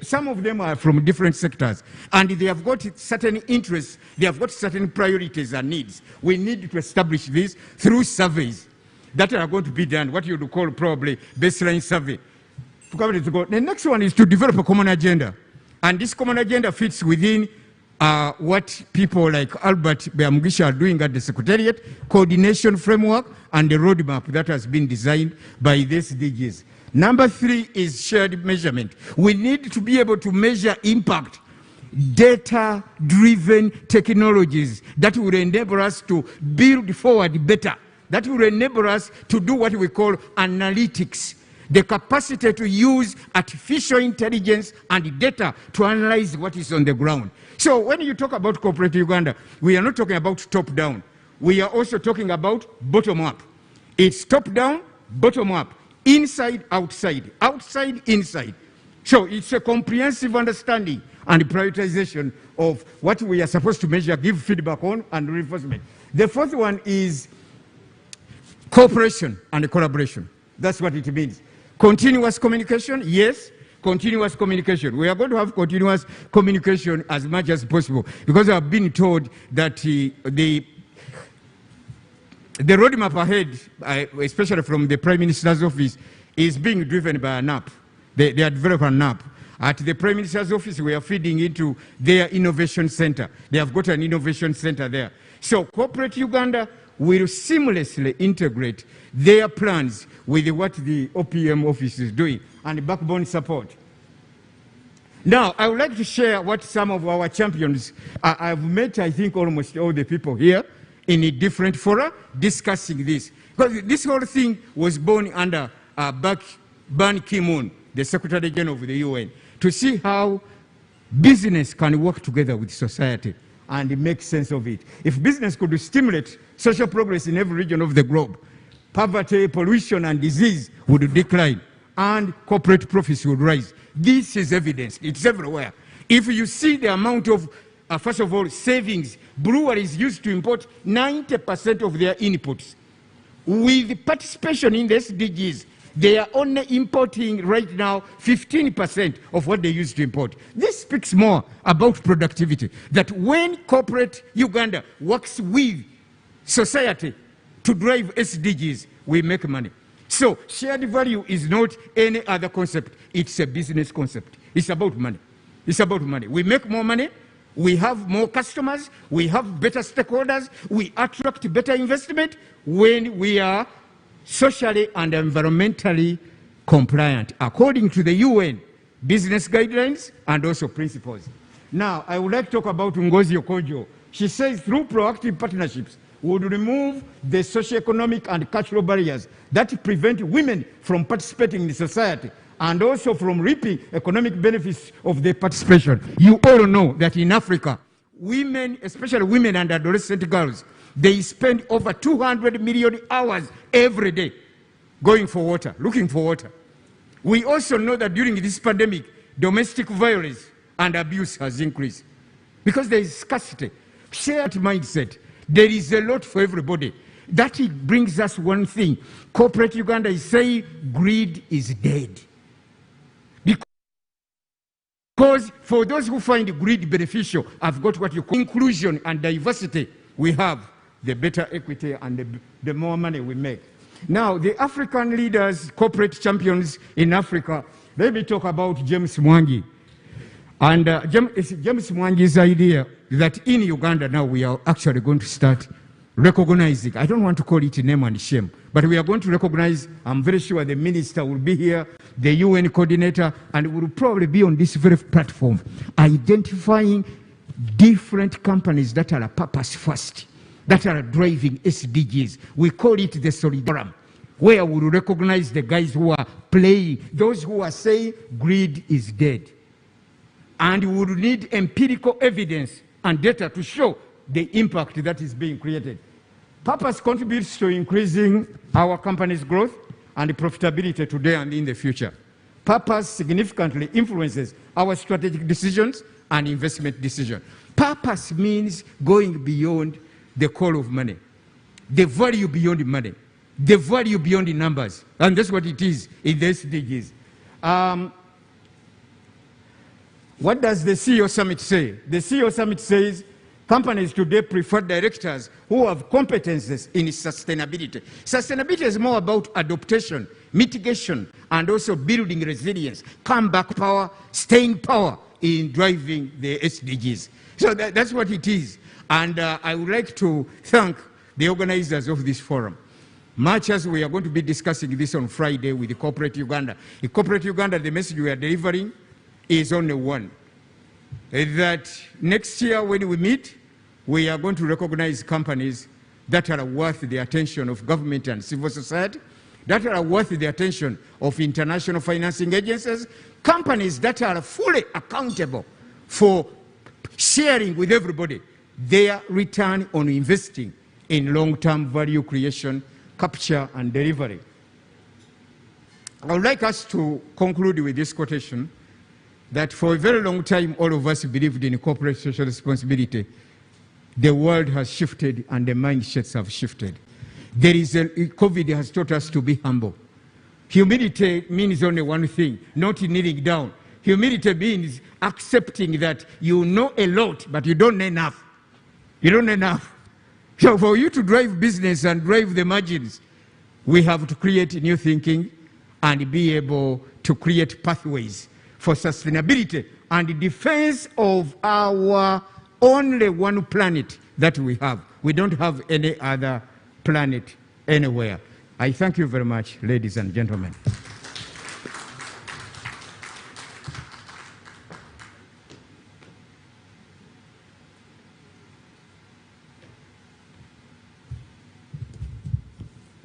Some of them are from different sectors, and they have got certain interests, they have got certain priorities and needs. We need to establish this through surveys that are going to be done, what you would call probably baseline survey. The next one is to develop a common agenda, and this common agenda fits within what people like Albert Beamugisha are doing at the Secretariat, coordination framework, and the roadmap that has been designed by the Sdgs. Number 3 is shared measurement. We need to be able to measure impact, data-driven technologies that will enable us to build forward better, that will enable us to do what we call analytics, the capacity to use artificial intelligence and data to analyze what is on the ground. So when you talk about corporate Uganda, we are not talking about top-down. We are also talking about bottom-up. It's top-down, bottom-up, inside, outside, outside, inside. So it's a comprehensive understanding and prioritization of what we are supposed to measure, give feedback on, and reinforcement. The fourth one is cooperation and collaboration. That's what it means. Continuous communication, yes. Continuous communication. We are going to have continuous communication as much as possible, because I've been told that the roadmap ahead, especially from the Prime Minister's office, is being driven by an app. They are developing an app. At the Prime Minister's office, we are feeding into their innovation center. They have got an innovation center there. So corporate Uganda will seamlessly integrate their plans with what the OPM office is doing and backbone support. Now, I would like to share what some of our champions, I've met, I think, almost all the people here in a different fora discussing this. Because this whole thing was born under Ban Ki-moon, the Secretary General of the UN, to see how business can work together with society and make sense of it. If business could stimulate social progress in every region of the globe, poverty, pollution, and disease would decline, and corporate profits would rise. This is evidence. It's everywhere. If you see the amount of, first of all, savings, breweries used to import 90% of their inputs. With participation in the SDGs, they are only importing right now 15% of what they used to import. This speaks more about productivity, that when corporate Uganda works with society to drive SDGs, we make money. So shared value is not any other concept. It's a business concept. It's about money. It's about money. We make more money. We have more customers. We have better stakeholders. We attract better investment when we are socially and environmentally compliant, according to the UN business guidelines and also principles. Now, I would like to talk about Ngozi Okojo. She says through proactive partnerships, we would remove the socioeconomic and cultural barriers that prevent women from participating in society and also from reaping economic benefits of their participation. You all know that in Africa, women, especially women and adolescent girls, They spend over 200 million hours every day going for water, looking for water. We also know that during this pandemic, domestic violence and abuse has increased because there is scarcity. Shared mindset. There is a lot for everybody. That brings us one thing. Corporate Uganda is saying greed is dead. Because for those who find greed beneficial, I've got what you call inclusion and diversity. We have the better equity and the more money we make. Now, the African leaders, corporate champions in Africa, let me talk about James Mwangi. And James Mwangi's idea that in Uganda now we are actually going to start recognizing, I don't want to call it name and shame, but we are going to recognize, I'm very sure the minister will be here, the UN coordinator, and will probably be on this very platform, identifying different companies that are purpose first, that are driving SDGs. We call it the Solidarum, where we will recognize the guys who are playing, those who are saying greed is dead. And we will need empirical evidence and data to show the impact that is being created. Purpose contributes to increasing our company's growth and profitability today and in the future. Purpose significantly influences our strategic decisions and investment decisions. Purpose means going beyond the call of money, the value beyond money, the value beyond the numbers. And that's what it is in the SDGs. What does the CEO Summit say? The CEO Summit says companies today prefer directors who have competences in sustainability. Sustainability is more about adaptation, mitigation, and also building resilience, comeback power, staying power in driving the SDGs. So that's what it is. And I would like to thank the organizers of this forum. Much as we are going to be discussing this on Friday with the Corporate Uganda. In Corporate Uganda, the message we are delivering is only one. That next year when we meet, we are going to recognize companies that are worth the attention of government and civil society, that are worth the attention of international financing agencies, companies that are fully accountable for sharing with everybody their return on investing in long-term value creation, capture, and delivery. I would like us to conclude with this quotation that for a very long time, all of us believed in corporate social responsibility. The world has shifted and the mindsets have shifted. COVID has taught us to be humble. Humility means only one thing, not kneeling down. Humility means accepting that you know a lot, but you don't know enough. You don't know enough. So for you to drive business and drive the margins, we have to create new thinking and be able to create pathways for sustainability and defense of our only one planet that we have. We don't have any other planet anywhere. I thank you very much, ladies and gentlemen.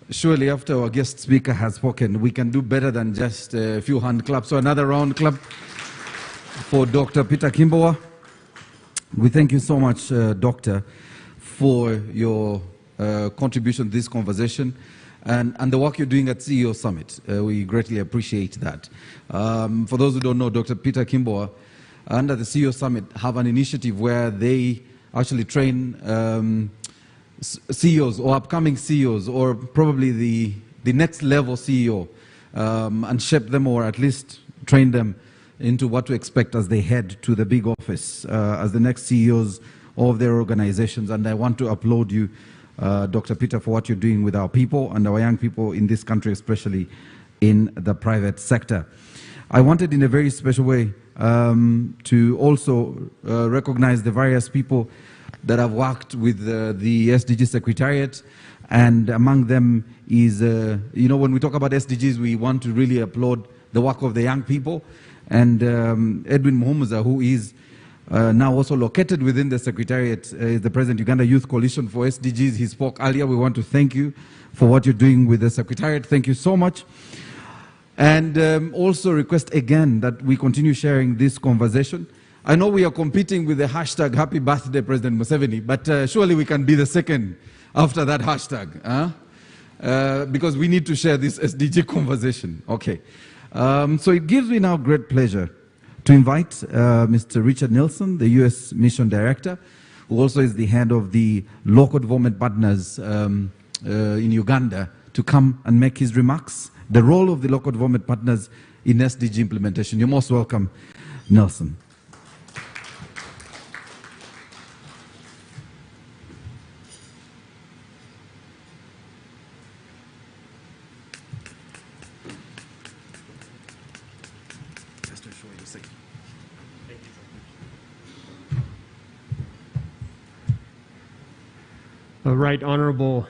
Surely after our guest speaker has spoken, we can do better than just a few hand claps. So another round clap for Dr. Peter Kimbowa. We thank you so much, Doctor, for your contribution to this conversation and the work you're doing at CEO Summit. We greatly appreciate that. For those who don't know, Dr. Peter Kimbowa, under the CEO Summit, have an initiative where they actually train CEOs or upcoming CEOs or probably the next level CEO and shape them or at least train them into what to expect as they head to the big office as the next CEOs of their organizations. And I want to applaud you, Dr. Peter, for what you're doing with our people and our young people in this country, especially in the private sector. I wanted in a very special way to also recognize the various people that have worked with the Sdg Secretariat, and among them is, when we talk about SDGs, we want to really applaud the work of the young people, and Edwin Mokiza, who is now also located within the Secretariat, is the President Uganda Youth Coalition for SDGs. He spoke earlier. We want to thank you for what you're doing with the Secretariat. Thank you so much. And also request again that we continue sharing this conversation I know we are competing with the hashtag Happy Birthday President Museveni, but surely we can be the second after that hashtag, because we need to share this SDG conversation. Okay. So it gives me now great pleasure to invite Mr. Richard Nelson, the U.S. Mission Director, who also is the head of the local development partners in Uganda, to come and make his remarks. The role of the local development partners in SDG implementation. You're most welcome, Nelson. Right Honorable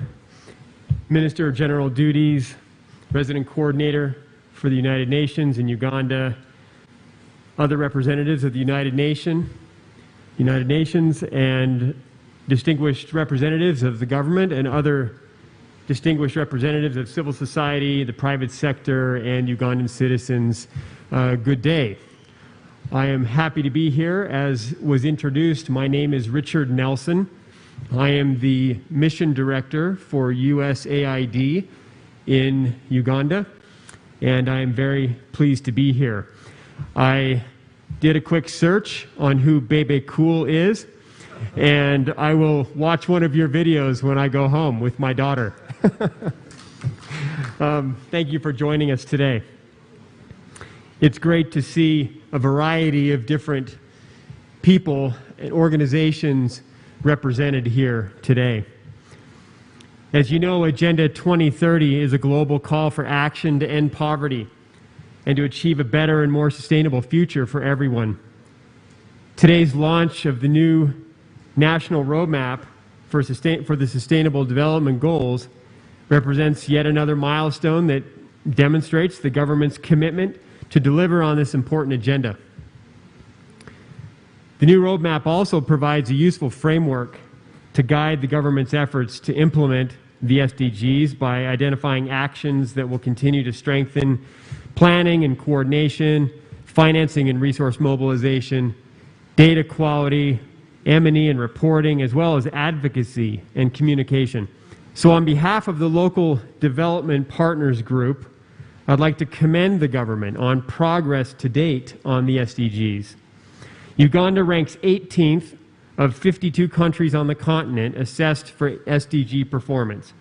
Minister of General Duties, Resident Coordinator for the United Nations in Uganda, other representatives of the United Nations, and distinguished representatives of the government and other distinguished representatives of civil society, the private sector, and Ugandan citizens, good day. I am happy to be here. As was introduced, my name is Richard Nelson. I am the Mission Director for USAID in Uganda, and I am very pleased to be here. I did a quick search on who Bebe Cool is, and I will watch one of your videos when I go home with my daughter. Thank you for joining us today. It's great to see a variety of different people and organizations represented here today. As you know, Agenda 2030 is a global call for action to end poverty and to achieve a better and more sustainable future for everyone. Today's launch of the new National Roadmap for the Sustainable Development Goals represents yet another milestone that demonstrates the government's commitment to deliver on this important agenda. The new roadmap also provides a useful framework to guide the government's efforts to implement the SDGs by identifying actions that will continue to strengthen planning and coordination, financing and resource mobilization, data quality, M&E and reporting, as well as advocacy and communication. So on behalf of the Local Development Partners Group, I'd like to commend the government on progress to date on the SDGs. Uganda ranks 18th of 52 countries on the continent assessed for SDG performance,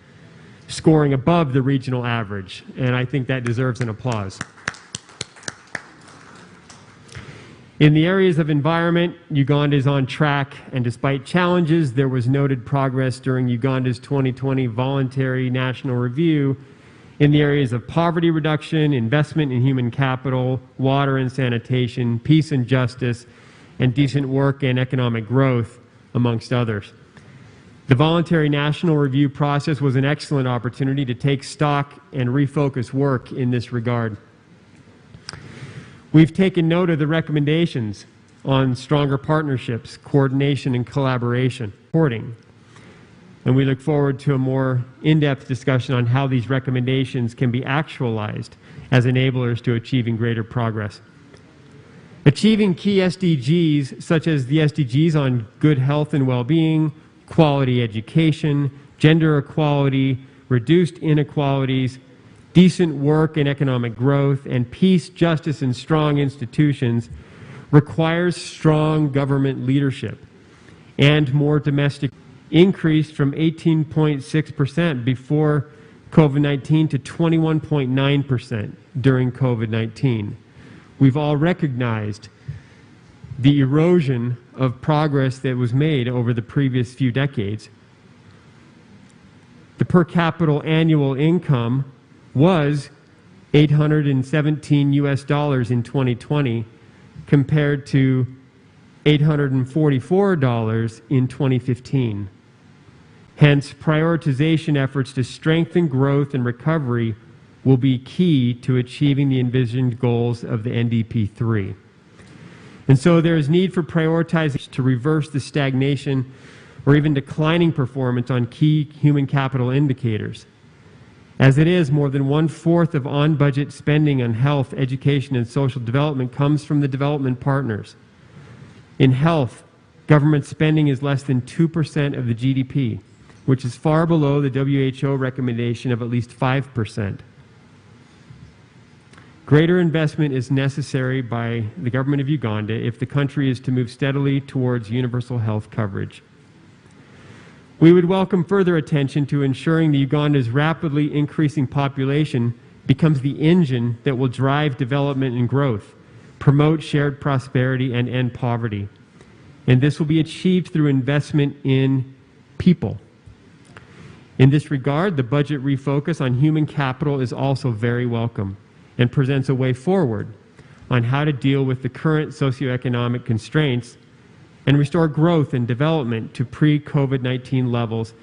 scoring above the regional average, and I think that deserves an applause. In the areas of environment, Uganda is on track, and despite challenges, there was noted progress during Uganda's 2020 voluntary national review in the areas of poverty reduction, investment in human capital, water and sanitation, peace and justice, and decent work and economic growth, amongst others. The voluntary national review process was an excellent opportunity to take stock and refocus work in this regard. We've taken note of the recommendations on stronger partnerships, coordination and collaboration, reporting, and we look forward to a more in-depth discussion on how these recommendations can be actualized as enablers to achieving greater progress. Achieving key SDGs, such as the SDGs on good health and well-being, quality education, gender equality, reduced inequalities, decent work and economic growth, and peace, justice, and strong institutions requires strong government leadership and more domestic. Increased from 18.6% before COVID-19 to 21.9% during COVID-19. We've all recognized the erosion of progress that was made over the previous few decades. The per capita annual income was $817 in 2020 compared to $844 in 2015. Hence, prioritization efforts to strengthen growth and recovery will be key to achieving the envisioned goals of the NDP3. And so there is need for prioritizing to reverse the stagnation or even declining performance on key human capital indicators. As it is, more than 1/4 of on-budget spending on health, education, and social development comes from the development partners. In health, government spending is less than 2% of the GDP, which is far below the WHO recommendation of at least 5%. Greater investment is necessary by the government of Uganda if the country is to move steadily towards universal health coverage. We would welcome further attention to ensuring that Uganda's rapidly increasing population becomes the engine that will drive development and growth, promote shared prosperity, and end poverty. And this will be achieved through investment in people. In this regard, the budget refocus on human capital is also very welcome and presents a way forward on how to deal with the current socioeconomic constraints and restore growth and development to pre-COVID-19 levels,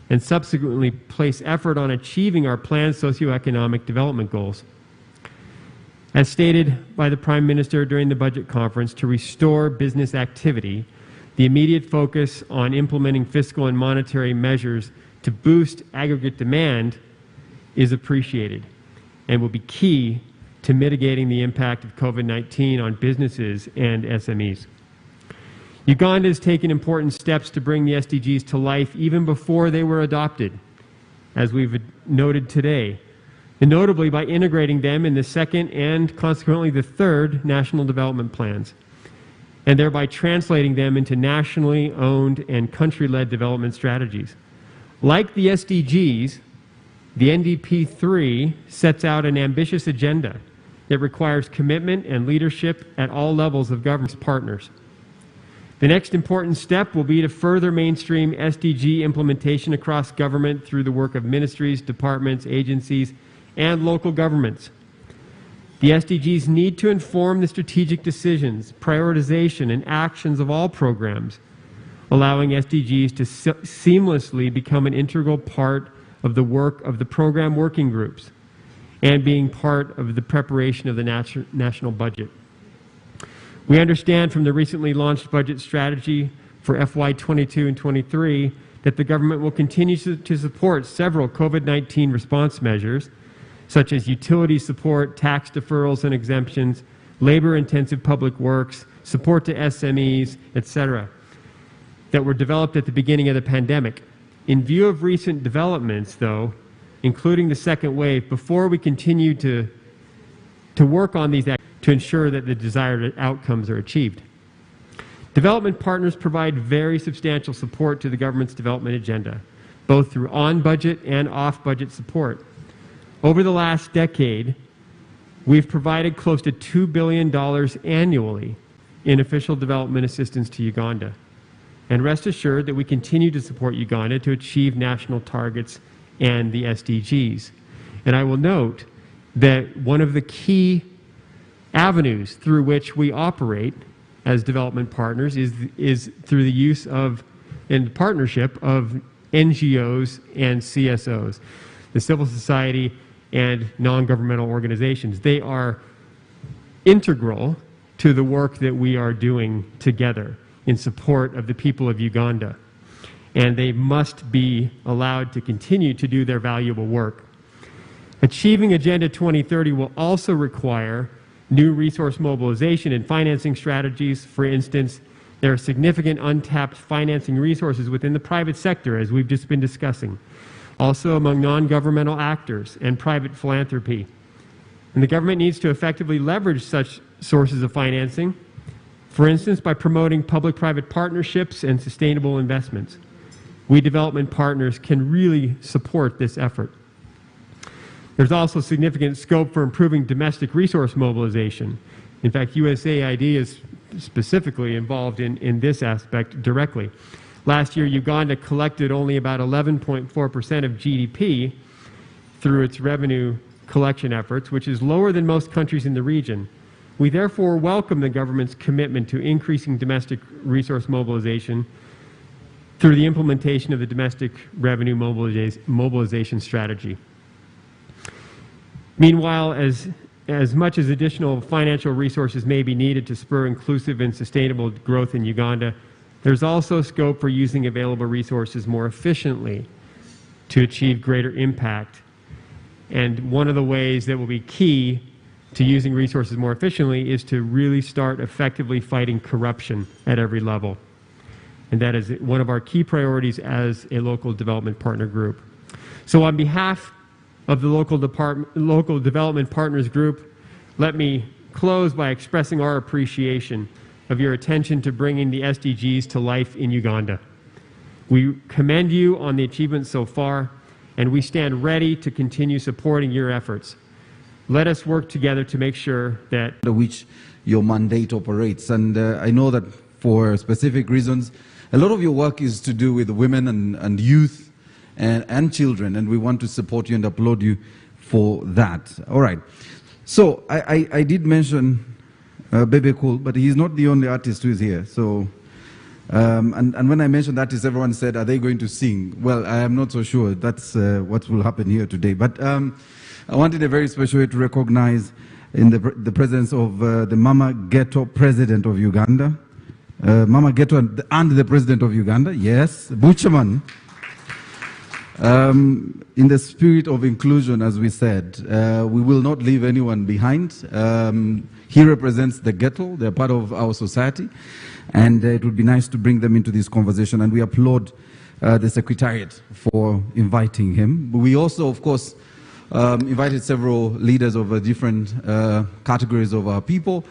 and subsequently place effort on achieving our planned socioeconomic development goals. As stated by the Prime Minister during the budget conference, to restore business activity, the immediate focus on implementing fiscal and monetary measures to boost aggregate demand is appreciated and will be key to mitigating the impact of COVID-19 on businesses and SMEs. Uganda has taken important steps to bring the SDGs to life even before they were adopted, as we've noted today, and notably by integrating them in the second and consequently the third national development plans, and thereby translating them into nationally owned and country-led development strategies. Like the SDGs, the NDP 3 sets out an ambitious agenda that requires commitment and leadership at all levels of government partners. The next important step will be to further mainstream SDG implementation across government through the work of ministries, departments, agencies, and local governments. The SDGs need to inform the strategic decisions, prioritization, and actions of all programs, allowing SDGs to seamlessly become an integral part of the work of the program working groups and being part of the preparation of the national budget. We understand from the recently launched budget strategy for FY22 and 23 that the government will continue to support several COVID-19 response measures, such as utility support, tax deferrals and exemptions, labor-intensive public works, support to SMEs, etc., that were developed at the beginning of the pandemic. In view of recent developments, though, including the second wave, before we continue to work on these to ensure that the desired outcomes are achieved. Development partners provide very substantial support to the government's development agenda, both through on-budget and off-budget support. Over the last decade, we've provided close to $2 billion annually in official development assistance to Uganda. And rest assured that we continue to support Uganda to achieve national targets and the SDGs. And I will note that one of the key avenues through which we operate as development partners is through the use of and partnership of NGOs and CSOs, the civil society and non-governmental organizations. They are integral to the work that we are doing together in support of the people of Uganda, and they must be allowed to continue to do their valuable work. Achieving Agenda 2030 will also require new resource mobilization and financing strategies. For instance, there are significant untapped financing resources within the private sector, as we've just been discussing, also among non-governmental actors and private philanthropy. And the government needs to effectively leverage such sources of financing, for instance, by promoting public-private partnerships and sustainable investments. We development partners can really support this effort. There's also significant scope for improving domestic resource mobilization. In fact, USAID is specifically involved in this aspect directly. Last year, Uganda collected only about 11.4% of GDP through its revenue collection efforts, which is lower than most countries in the region. We therefore welcome the government's commitment to increasing domestic resource mobilization through the implementation of the domestic revenue mobilization strategy. Meanwhile, as much as additional financial resources may be needed to spur inclusive and sustainable growth in Uganda, there's also scope for using available resources more efficiently to achieve greater impact. And one of the ways that will be key to using resources more efficiently is to really start effectively fighting corruption at every level. And that is one of our key priorities as a local development partner group. So on behalf of the local development partners group, let me close by expressing our appreciation of your attention to bringing the SDGs to life in Uganda. We commend you on the achievements so far, and we stand ready to continue supporting your efforts. Let us work together to make sure that which your mandate operates. And I know that for specific reasons, a lot of your work is to do with women and youth and children, and we want to support you and applaud you for that. All right. So I did mention Bebe Cool, but he's not the only artist who is here. So, and when I mentioned artists, everyone said, are they going to sing? Well, I am not so sure. That's what will happen here today. But I wanted a very special way to recognize in the presence of the Mama Ghetto President of Uganda. Mama Ghetto and the President of Uganda, yes, Butcherman. In the spirit of inclusion, as we said, we will not leave anyone behind. He represents the ghetto. They're part of our society. And it would be nice to bring them into this conversation. And we applaud the Secretariat for inviting him. We also, of course, invited several leaders of different categories of our people.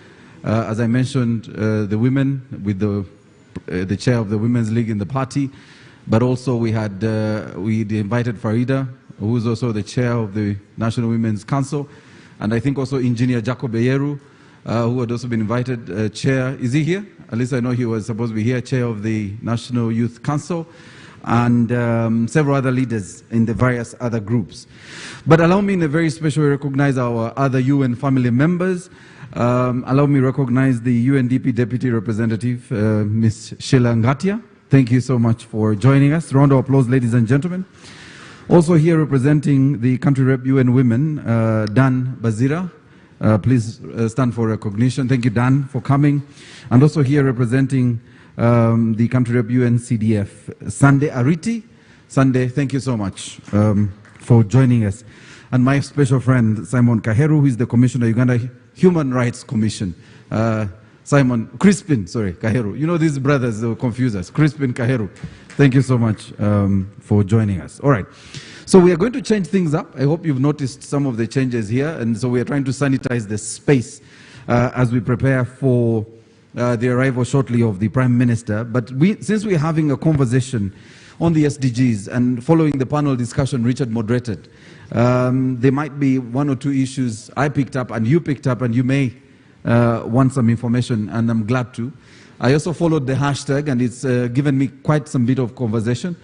As I mentioned, the women with the chair of the Women's League in the party. But also we invited Farida, who is also the chair of the National Women's Council. And I think also Engineer Jacob Eyeru, who had also been invited, chair. Is he here? At least I know he was supposed to be here, chair of the National Youth Council. And several other leaders in the various other groups. But allow me in a very special way to recognize our other UN family members. Allow me to recognize the UNDP Deputy Representative, Ms. Sheila Ngatia. Thank you so much for joining us. Round of applause, ladies and gentlemen. Also here representing the country rep UN Women, Dan Bazira. Please stand for recognition. Thank you, Dan, for coming. And also here representing the country rep UN CDF, Sande Ariti. Sande, thank you so much for joining us. And my special friend, Simon Kaheru, who is the Commissioner, Uganda Human Rights Commission. Crispin Kaheru. You know, these brothers will confuse us. Crispin Kaheru. Thank you so much for joining us. All right. So we are going to change things up. I hope you've noticed some of the changes here. And so we are trying to sanitize the space as we prepare for the arrival shortly of the Prime Minister. But since we're having a conversation on the SDGs and following the panel discussion Richard moderated, there might be one or two issues I picked up and you picked up, and you may want some information, and I'm glad to. I also followed the hashtag, and it's given me quite some bit of conversation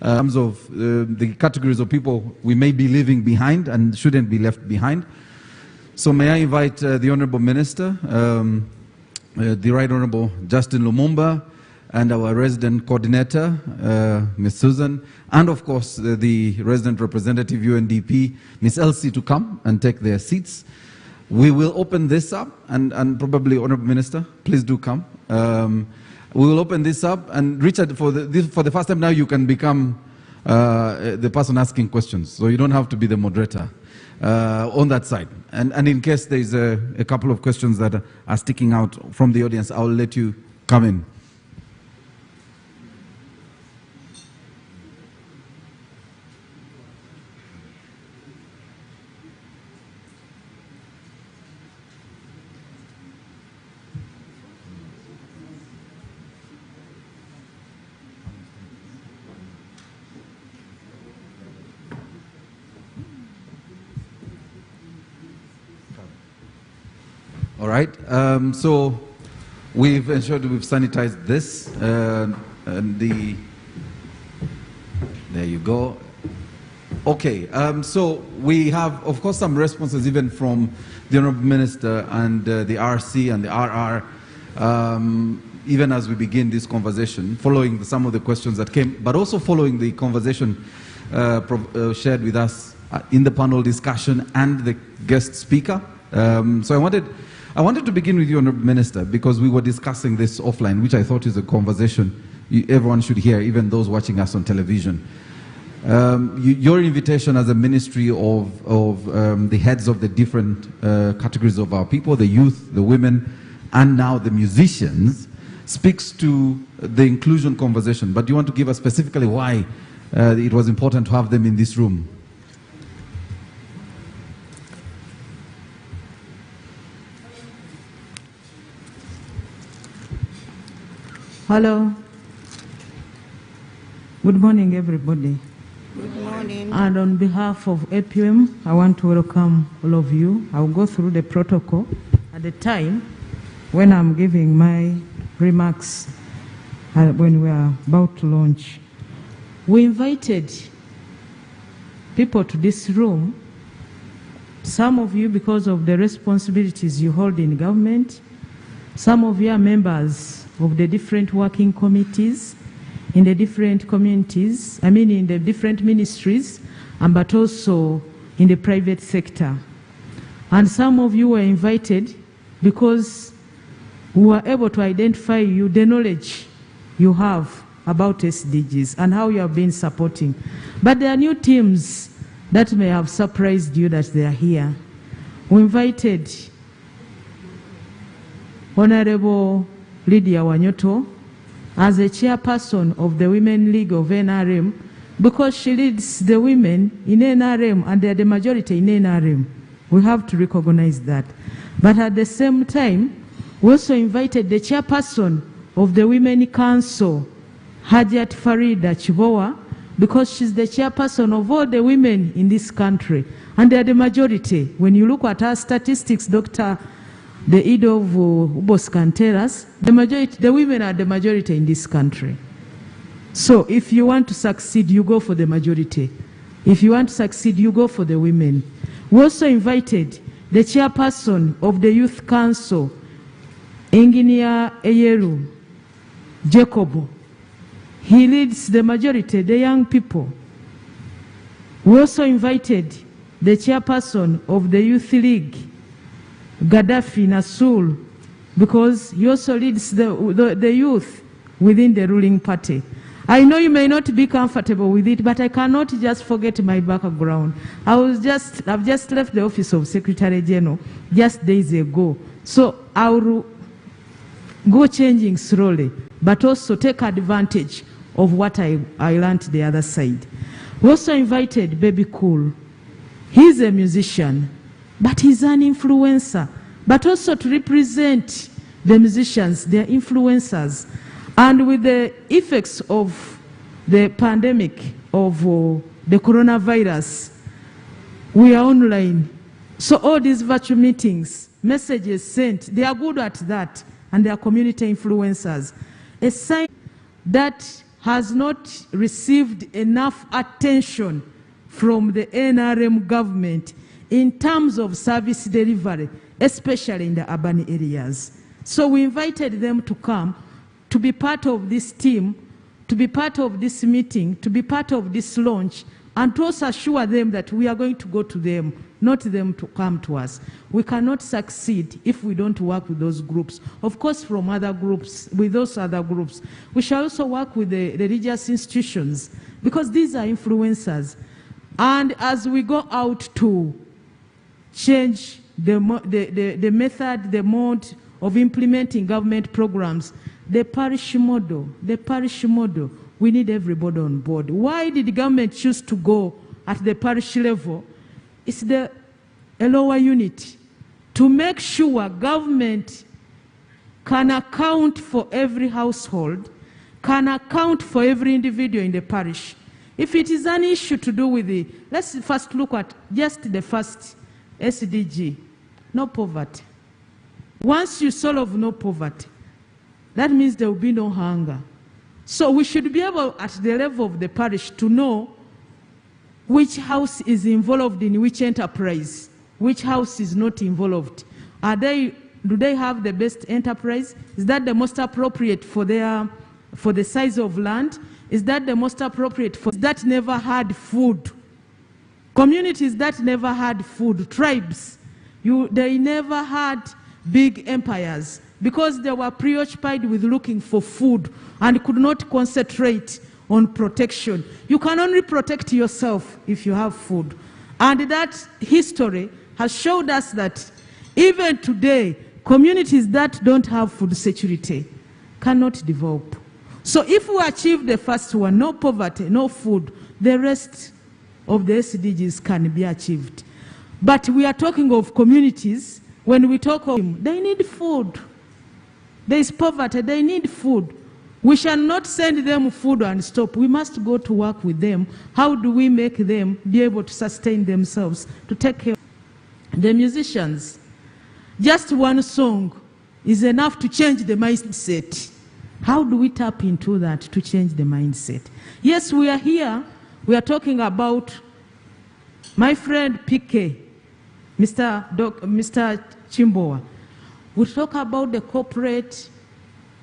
in terms of the categories of people we may be leaving behind and shouldn't be left behind. So may I invite the Honourable Minister, the Right Honourable Justin Lumumba, and our resident coordinator, Ms. Susan, and of course the resident representative UNDP, Ms. Elsie, to come and take their seats. We will open this up, and probably, Honourable Minister, please do come. We will open this up, and Richard, for the first time now, you can become the person asking questions, so you don't have to be the moderator on that side. And in case there's a couple of questions that are sticking out from the audience, I'll let you come in. All right, so we've ensured we've sanitized this, and there you go. Okay, so we have, of course, some responses even from the Honourable Minister and the RC and the RR, even as we begin this conversation, following some of the questions that came, but also following the conversation shared with us in the panel discussion and the guest speaker. So I wanted to begin with you, Honourable Minister, because we were discussing this offline, which I thought is a conversation everyone should hear, even those watching us on television. Your invitation as a ministry of the heads of the different categories of our people, the youth, the women, and now the musicians, speaks to the inclusion conversation. But do you want to give us specifically why it was important to have them in this room? Hello. Good morning, everybody. Good morning. And on behalf of APM, I want to welcome all of you. I'll go through the protocol at the time when I'm giving my remarks when we are about to launch. We invited people to this room, some of you because of the responsibilities you hold in government, some of you are members of the different working committees in the different communities, in the different ministries, but also in the private sector. And some of you were invited because we were able to identify you, the knowledge you have about SDGs and how you have been supporting. But there are new teams that may have surprised you that they are here. We invited Honorable Lydia Wanyoto as a chairperson of the Women League of NRM, because she leads the women in NRM and they are the majority in NRM. We have to recognize that. But at the same time, we also invited the chairperson of the Women Council, Hajat Farida Chibowa, because she's the chairperson of all the women in this country. And they are the majority. When you look at our statistics, Dr. The Ido of Ubos can tell us, the women are the majority in this country. So if you want to succeed, you go for the majority. If you want to succeed, you go for the women. We also invited the chairperson of the Youth Council, Engineer Eyeru Jacobo. He leads the majority, the young people. We also invited the chairperson of the Youth League, Gaddafi Nasul, because he also leads the youth within the ruling party. I know you may not be comfortable with it, but I cannot just forget my background. I've just left the office of Secretary General just days ago. So I'll go changing slowly, but also take advantage of what I learned the other side. We also invited Baby Cool. He's a musician, but he's an influencer, but also to represent the musicians, their influencers. And with the effects of the pandemic of the coronavirus, we are online. So all these virtual meetings, messages sent, they are good at that, and they are community influencers. A sign that has not received enough attention from the NRM government in terms of service delivery, especially in the urban areas. So we invited them to come, to be part of this team, to be part of this meeting, to be part of this launch, and to also assure them that we are going to go to them, not them to come to us. We cannot succeed if we don't work with those groups. Of course, from other groups, with those other groups. We shall also work with the religious institutions, because these are influencers. And as we go out to change the method, the mode of implementing government programs, the parish model, we need everybody on board. Why did the government choose to go at the parish level? It's a lower unit to make sure government can account for every household, can account for every individual in the parish. If it is an issue to do with the, let's first look at just the first SDG, no poverty. Once you solve no poverty, that means there will be no hunger. So we should be able, at the level of the parish, to know which house is involved in which enterprise, which house is not involved. Do they have the best enterprise? Is that the most appropriate for the size of land? Is that the most appropriate for that never had food? Communities that never had food, tribes, they never had big empires because they were preoccupied with looking for food and could not concentrate on protection. You can only protect yourself if you have food. And that history has showed us that even today, communities that don't have food security cannot develop. So if we achieve the first one, no poverty, no food, the rest of the SDGs can be achieved. But we are talking of communities. When we talk of them, they need food. There is poverty, they need food. We shall not send them food and stop. We must go to work with them. How do we make them be able to sustain themselves, to take care of the musicians? Just one song is enough to change the mindset. How do we tap into that to change the mindset? Yes, we are here. We are talking about my friend PK, Mr. Chimboa. We talk about the corporate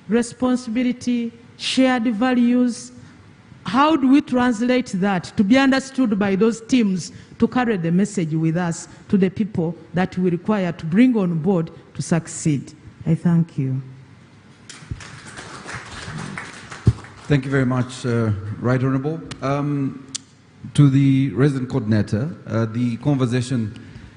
responsibility, shared values. How do we translate that to be understood by those teams to carry the message with us to the people that we require to bring on board to succeed? I thank you. Thank you very much, Right Honourable. To the resident coordinator, the conversation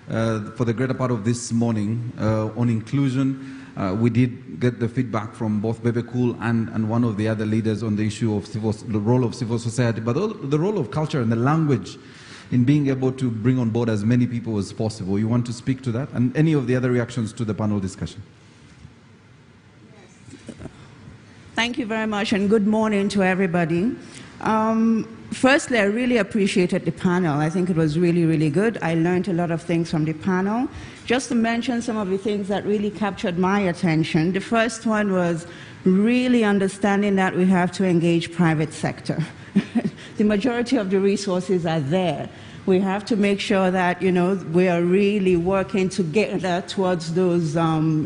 for the greater part of this morning on inclusion, we did get the feedback from both Bebe Cool and one of the other leaders on the issue of the role of civil society, but the role of culture and the language in being able to bring on board as many people as possible. You want to speak to that? And any of the other reactions to the panel discussion? Thank you very much, and good morning to everybody. Firstly, I really appreciated the panel. I think it was really, really good. I learned a lot of things from the panel. Just to mention some of the things that really captured my attention, the first one was really understanding that we have to engage private sector. The majority of the resources are there. We have to make sure that, you know, we are really working together towards those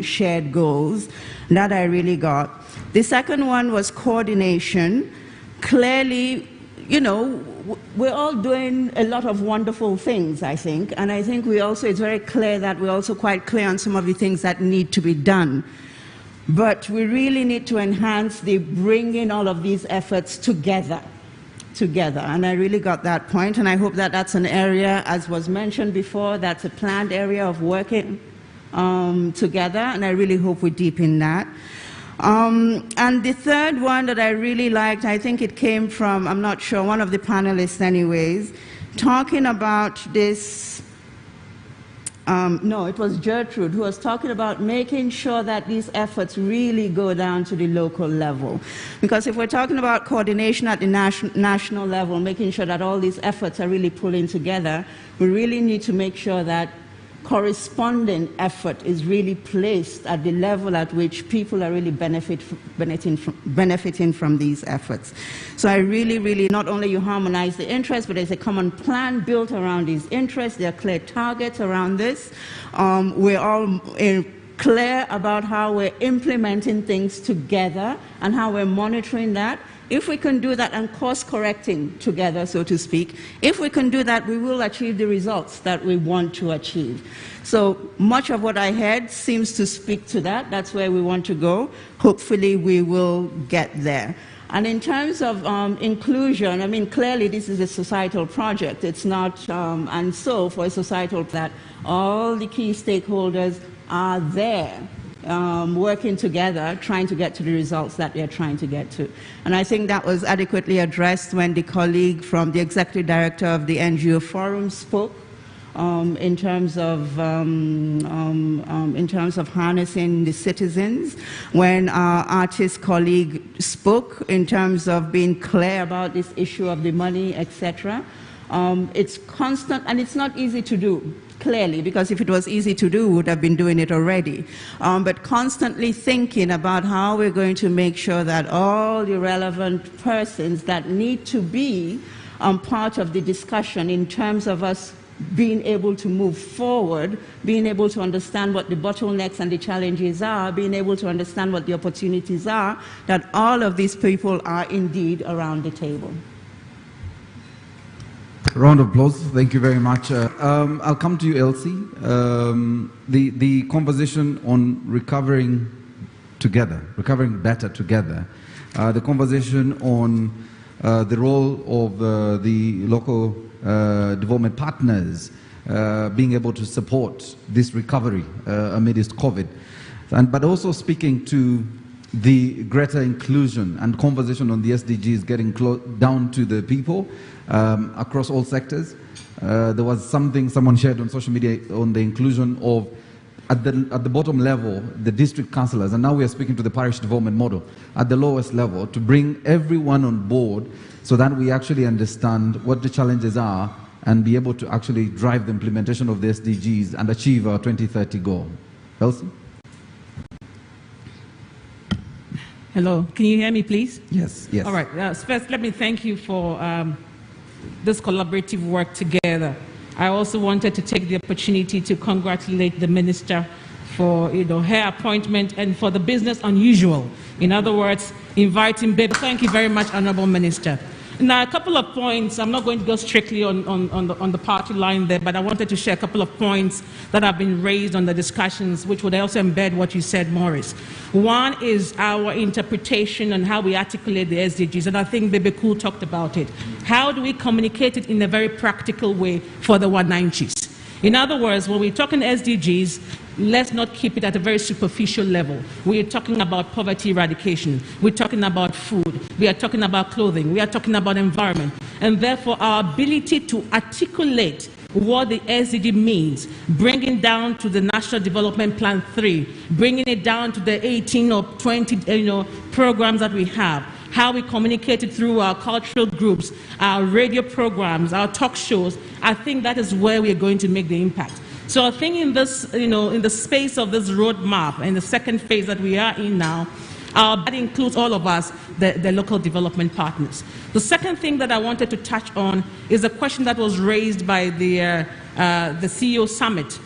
shared goals. That I really got. The second one was coordination. Clearly, you know, we're all doing a lot of wonderful things, I think, and I think it's very clear that we're also quite clear on some of the things that need to be done. But we really need to enhance the bringing all of these efforts together, and I really got that point, and I hope that that's an area, as was mentioned before, that's a planned area of working together, and I really hope we deepen that. And the third one that I really liked, I think it came from, I'm not sure, one of the panelists anyways, talking about this, no, it was Gertrude who was talking about making sure that these efforts really go down to the local level. Because if we're talking about coordination at the national level, making sure that all these efforts are really pulling together, we really need to make sure that corresponding effort is really placed at the level at which people are really benefiting from these efforts. So I really, not only you harmonize the interests, but there's a common plan built around these interests. There are clear targets around this. We're all clear about how we're implementing things together and how we're monitoring that. If we can do that and course correcting together, so to speak, if we can do that, we will achieve the results that we want to achieve. So much of what I heard seems to speak to that. That's where we want to go. Hopefully we will get there. And in terms of inclusion, I mean, clearly this is a societal project. It's not, and so for a societal, that all the key stakeholders are there. Working together, trying to get to the results that they're trying to get to. And I think that was adequately addressed when the colleague from the executive director of the NGO Forum spoke in terms of harnessing the citizens, when our artist colleague spoke in terms of being clear about this issue of the money, etc. It's constant, and it's not easy to do. Clearly, because if it was easy to do, we would have been doing it already. But constantly thinking about how we're going to make sure that all the relevant persons that need to be part of the discussion in terms of us being able to move forward, being able to understand what the bottlenecks and the challenges are, being able to understand what the opportunities are, that all of these people are indeed around the table. Round of applause. Thank you very much. I'll come to you, Elsie. The conversation on recovering together, recovering better together. The conversation on the role of the local development partners being able to support this recovery amidst COVID. But also speaking to the greater inclusion and conversation on the SDGs getting down to the people across all sectors. There was something someone shared on social media on the inclusion of, at the bottom level, the district councillors, and now we are speaking to the parish development model at the lowest level to bring everyone on board so that we actually understand what the challenges are and be able to actually drive the implementation of the SDGs and achieve our 2030 goal. Elsie? Hello, can you hear me, please? Yes, yes. All right, first let me thank you for this collaborative work together. I also wanted to take the opportunity to congratulate the Minister for her appointment and for the business unusual. In other words, inviting baby. Thank you very much, Honorable Minister. Now, a couple of points. I'm not going to go strictly on the party line there, but I wanted to share a couple of points that have been raised on the discussions, which would also embed what you said, Maurice. One is our interpretation and how we articulate the SDGs, and I think Bebe Cool talked about it. How do we communicate it in a very practical way for the 190s? In other words, when we're talking SDGs, let's not keep it at a very superficial level. We are talking about poverty eradication. We're talking about food. We are talking about clothing. We are talking about environment. And therefore, our ability to articulate what the SDG means, bringing down to the National Development Plan 3, bringing it down to the 18 or 20 programs that we have, how we communicate it through our cultural groups, our radio programs, our talk shows, I think that is where we are going to make the impact. So I think in this, in the space of this roadmap and the second phase that we are in now, that includes all of us, the local development partners. The second thing that I wanted to touch on is a question that was raised by the CEO Summit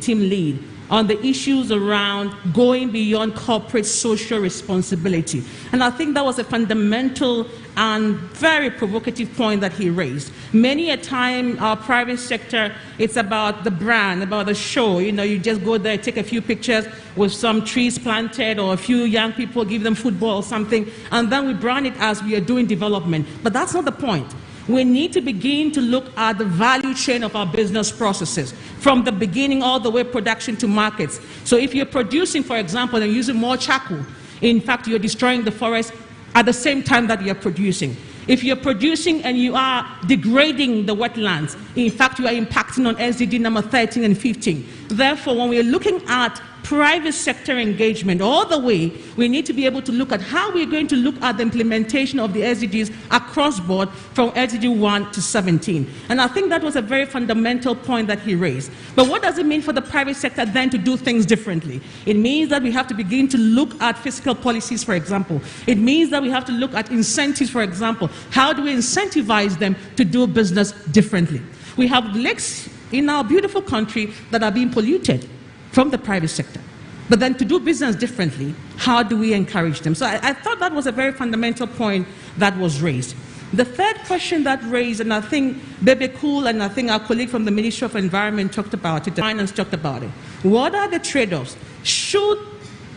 team lead, on the issues around going beyond corporate social responsibility. And I think that was a fundamental and very provocative point that he raised. Many a time, our private sector, it's about the brand, about the show. You just go there, take a few pictures with some trees planted or a few young people, give them football or something, and then we brand it as we are doing development. But that's not the point. We need to begin to look at the value chain of our business processes, from the beginning all the way production to markets. So if you're producing, for example, and using more charcoal, in fact, you're destroying the forest at the same time that you're producing. If you're producing and you are degrading the wetlands, in fact, you are impacting on SDG number 13 and 15. Therefore, when we're looking at private sector engagement all the way, we need to be able to look at how we're going to look at the implementation of the SDGs across board from SDG 1 to 17. And I think that was a very fundamental point that he raised. But what does it mean for the private sector then to do things differently? It means that we have to begin to look at fiscal policies, for example. It means that we have to look at incentives, for example. How do we incentivize them to do business differently? We have lakes in our beautiful country that are being polluted from the private sector. But then to do business differently, how do we encourage them? So I thought that was a very fundamental point that was raised. The third question that raised, and I think Bebe Cool and I think our colleague from the Ministry of Environment talked about it, the finance talked about it. What are the trade-offs? Should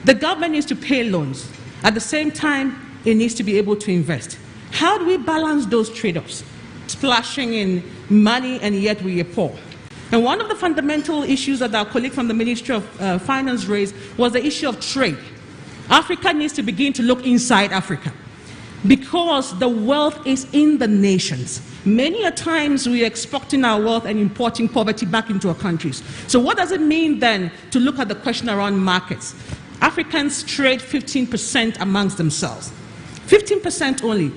the government needs to pay loans, at the same time it needs to be able to invest. How do we balance those trade-offs? Splashing in money and yet we are poor. And one of the fundamental issues that our colleague from the Ministry of Finance raised was the issue of trade. Africa needs to begin to look inside Africa because the wealth is in the nations. Many a times we are exporting our wealth and importing poverty back into our countries. So what does it mean then to look at the question around markets? Africans trade 15% amongst themselves. 15% only.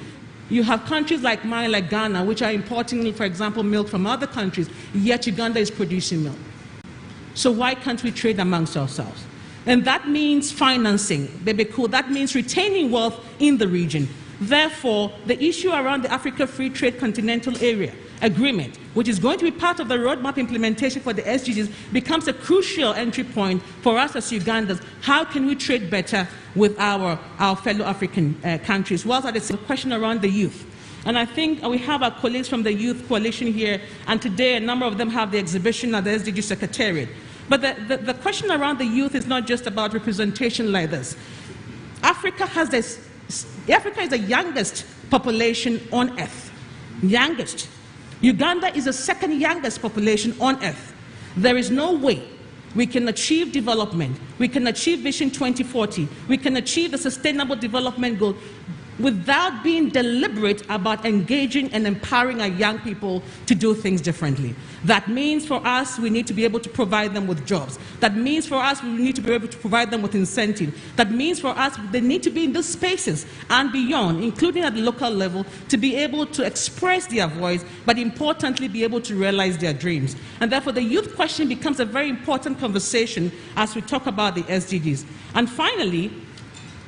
You have countries like mine, like Ghana, which are importing, for example, milk from other countries, yet Uganda is producing milk. So why can't we trade amongst ourselves? And that means financing, Baby Cool. That means retaining wealth in the region. Therefore, the issue around the Africa Free Trade Continental Area Agreement, which is going to be part of the roadmap implementation for the SDGs, becomes a crucial entry point for us as Ugandans. How can we trade better with our fellow African countries? Well, that is a question around the youth. And I think we have our colleagues from the Youth Coalition here, and today a number of them have the exhibition at the Sdg Secretariat. But the question around the youth is not just about representation like this. Africa has this Africa is the youngest population on earth. Youngest. Uganda is the second youngest population on earth. There is no way we can achieve development, we can achieve Vision 2040, we can achieve the Sustainable Development Goal without being deliberate about engaging and empowering our young people to do things differently. That means for us, we need to be able to provide them with jobs. That means for us, we need to be able to provide them with incentive. That means for us, they need to be in those spaces and beyond, including at the local level, to be able to express their voice, but importantly, be able to realize their dreams. And therefore, the youth question becomes a very important conversation as we talk about the SDGs. And finally,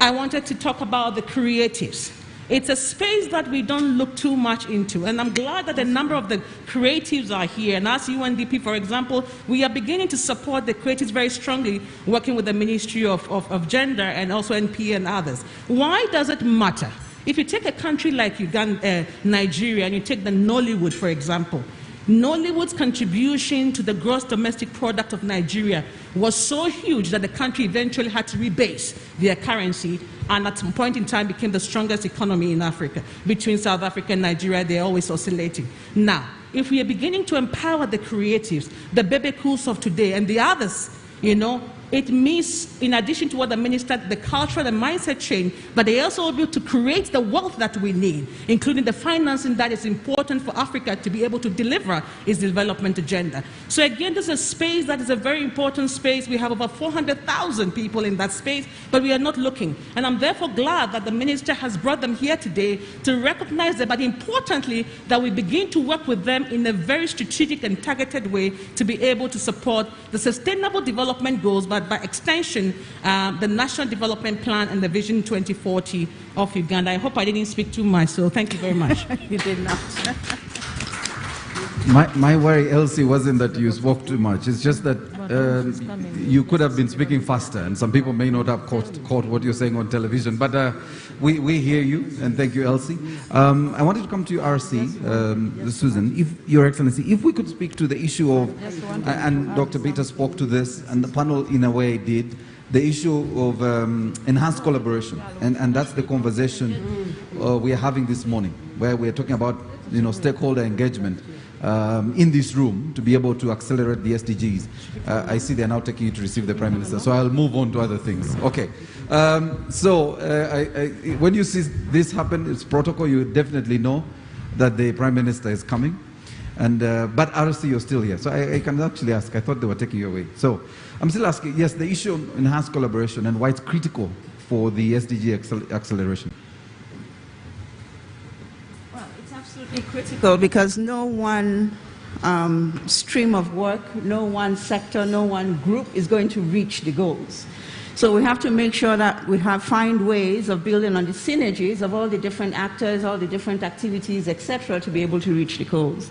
I wanted to talk about the creatives. It's a space that we don't look too much into, and I'm glad that a number of the creatives are here. And as UNDP, for example, we are beginning to support the creatives very strongly, working with the Ministry of Gender and also NP and others. Why does it matter? If you take a country like Uganda, Nigeria, and you take the Nollywood, for example, Nollywood's contribution to the gross domestic product of Nigeria was so huge that the country eventually had to rebase their currency, and at some point in time became the strongest economy in Africa. Between South Africa and Nigeria, they're always oscillating. Now, if we are beginning to empower the creatives, the Bebe Cools of today and the others, you know, it means, in addition to what the minister, the cultural and mindset change, but they also will be able to create the wealth that we need, including the financing that is important for Africa to be able to deliver its development agenda. So again, this is a space that is a very important space. We have over 400,000 people in that space, but we are not looking. And I'm therefore glad that the minister has brought them here today to recognize them, but importantly, that we begin to work with them in a very strategic and targeted way to be able to support the Sustainable Development Goals, but by extension, the National Development Plan and the Vision 2040 of Uganda. I hope I didn't speak too much, so thank you very much. You did not. My worry, Elsie, wasn't that you spoke too much. It's just that you could have been speaking faster, and some people may not have caught what you're saying on television. But we hear you, and thank you, Elsie. I wanted to come to you, RC, Susan, if Your Excellency, if we could speak to the issue of, and Dr. Peter spoke to this, and the panel in a way did, the issue of enhanced collaboration, and that's the conversation we are having this morning, where we are talking about, you know, stakeholder engagement. In this room to be able to accelerate the SDGs. I see they're now taking you to receive the Prime Minister, so I'll move on to other things. Okay. When you see this happen, it's protocol, you definitely know that the Prime Minister is coming. And, but RC, you're still here. So I can actually ask, I thought they were taking you away. So I'm still asking, yes, the issue of enhanced collaboration and why it's critical for the SDG acceleration. Critical because no one stream of work, no one sector, no one group is going to reach the goals. So we have to make sure that we find ways of building on the synergies of all the different actors, all the different activities, etc., to be able to reach the goals.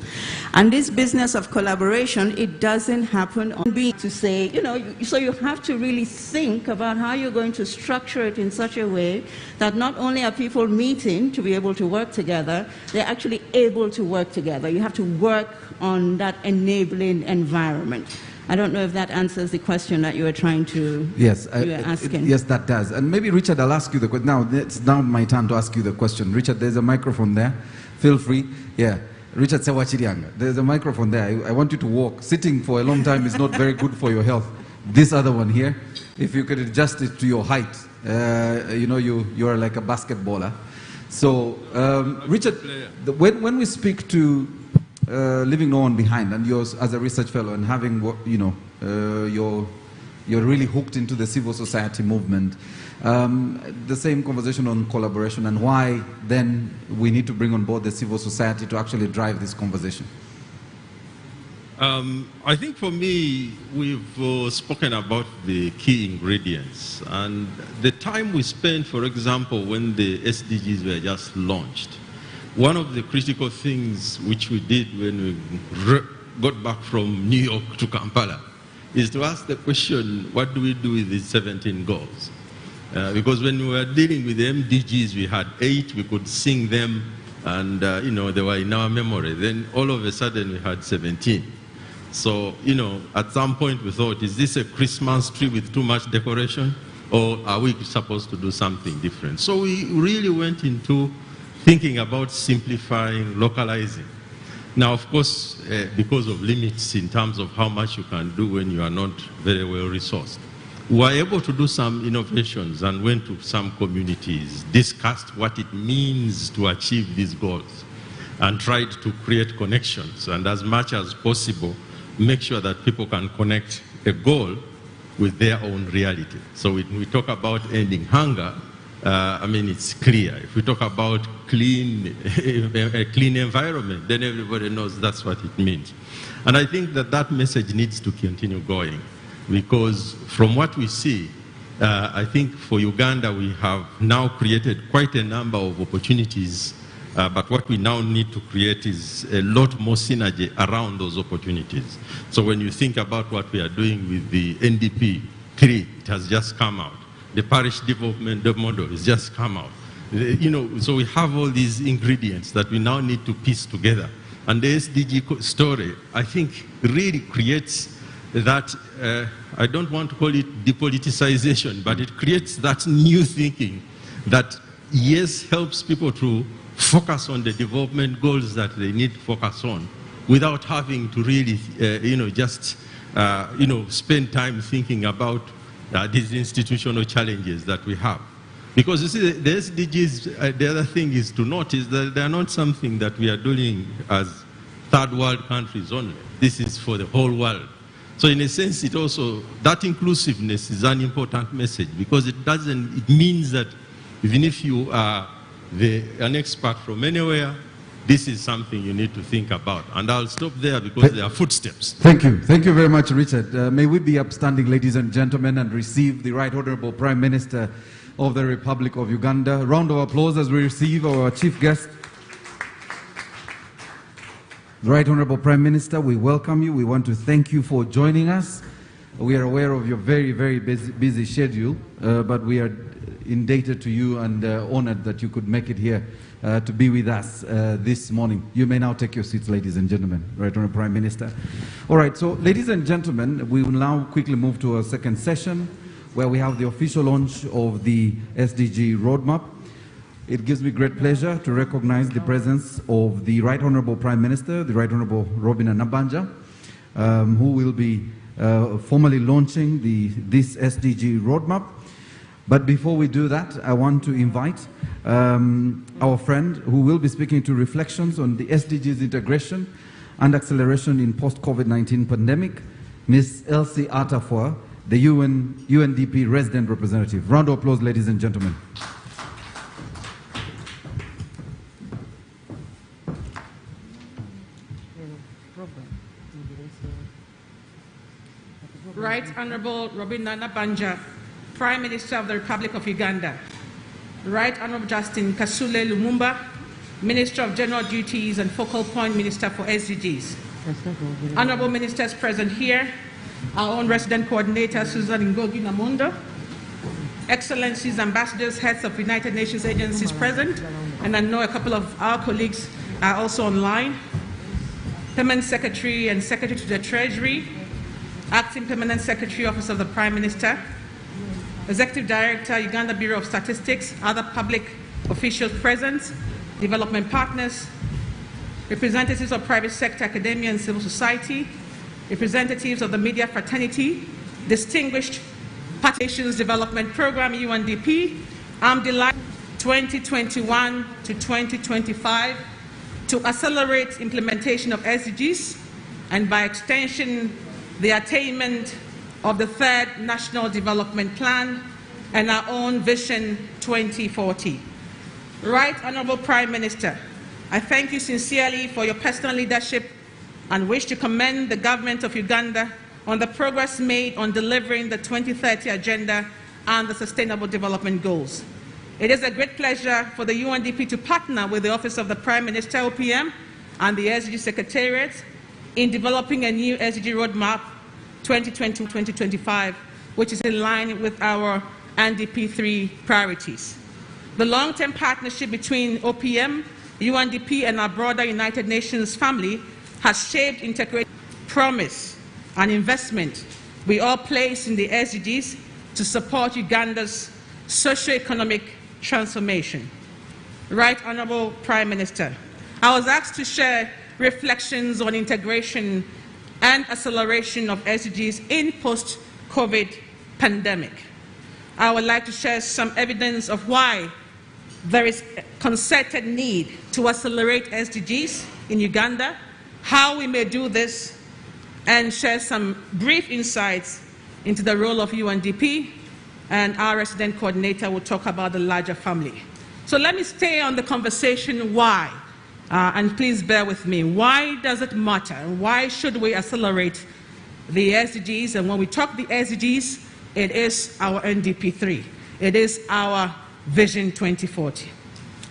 And this business of collaboration, it doesn't happen on being to say, you know, so you have to really think about how you're going to structure it in such a way that not only are people meeting to be able to work together, they're actually able to work together. You have to work on that enabling environment. I don't know if that answers the question that you were trying to asking. Yes, that does. And maybe, Richard, I'll ask you the question. Now, it's now my turn to ask you the question. Richard, there's a microphone there. Feel free. Yeah. Richard Sewachirianga, there's a microphone there. I want you to walk. Sitting for a long time is not very good for your health. This other one here, if you could adjust it to your height, you know, you're like a basketballer. So, Richard, when we speak to leaving no one behind, and you're as a research fellow and having, you know, you're really hooked into the civil society movement. The same conversation on collaboration and why then we need to bring on board the civil society to actually drive this conversation. I think for me, we've spoken about the key ingredients and the time we spent, for example, when the SDGs were just launched. One of the critical things which we did when we got back from New York to Kampala is to ask the question, what do we do with these 17 goals? Because when we were dealing with the MDGs, we had 8, we could sing them, and you know, they were in our memory. Then all of a sudden we had 17. So, you know, at some point we thought, is this a Christmas tree with too much decoration? Or are we supposed to do something different? So we really went into thinking about simplifying, localizing. Now, of course, because of limits in terms of how much you can do when you are not very well resourced, we were able to do some innovations and went to some communities, discussed what it means to achieve these goals, and tried to create connections, and as much as possible, make sure that people can connect a goal with their own reality. So when we talk about ending hunger, I mean, it's clear. If we talk about a clean environment, then everybody knows that's what it means. And I think that that message needs to continue going, because from what we see, I think for Uganda, we have now created quite a number of opportunities, but what we now need to create is a lot more synergy around those opportunities. So when you think about what we are doing with the NDP 3, it has just come out. The Parish development model has just come out. So we have all these ingredients that we now need to piece together. And the SDG story, I think, really creates that, I don't want to call it depoliticization, but it creates that new thinking that, yes, helps people to focus on the development goals that they need to focus on without having to really, spend time thinking about these institutional challenges that we have. Because you see, the SDGs, the other thing is to notice that they are not something that we are doing as third world countries only. This is for the whole world. So in a sense, it also, that inclusiveness is an important message, because it means that even if you are an expert from anywhere, this is something you need to think about. And I'll stop there because there are footsteps. Thank you. Thank you very much, Richard. May we be upstanding, ladies and gentlemen, and receive the Right Honorable Prime Minister of the Republic of Uganda. A round of applause as we receive our chief guest. Right Honorable Prime Minister, we welcome you. We want to thank you for joining us. We are aware of your very, very busy schedule, but we are indebted to you and honored that you could make it here to be with us this morning. You may now take your seats, ladies and gentlemen. Right Honorable Prime Minister. All right, so ladies and gentlemen, we will now quickly move to our second session, where we have the official launch of the Sdg Roadmap. It gives me great pleasure to recognize the presence of the Right Honorable Prime Minister, the Right Honorable Robin Nabanja, who will be formally launching this Sdg Roadmap. But before we do that, I want to invite our friend who will be speaking to reflections on the SDGs integration and acceleration in post-COVID-19 pandemic, Ms. Elsie Atafor, the UNDP resident representative. Round of applause, ladies and gentlemen. Right Honorable Robin Nabanja, Prime Minister of the Republic of Uganda. Right Honorable Justin Kasule Lumumba, Minister of General Duties and Focal Point Minister for SDGs. Honorable Ministers present here, our own resident coordinator, Susan Ngogi Namondo, Excellencies, Ambassadors, Heads of United Nations agencies present, and I know a couple of our colleagues are also online, Permanent Secretary and Secretary to the Treasury, Acting Permanent Secretary, Office of the Prime Minister, Executive Director, Uganda Bureau of Statistics, other public officials present, development partners, representatives of private sector, academia and civil society, representatives of the media fraternity, distinguished Participations Development Program, UNDP. I'm delighted 2021 to 2025 to accelerate implementation of SDGs and by extension the attainment of the third National Development Plan and our own Vision 2040. Right Honorable Prime Minister, I thank you sincerely for your personal leadership and wish to commend the government of Uganda on the progress made on delivering the 2030 Agenda and the Sustainable Development Goals. It is a great pleasure for the UNDP to partner with the Office of the Prime Minister, OPM, and the Sdg Secretariat in developing a new Sdg Roadmap 2020-2025, which is in line with our NDP3 priorities. The long-term partnership between OPM, UNDP, and our broader United Nations family has shaped integrated promise and investment we all place in the SDGs to to support Uganda's socio-economic transformation. Right Honourable Prime Minister, I was asked to share reflections on integration and acceleration of SDGs in post-COVID pandemic. I would like to share some evidence of why there is a concerted need to accelerate SDGs in Uganda, how we may do this, and share some brief insights into the role of UNDP, and our resident coordinator will talk about the larger family. So let me stay on the conversation why, and please bear with me. Why does it matter? Why should we accelerate the SDGs? And when we talk the SDGs, it is our NDP3. It is our Vision 2040.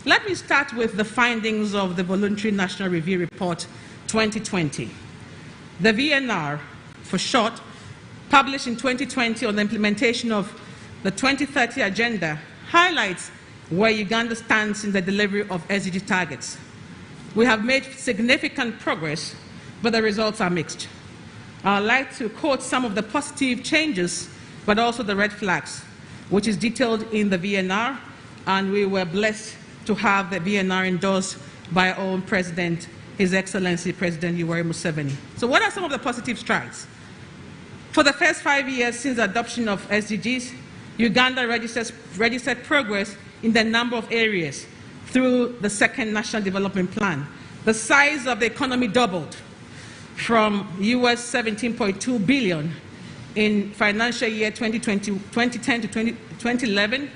Let me start with the findings of the Voluntary National Review Report 2020. The VNR, for short, published in 2020 on the implementation of the 2030 Agenda, highlights where Uganda stands in the delivery of SDG targets. We have made significant progress, but the results are mixed. I'd like to quote some of the positive changes, but also the red flags, which is detailed in the VNR, and we were blessed to have the VNR endorsed by our own President, His Excellency President Yoweri Museveni. So what are some of the positive strides? For the first 5 years since the adoption of SDGs, Uganda registered progress in the number of areas through the second National Development Plan. The size of the economy doubled from US $17.2 billion in financial year 2010 to 2011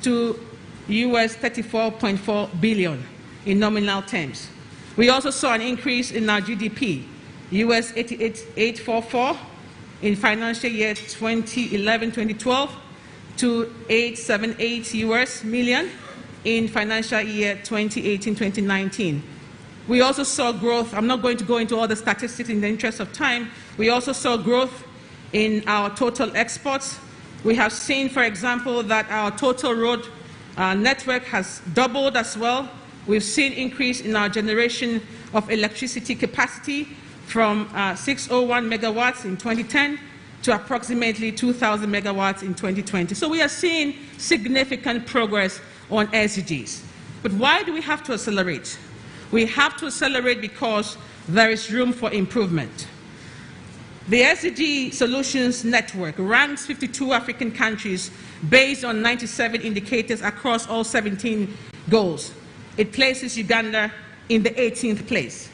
to US $34.4 billion in nominal terms. We also saw an increase in our GDP, US 844 in financial year 2011-2012 to 878 US million in financial year 2018-2019. We also saw growth. I'm not going to go into all the statistics in the interest of time. We also saw growth in our total exports. We have seen, for example, that our total road network has doubled as well. We've seen increase in our generation of electricity capacity from 601 megawatts in 2010 to approximately 2,000 megawatts in 2020. So we are seeing significant progress on SDGs. But why do we have to accelerate? We have to accelerate because there is room for improvement. The SDG Solutions Network ranks 52 African countries based on 97 indicators across all 17 goals. It places Uganda in the 18th place.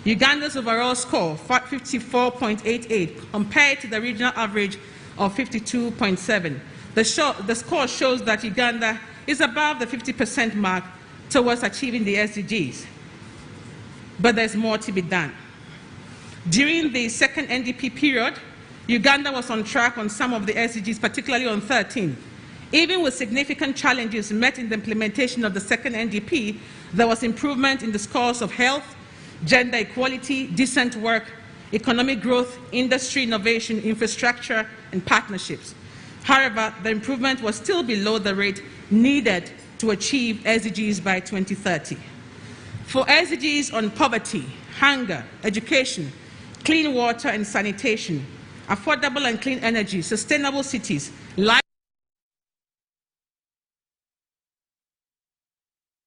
Uganda's overall score, 54.88, compared to the regional average of 52.7. The score shows that Uganda is above the 50% mark towards achieving the SDGs. But there's more to be done. During the second NDP period, Uganda was on track on some of the SDGs, particularly on 13. Even with significant challenges met in the implementation of the second NDP, there was improvement in the scores of health, gender equality, decent work, economic growth, industry innovation, infrastructure, and partnerships. However, the improvement was still below the rate needed to achieve SDGs by 2030. For SDGs on poverty, hunger, education, clean water and sanitation, affordable and clean energy, sustainable cities, life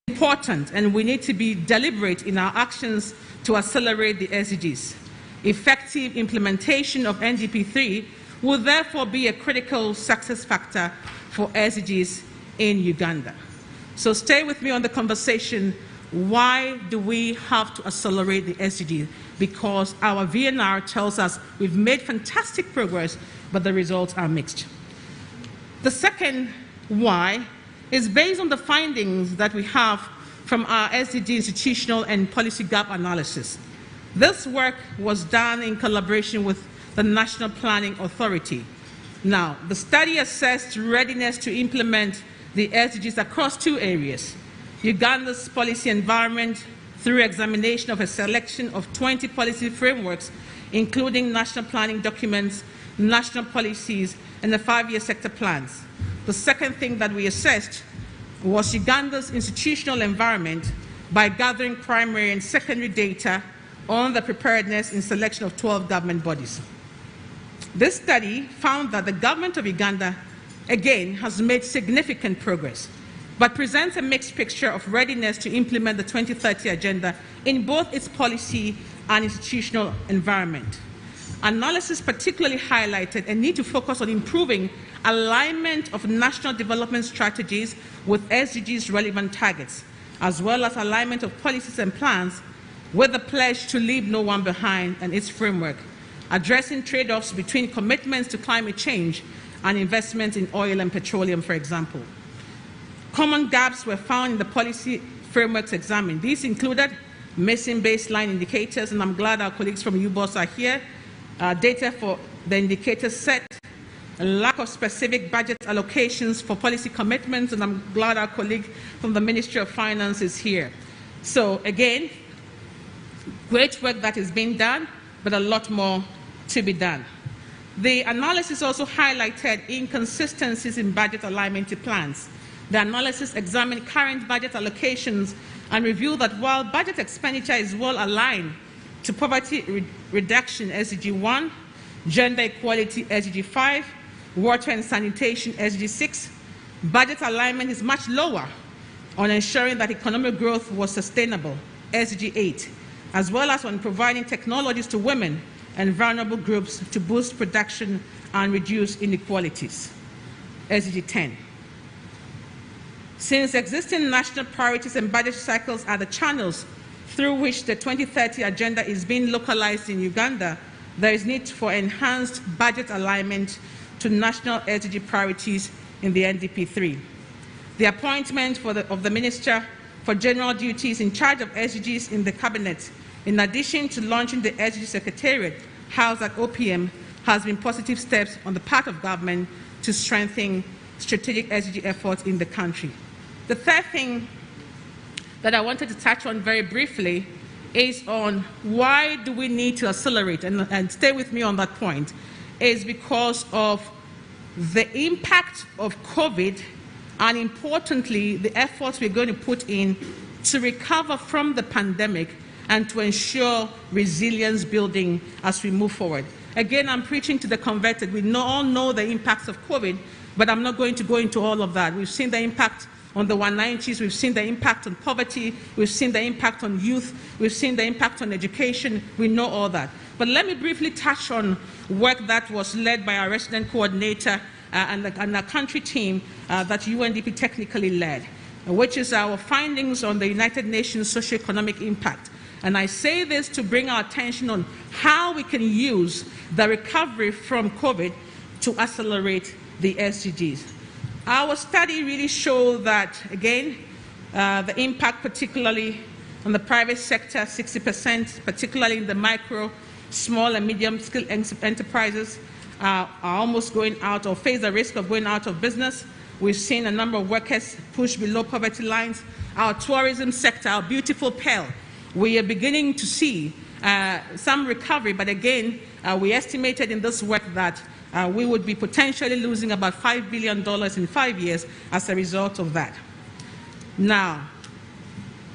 important, and we need to be deliberate in our actions to accelerate the SDGs. Effective implementation of NDP3 will therefore be a critical success factor for SDGs in Uganda. So stay with me on the conversation. Why do we have to accelerate the SDGs? Because our VNR tells us we've made fantastic progress, but the results are mixed. The second why is based on the findings that we have from our SDG institutional and policy gap analysis. This work was done in collaboration with the National Planning Authority. Now, the study assessed readiness to implement the SDGs across two areas: Uganda's policy environment through examination of a selection of 20 policy frameworks, including national planning documents, national policies, and the 5-year sector plans. The second thing that we assessed was Uganda's institutional environment by gathering primary and secondary data on the preparedness and selection of 12 government bodies. This study found that the government of Uganda again, has made significant progress, but presents a mixed picture of readiness to implement the 2030 agenda in both its policy and institutional environment. Analysis particularly highlighted a need to focus on improving alignment of national development strategies with SDGs relevant targets, as well as alignment of policies and plans with the pledge to leave no one behind and its framework, addressing trade-offs between commitments to climate change and investment in oil and petroleum, for example. Common gaps were found in the policy frameworks examined. These included missing baseline indicators, and I'm glad our colleagues from UBOS are here, data for the indicators set, a lack of specific budget allocations for policy commitments, and I'm glad our colleague from the Ministry of Finance is here. So again, great work that is being done, but a lot more to be done. The analysis also highlighted inconsistencies in budget alignment to plans. The analysis examined current budget allocations and revealed that while budget expenditure is well aligned to poverty reduction SDG 1, gender equality SDG 5, water and sanitation SDG 6, budget alignment is much lower on ensuring that economic growth was sustainable SDG 8, as well as on providing technologies to women and vulnerable groups to boost production and reduce inequalities SDG 10. Since existing national priorities and budget cycles are the channels through which the 2030 agenda is being localized in Uganda, there is need for enhanced budget alignment to national SDG priorities in the NDP3. The appointment of the Minister for General Duties in charge of SDGs in the Cabinet, in addition to launching the Sdg Secretariat housed at OPM, has been positive steps on the part of government to strengthen strategic SDG efforts in the country. The third thing that I wanted to touch on very briefly is on why do we need to accelerate, and stay with me on that point, is because of the impact of COVID and, importantly, the efforts we're going to put in to recover from the pandemic and to ensure resilience building as we move forward. Again, I'm preaching to the converted. We all know the impacts of COVID, but I'm not going to go into all of that. We've seen the impact on the 190s, we've seen the impact on poverty, we've seen the impact on youth, we've seen the impact on education, we know all that. But let me briefly touch on work that was led by our resident coordinator and our country team that UNDP technically led, which is our findings on the United Nations socioeconomic impact. And I say this to bring our attention on how we can use the recovery from COVID to accelerate the SDGs. Our study really showed that, again, the impact particularly on the private sector, 60%, particularly in the micro, small and medium-scale enterprises are almost going out or face the risk of going out of business. We've seen a number of workers pushed below poverty lines. Our tourism sector, our beautiful Pearl, we are beginning to see some recovery, but again, we estimated in this work that we would be potentially losing about $5 billion in 5 years as a result of that. Now,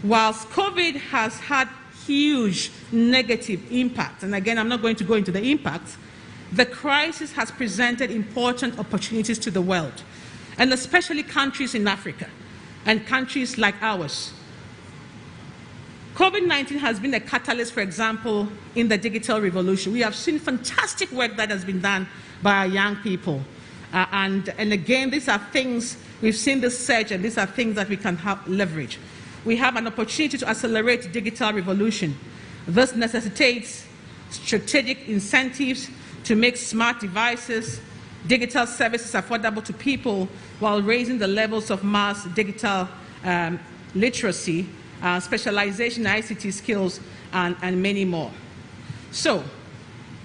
whilst COVID has had huge negative impact, and again, I'm not going to go into the impacts, the crisis has presented important opportunities to the world, and especially countries in Africa and countries like ours. COVID-19 has been a catalyst, for example, in the digital revolution. We have seen fantastic work that has been done by our young people. And again, these are things, we've seen this surge, and these are things that we can leverage. We have an opportunity to accelerate digital revolution. This necessitates strategic incentives to make smart devices, digital services affordable to people while raising the levels of mass digital literacy, specialization in ICT skills, and many more. So,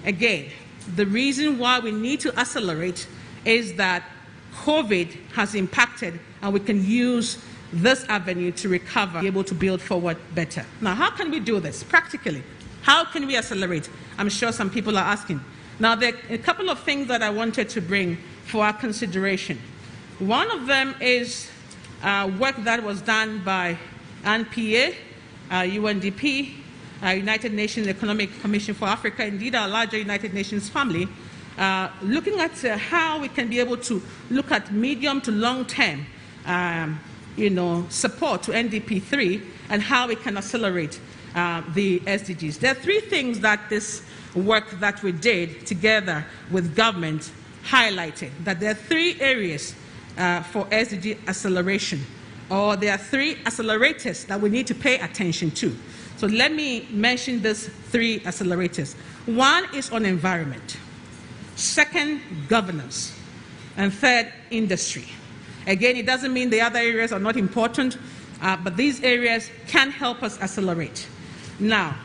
again, the reason why we need to accelerate is that COVID has impacted, and we can use this avenue to recover, be able to build forward better. Now, how can we do this practically? How can we accelerate? I'm sure some people are asking. Now, there are a couple of things that I wanted to bring for our consideration. One of them is work that was done by UNPA, UNDP, United Nations Economic Commission for Africa, indeed our larger United Nations family, looking at how we can be able to look at medium to long-term support to NDP3 and how we can accelerate the SDGs. There are three things that this work that we did together with government highlighted, that there are three areas for SDG acceleration, or there are three accelerators that we need to pay attention to. So let me mention these three accelerators. One is on environment, second, governance, and third, industry. Again, it doesn't mean the other areas are not important, but these areas can help us accelerate. Now,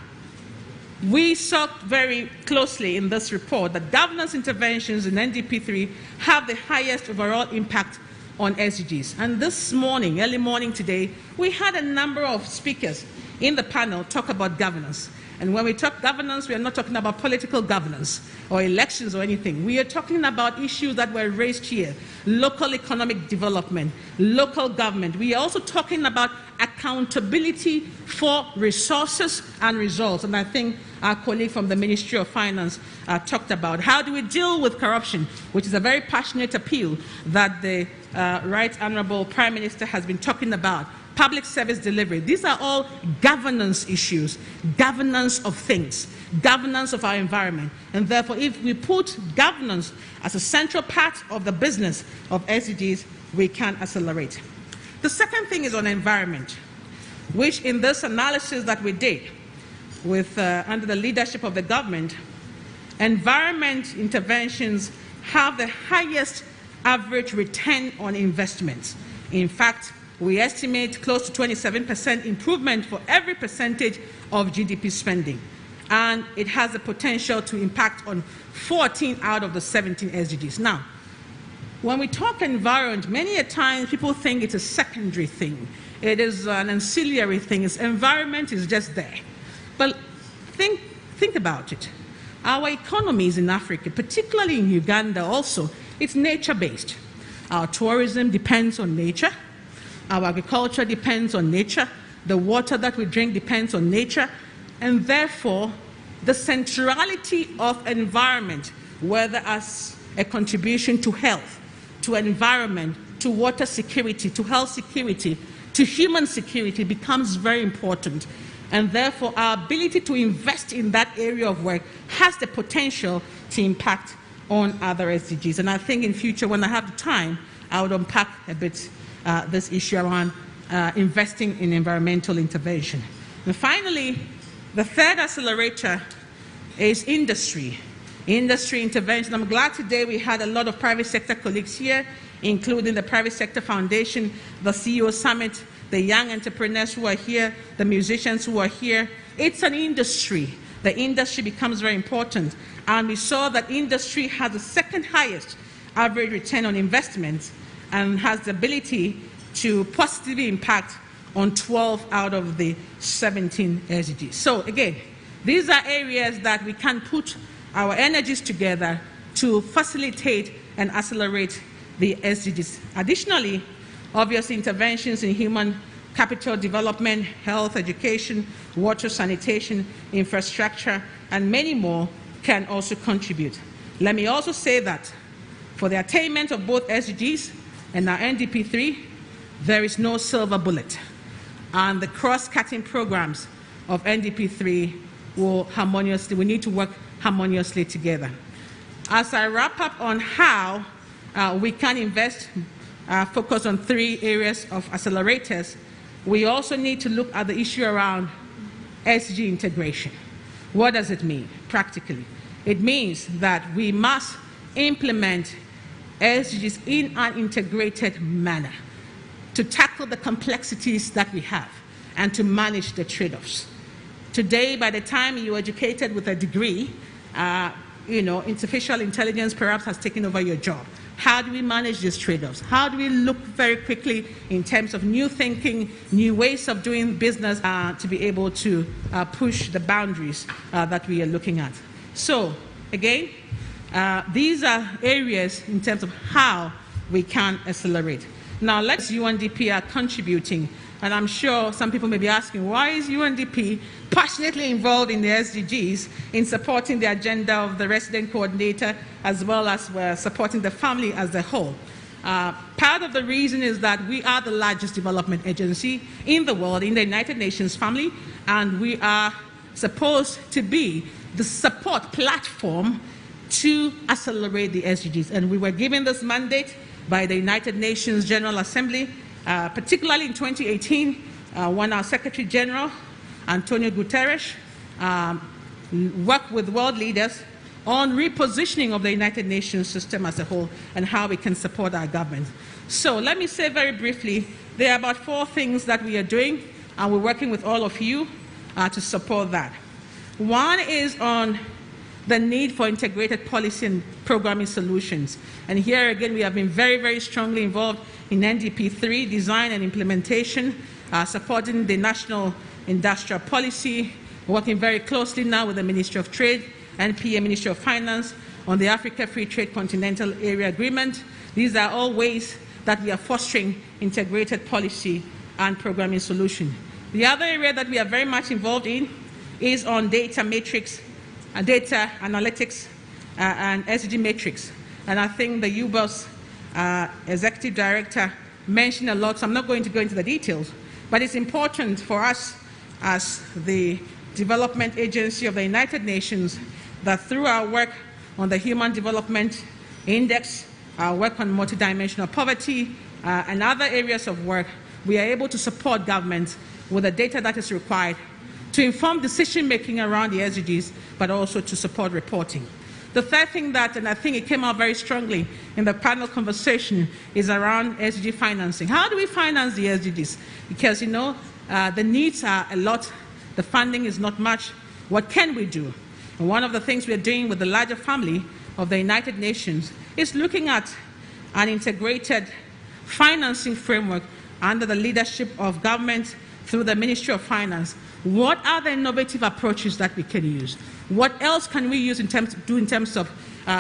we saw very closely in this report that governance interventions in NDP3 have the highest overall impact on SDGs. And this morning, early morning today, we had a number of speakers in the panel talk about governance. And when we talk governance, we are not talking about political governance or elections or anything. We are talking about issues that were raised here: local economic development, local government. We are also talking about accountability for resources and results. And I think our colleague from the Ministry of Finance talked about how do we deal with corruption, which is a very passionate appeal that the Right Honourable Prime Minister has been talking about. Public service delivery. These are all governance issues, governance of things, governance of our environment. And therefore, if we put governance as a central part of the business of SDGs, we can accelerate. The second thing is on environment, which in this analysis that we did with under the leadership of the government, environment interventions have the highest average return on investments. In fact, we estimate close to 27% improvement for every percentage of GDP spending. And it has the potential to impact on 14 out of the 17 SDGs. Now, when we talk environment, many a times people think it's a secondary thing. It is an ancillary thing. Its environment is just there. But think about it. Our economies in Africa, particularly in Uganda also, it's nature-based. Our tourism depends on nature. Our agriculture depends on nature. The water that we drink depends on nature. And therefore, the centrality of environment, whether as a contribution to health, to environment, to water security, to health security, to human security, becomes very important. And therefore, our ability to invest in that area of work has the potential to impact on other SDGs. And I think in future, when I have the time, I would unpack a bit this issue around investing in environmental intervention. And finally, the third accelerator is industry. Industry intervention. I'm glad today we had a lot of private sector colleagues here, including the Private Sector Foundation, the CEO Summit, the young entrepreneurs who are here, the musicians who are here. It's an industry. The industry becomes very important. And we saw that industry has the second highest average return on investment and has the ability to positively impact on 12 out of the 17 SDGs. So again, these are areas that we can put our energies together to facilitate and accelerate the SDGs. Additionally, obviously interventions in human capital development, health, education, water, sanitation, infrastructure, and many more can also contribute. Let me also say that for the attainment of both SDGs and our NDP3, there is no silver bullet. And the cross-cutting programs of NDP3 will harmoniously, we need to work harmoniously together. As I wrap up on how we can invest, focus on three areas of accelerators, we also need to look at the issue around SDG integration. What does it mean practically? It means that we must implement SDGs in an integrated manner to tackle the complexities that we have and to manage the trade-offs. Today, by the time you're educated with a degree, artificial intelligence perhaps has taken over your job. How do we manage these trade-offs? How do we look very quickly in terms of new thinking, new ways of doing business to be able to push the boundaries that we are looking at? So, again, these are areas in terms of how we can accelerate. Now, let's UNDP are contributing And I'm sure some people may be asking, why is UNDP passionately involved in the SDGs in supporting the agenda of the resident coordinator as well as supporting the family as a whole? Part of the reason is that we are the largest development agency in the world, in the United Nations family, and we are supposed to be the support platform to accelerate the SDGs. And we were given this mandate by the United Nations General Assembly, particularly in 2018, when our Secretary General, Antonio Guterres, worked with world leaders on repositioning of the United Nations system as a whole and how we can support our government. So let me say very briefly, there are about 4 things that we are doing, and we're working with all of you to support that. One is on the need for integrated policy and programming solutions. And here again, we have been very, very strongly involved in NDP3 design and implementation, supporting the national industrial policy, working very closely now with the Ministry of Trade, NPA, Ministry of Finance, on the Africa Free Trade Continental Area Agreement. These are all ways that we are fostering integrated policy and programming solution. The other area that we are very much involved in is on data matrix, data analytics, and SDG matrix. And I think the UBOS Executive Director mentioned a lot, so I'm not going to go into the details, but it's important for us as the Development Agency of the United Nations that through our work on the Human Development Index, our work on multidimensional poverty, and other areas of work, we are able to support governments with the data that is required to inform decision-making around the SDGs, but also to support reporting. The third thing that, and I think it came out very strongly in the panel conversation, is around SDG financing. How do we finance the SDGs? Because, you know, the needs are a lot, the funding is not much. What can we do? And one of the things we are doing with the larger family of the United Nations is looking at an integrated financing framework under the leadership of government through the Ministry of Finance. What are the innovative approaches that we can use? What else can we use in terms of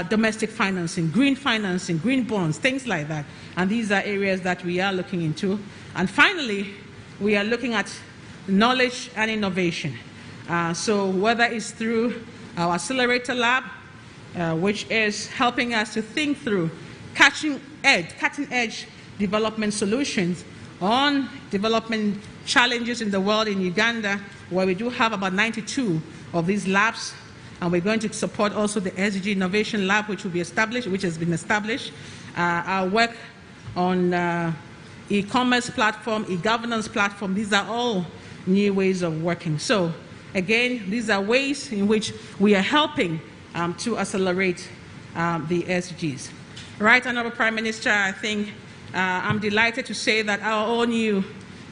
domestic financing, green bonds, things like that? And these are areas that we are looking into. And finally, we are looking at knowledge and innovation. So whether it's through our Accelerator Lab, which is helping us to think through cutting edge development solutions on development challenges in the world in Uganda, where we do have about 92 of these labs, and we're going to support also the SDG Innovation Lab, which has been established. Our work on e-commerce platform, e-governance platform, these are all new ways of working. So again, these are ways in which we are helping to accelerate the SDGs. Right, Honorable Prime Minister, I think I'm delighted to say that our own new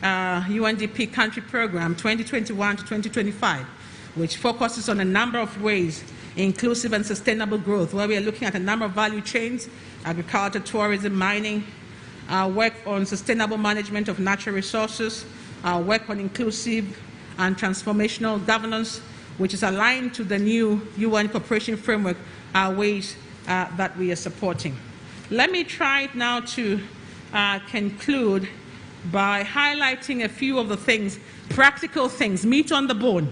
UNDP country program, 2021 to 2025, which focuses on a number of ways, inclusive and sustainable growth, where we are looking at a number of value chains, agriculture, tourism, mining, our work on sustainable management of natural resources, our work on inclusive and transformational governance, which is aligned to the new UN cooperation framework, are ways that we are supporting. Let me try now to conclude by highlighting a few of the things, practical things, meat on the bone,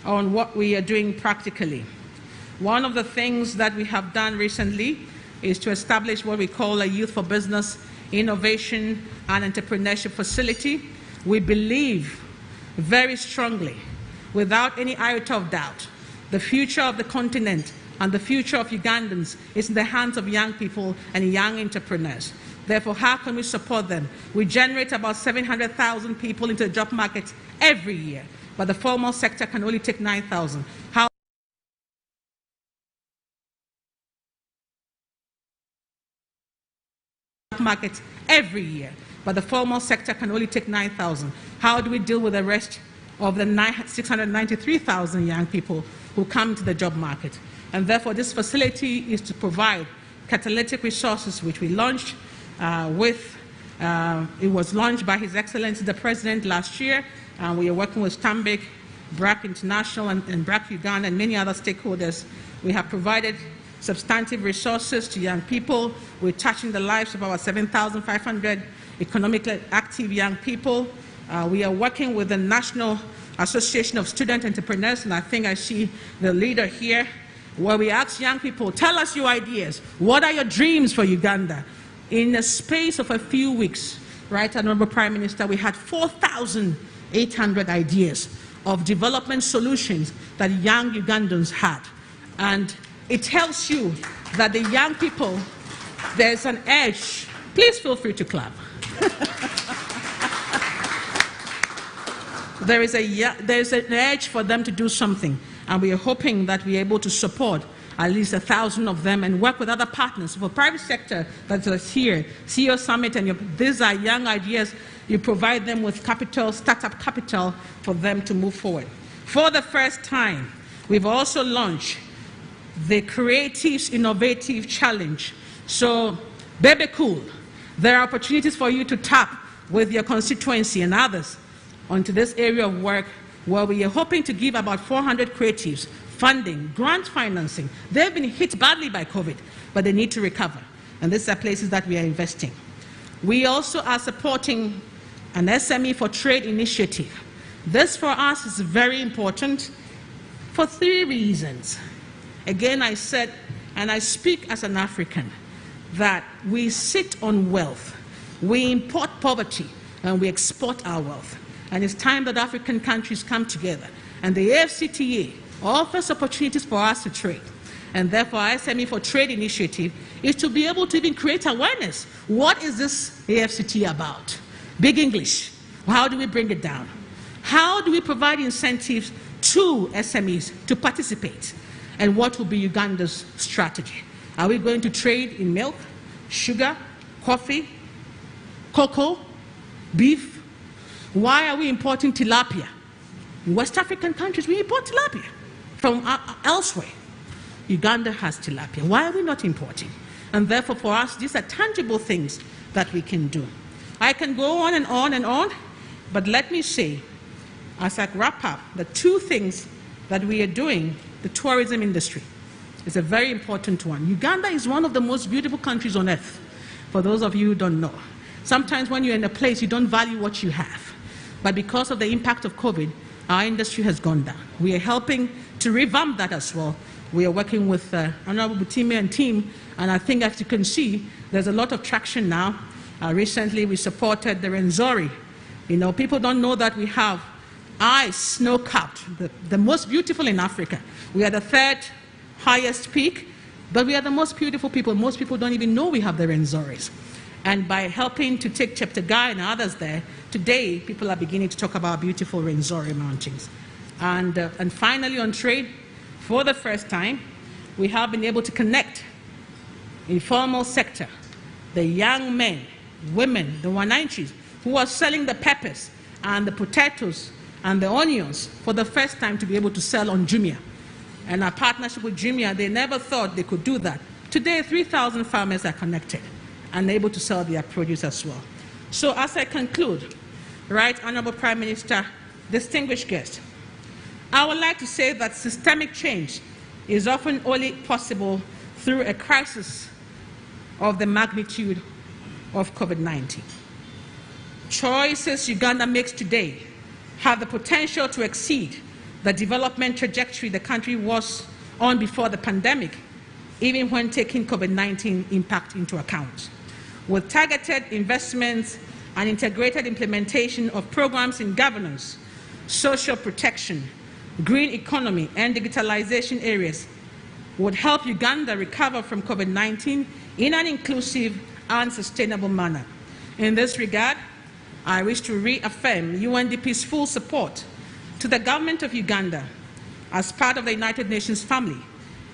on what we are doing practically. One of the things that we have done recently is to establish what we call a Youth for Business, Innovation and Entrepreneurship Facility. We believe very strongly, without any iota of doubt, the future of the continent and the future of Ugandans is in the hands of young people and young entrepreneurs. Therefore, how can we support them? We generate about 700,000 people into the job market every year, but the formal sector can only take 9,000. How market every year, but the formal sector can only take 9,000. How do we deal with the rest of the 693,000 young people who come to the job market? And therefore, this facility is to provide catalytic resources, which we launched it was launched by His Excellency the President last year. We are working with Stambik, BRAC International, and BRAC Uganda, and many other stakeholders. We have provided substantive resources to young people. We're touching the lives of about 7,500 economically active young people. We are working with the National Association of Student Entrepreneurs, and I think I see the leader here, where we ask young people, tell us your ideas. What are your dreams for Uganda? In the space of a few weeks, right, Honorable Prime Minister, we had 4,800 ideas of development solutions that young Ugandans had. And it tells you that the young people, there's an edge. Please feel free to clap. There's an edge for them to do something, and we are hoping that we are able to support at least 1,000 of them and work with other partners. For private sector that's here, CEO Summit, and these are young ideas. You provide them with capital, startup capital, for them to move forward. For the first time, we've also launched the Creative Innovative Challenge. So, baby cool, there are opportunities for you to tap with your constituency and others onto this area of work, where we are hoping to give about 400 creatives funding, grant financing. They've been hit badly by COVID, but they need to recover. And these are places that we are investing. We also are supporting an SME for Trade initiative. This for us is very important for 3 reasons. Again, I said, and I speak as an African, that we sit on wealth. We import poverty and we export our wealth. And it's time that African countries come together. And the AFCTA offers opportunities for us to trade. And therefore, our SME for Trade initiative is to be able to even create awareness. What is this AFCTA about? Big English. How do we bring it down? How do we provide incentives to SMEs to participate? And what will be Uganda's strategy? Are we going to trade in milk, sugar, coffee, cocoa, beef? Why are we importing tilapia? In West African countries, we import tilapia from elsewhere. Uganda has tilapia. Why are we not importing? And therefore, for us, these are tangible things that we can do. I can go on and on and on, but let me say, as I wrap up, the 2 things that we are doing. The tourism industry is a very important one. Uganda is one of the most beautiful countries on earth, for those of you who don't know. Sometimes when you're in a place, you don't value what you have. But because of the impact of COVID, our industry has gone down. We are helping to revamp that as well. We are working with Honorable Butime and team, and I think, as you can see, there's a lot of traction now. Recently, we supported the Rwenzori. You know, people don't know that we have ice, snow-capped, the most beautiful in Africa. We are the 3rd highest peak, but we are the most beautiful people. Most people don't even know we have the Rwenzoris. And by helping to take Chapter Guy and others there, today people are beginning to talk about beautiful Rwenzori mountains. And finally, on trade, for the first time, we have been able to connect informal sector, the young men, women, the Wananchis, who are selling the peppers and the potatoes and the onions for the first time, to be able to sell on Jumia. And our partnership with Jumia, they never thought they could do that. Today, 3,000 farmers are connected and able to sell their produce as well. So as I conclude, right, Honorable Prime Minister, distinguished guests, I would like to say that systemic change is often only possible through a crisis of the magnitude of COVID-19. Choices Uganda makes today have the potential to exceed the development trajectory the country was on before the pandemic, even when taking COVID-19 impact into account. With targeted investments and integrated implementation of programs in governance, social protection, green economy, and digitalization areas would help Uganda recover from COVID-19 in an inclusive and sustainable manner. In this regard, I wish to reaffirm UNDP's full support to the government of Uganda as part of the United Nations family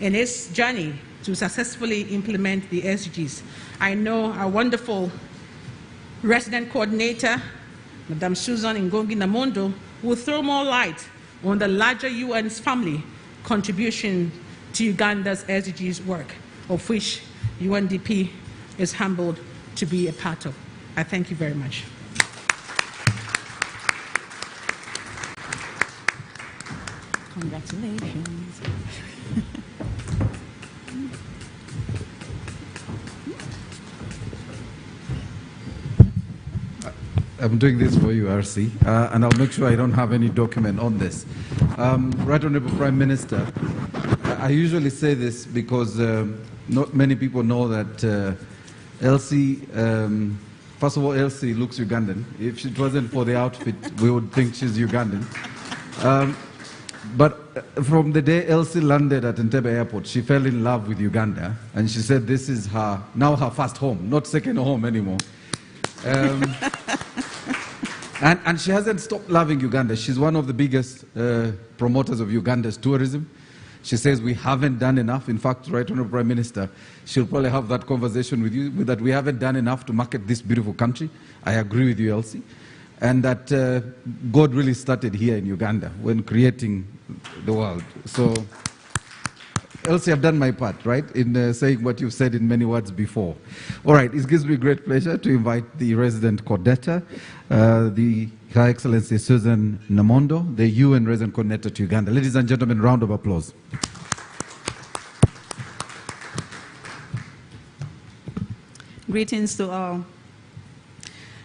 in its journey to successfully implement the SDGs. I know our wonderful resident coordinator, Madame Susan Ngongi Namondo, will throw more light on the larger UN's family contribution to Uganda's SDGs work, of which UNDP is humbled to be a part of. I thank you very much. Congratulations. I'm doing this for you, RC, and I'll make sure I don't have any document on this. Right Honorable Prime Minister, I usually say this because not many people know that Elsie, first of all, Elsie looks Ugandan. If it wasn't for the outfit, we would think she's Ugandan. But from the day Elsie landed at Entebbe Airport, she fell in love with Uganda, and she said this is now her first home, not second home anymore. And she hasn't stopped loving Uganda. She's one of the biggest promoters of Uganda's tourism. She says we haven't done enough. In fact, Right Honourable Prime Minister, she'll probably have that conversation with you, that we haven't done enough to market this beautiful country. I agree with you, Elsie. And that God really started here in Uganda when creating the world. So, Elsie, I've done my part, right, in saying what you've said in many words before. All right, it gives me great pleasure to invite the resident coordinator, Her Excellency Susan Namondo, the UN resident coordinator to Uganda. Ladies and gentlemen, round of applause. Greetings to all.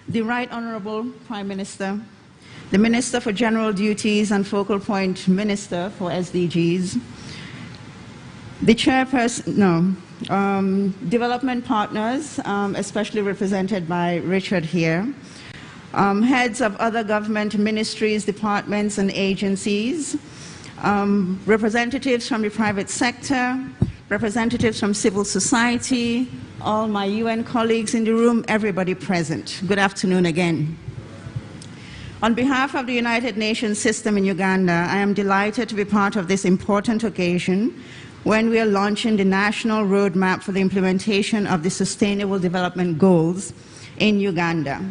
The Right Honourable Prime Minister, the Minister for General Duties and Focal Point Minister for SDGs, the Chairperson, development partners, especially represented by Richard here, heads of other government ministries, departments and agencies, representatives from the private sector, representatives from civil society, all my UN colleagues in the room, everybody present. Good afternoon again. On behalf of the United Nations system in Uganda, I am delighted to be part of this important occasion when we are launching the National Roadmap for the implementation of the Sustainable Development Goals in Uganda.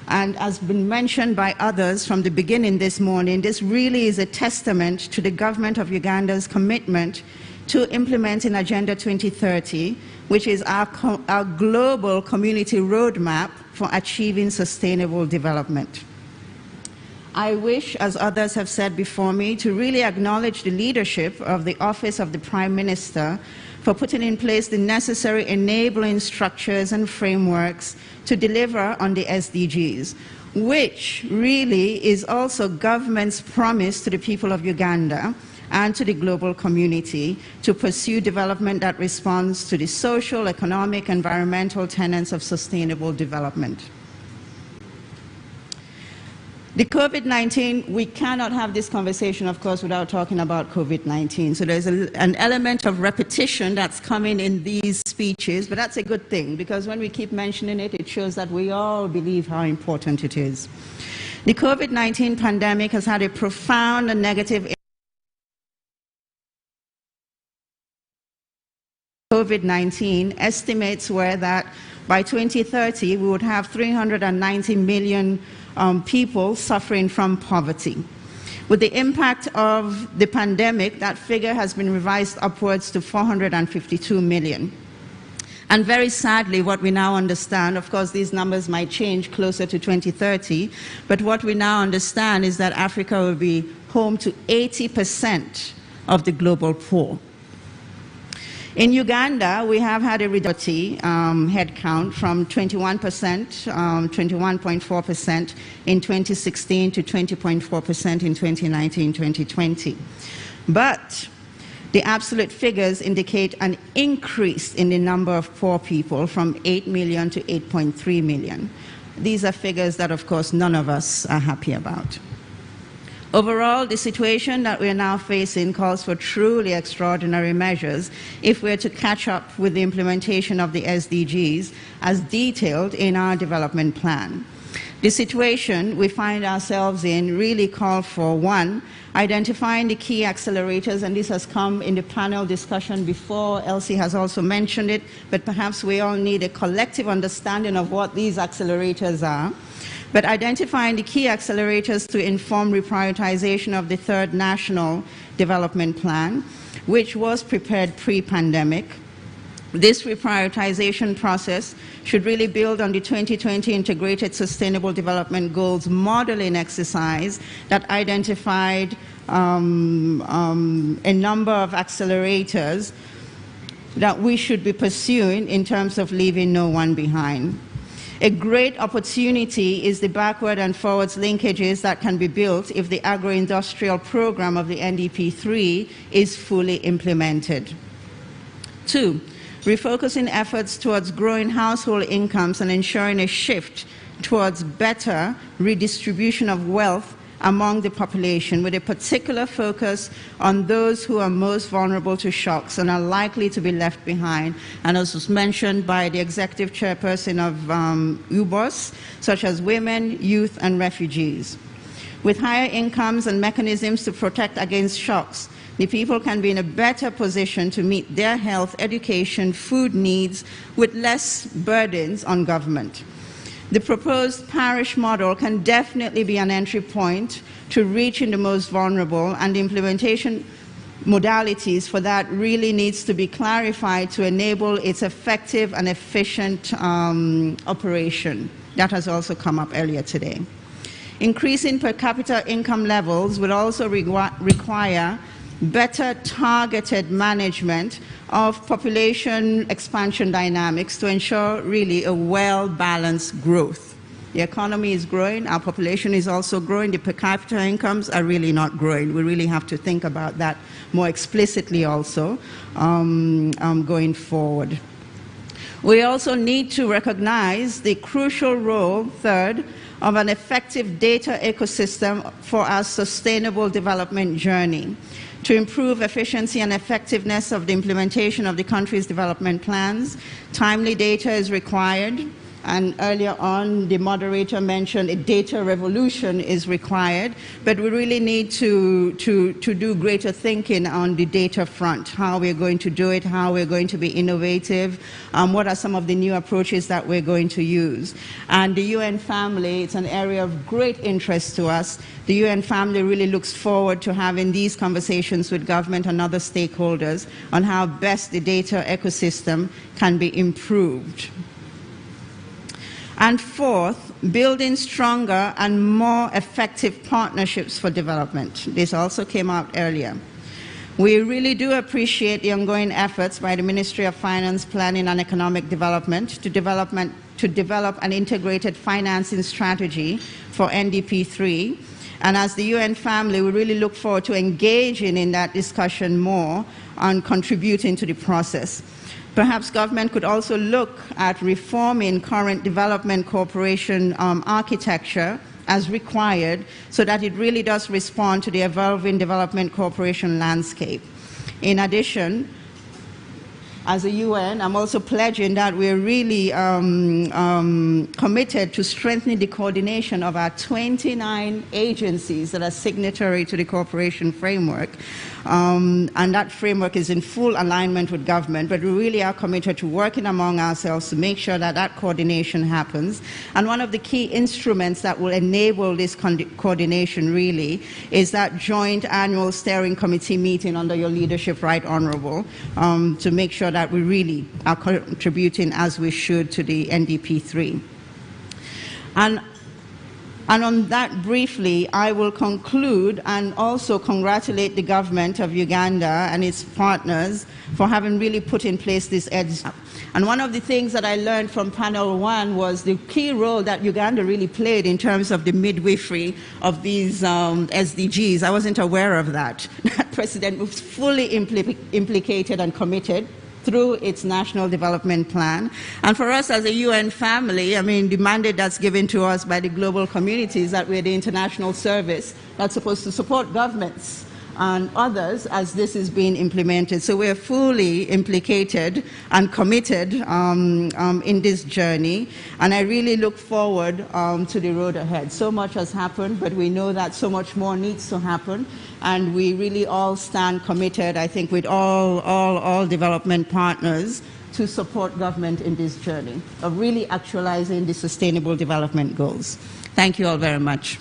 And as been mentioned by others from the beginning this morning, this really is a testament to the government of Uganda's commitment to implementing Agenda 2030, which is our global community roadmap for achieving sustainable development. I wish, as others have said before me, to really acknowledge the leadership of the Office of the Prime Minister for putting in place the necessary enabling structures and frameworks to deliver on the SDGs, which really is also government's promise to the people of Uganda and to the global community to pursue development that responds to the social, economic, environmental tenets of sustainable development. The COVID-19, we cannot have this conversation, of course, without talking about COVID-19. So there's an element of repetition that's coming in these speeches, but that's a good thing, because when we keep mentioning it, it shows that we all believe how important it is. The COVID-19 pandemic has had a profound and negative impact. COVID-19 estimates were that by 2030, we would have 390 million people suffering from poverty. With the impact of the pandemic, that figure has been revised upwards to 452 million. And very sadly, what we now understand, of course, these numbers might change closer to 2030, but what we now understand is that Africa will be home to 80% of the global poor. In Uganda, we have had a reduction head count from 21%, 21.4% in 2016 to 20.4% in 2019-2020. But the absolute figures indicate an increase in the number of poor people from 8 million to 8.3 million. These are figures that, of course, none of us are happy about. Overall, the situation that we are now facing calls for truly extraordinary measures if we are to catch up with the implementation of the SDGs as detailed in our development plan. The situation we find ourselves in really calls for, one, identifying the key accelerators, and this has come in the panel discussion before. Elsie has also mentioned it, but perhaps we all need a collective understanding of what these accelerators are. But identifying the key accelerators to inform reprioritization of the third National Development Plan, which was prepared pre-pandemic. This reprioritization process should really build on the 2020 Integrated Sustainable Development Goals modeling exercise that identified a number of accelerators that we should be pursuing in terms of leaving no one behind. A great opportunity is the backward and forwards linkages that can be built if the agro-industrial program of the NDP3 is fully implemented. 2, refocusing efforts towards growing household incomes and ensuring a shift towards better redistribution of wealth among the population, with a particular focus on those who are most vulnerable to shocks and are likely to be left behind. And as was mentioned by the executive chairperson of UBOS, such as women, youth, and refugees. With higher incomes and mechanisms to protect against shocks, the people can be in a better position to meet their health, education, food needs with less burdens on government. The proposed parish model can definitely be an entry point to reaching the most vulnerable, and the implementation modalities for that really needs to be clarified to enable its effective and efficient operation. That has also come up earlier today. Increasing per capita income levels will also require better targeted management of population expansion dynamics to ensure really a well-balanced growth. The economy is growing, our population is also growing, the per capita incomes are really not growing. We really have to think about that more explicitly also going forward. We also need to recognize the crucial role, third, of an effective data ecosystem for our sustainable development journey. To improve efficiency and effectiveness of the implementation of the country's development plans, timely data is required. And earlier on, the moderator mentioned a data revolution is required, but we really need to do greater thinking on the data front, how we're going to do it, how we're going to be innovative, what are some of the new approaches that we're going to use. And the UN family, it's an area of great interest to us. The UN family really looks forward to having these conversations with government and other stakeholders on how best the data ecosystem can be improved. And fourth, building stronger and more effective partnerships for development. This also came out earlier. We really do appreciate the ongoing efforts by the Ministry of Finance, Planning and Economic Development to develop an integrated financing strategy for NDP3. And as the UN family, we really look forward to engaging in that discussion more and contributing to the process. Perhaps government could also look at reforming current development cooperation architecture as required so that it really does respond to the evolving development cooperation landscape. In addition, as a UN, I'm also pledging that we're really committed to strengthening the coordination of our 29 agencies that are signatory to the cooperation framework. And that framework is in full alignment with government, but we really are committed to working among ourselves to make sure that that coordination happens. And one of the key instruments that will enable this coordination really is that joint annual steering committee meeting under your leadership, Right Honourable, to make sure that we really are contributing as we should to the NDP3. And on that briefly, I will conclude and also congratulate the government of Uganda and its partners for having really put in place this EDS. And one of the things that I learned from panel one was the key role that Uganda really played in terms of the midwifery of these SDGs. I wasn't aware of that. That president was fully implicated and committed through its national development plan. And for us as a UN family, I mean, the mandate that's given to us by the global community is that we're the international service that's supposed to support governments and others as this is being implemented. So we're fully implicated and committed in this journey. And I really look forward to the road ahead. So much has happened, but we know that so much more needs to happen. And we really all stand committed, I think, with all development partners to support government in this journey of really actualizing the Sustainable Development Goals. Thank you all very much.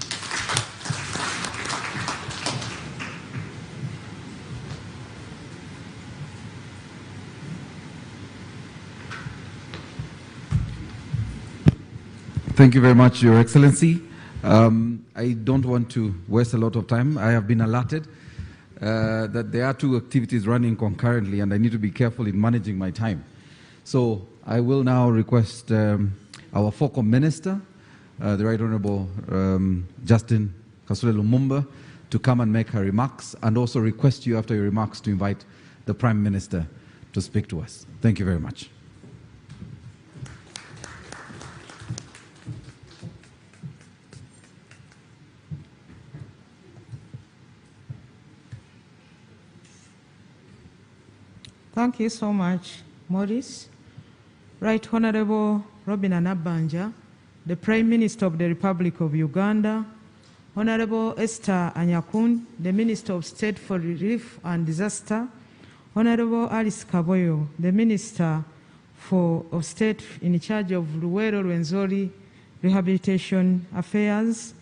Thank you very much, Your Excellency. I don't want to waste a lot of time. I have been alerted that there are two activities running concurrently and I need to be careful in managing my time. So I will now request our focal minister, the Right Honorable Justin Kasule Lumumba, to come and make her remarks, and also request you after your remarks to invite the Prime Minister to speak to us. Thank you very much. Thank you so much, Maurice. Right Honorable Robin Anabanja, the Prime Minister of the Republic of Uganda, Honorable Esther Anyakun, the Minister of State for Relief and Disaster, Honorable Alice Kaboyo, the Minister of State in charge of Luwero Rwenzori Rehabilitation Affairs,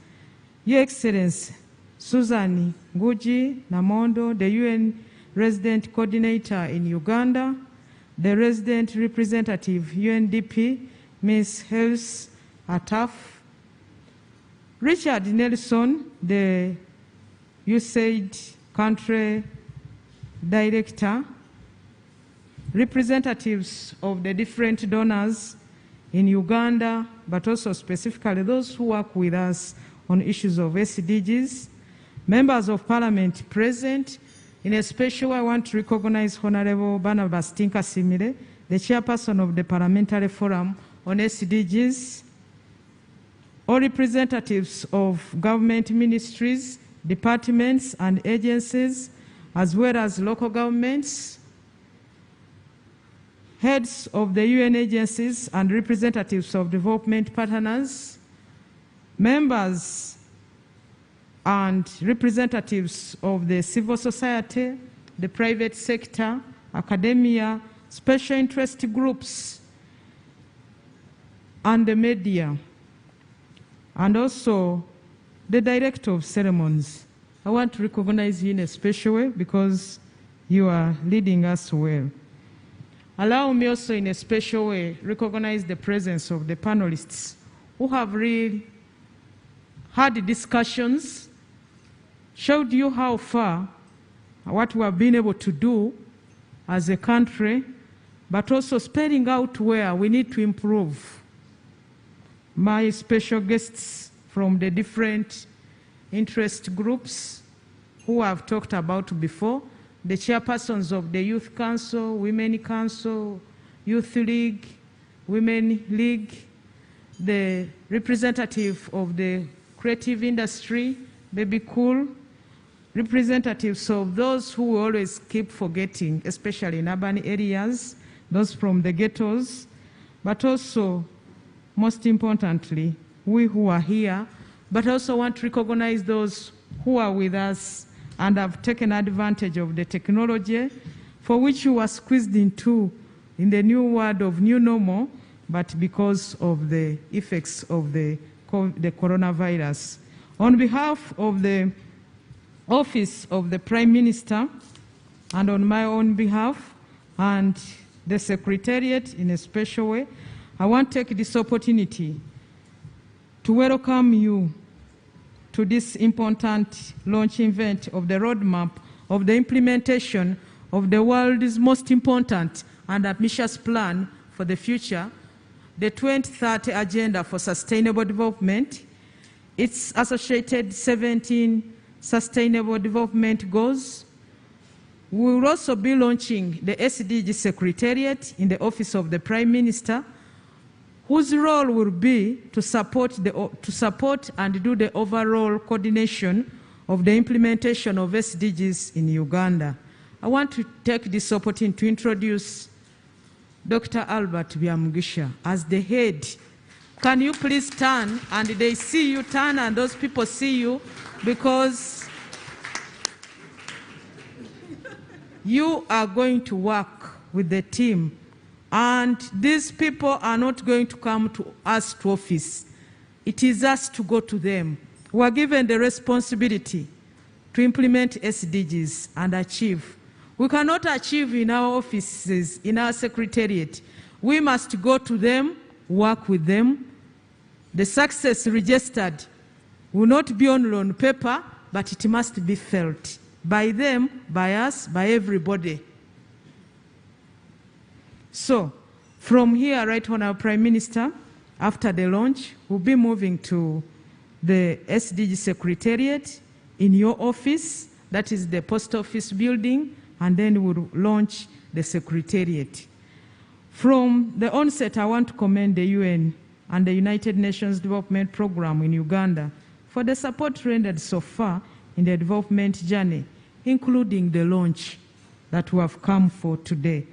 Your Excellency Susan Ngugi Namondo, the UN Resident Coordinator in Uganda, the Resident Representative UNDP, Ms. Hels Ataf, Richard Nelson, the USAID Country Director, representatives of the different donors in Uganda, but also specifically those who work with us on issues of SDGs, members of Parliament present. In a special way, I want to recognize Honorable Barnabas Tinka Simile, the Chairperson of the Parliamentary Forum on SDGs, all representatives of government ministries, departments and agencies, as well as local governments, heads of the UN agencies and representatives of development partners, members and representatives of the civil society, the private sector, academia, special interest groups, and the media, and also the Director of Ceremonies. I want to recognize you in a special way because you are leading us well. Allow me also in a special way recognize the presence of the panelists who have really had discussions, showed you how far, what we have been able to do as a country, but also spelling out where we need to improve. My special guests from the different interest groups who I've talked about before, the chairpersons of the Youth Council, Women Council, Youth League, Women League, the representative of the creative industry, Baby Cool, representatives of those who always keep forgetting, especially in urban areas, those from the ghettos, but also, most importantly, we who are here, but also want to recognize those who are with us and have taken advantage of the technology for which you were squeezed into in the new world of new normal, but because of the effects of the coronavirus. On behalf of the Office of the Prime Minister and on my own behalf and the Secretariat in a special way, I want to take this opportunity to welcome you to this important launch event of the roadmap of the implementation of the world's most important and ambitious plan for the future, the 2030 Agenda for Sustainable Development, its associated 17 Sustainable Development Goals. We will also be launching the Sdg Secretariat in the Office of the Prime Minister, whose role will be to support and do the overall coordination of the implementation of SDGs in Uganda. I want to take this opportunity to introduce Dr. Albert Byamugisha as the head. Can you please turn, and they see you turn, and those people see you, because you are going to work with the team, and these people are not going to come to us to office. It is us to go to them. We are given the responsibility to implement SDGs and achieve. We cannot achieve in our offices, in our secretariat. We must go to them, work with them. The success registered will not be only on paper, but it must be felt by them, by us, by everybody. So, from here, Right Honourable Prime Minister, After the launch, we'll be moving to the Sdg Secretariat in your office, that is the post office building, and then we'll launch the Secretariat. From the onset, I want to commend the UN and the United Nations Development Programme in Uganda for the support rendered so far in the development journey, including the launch that we have come for today.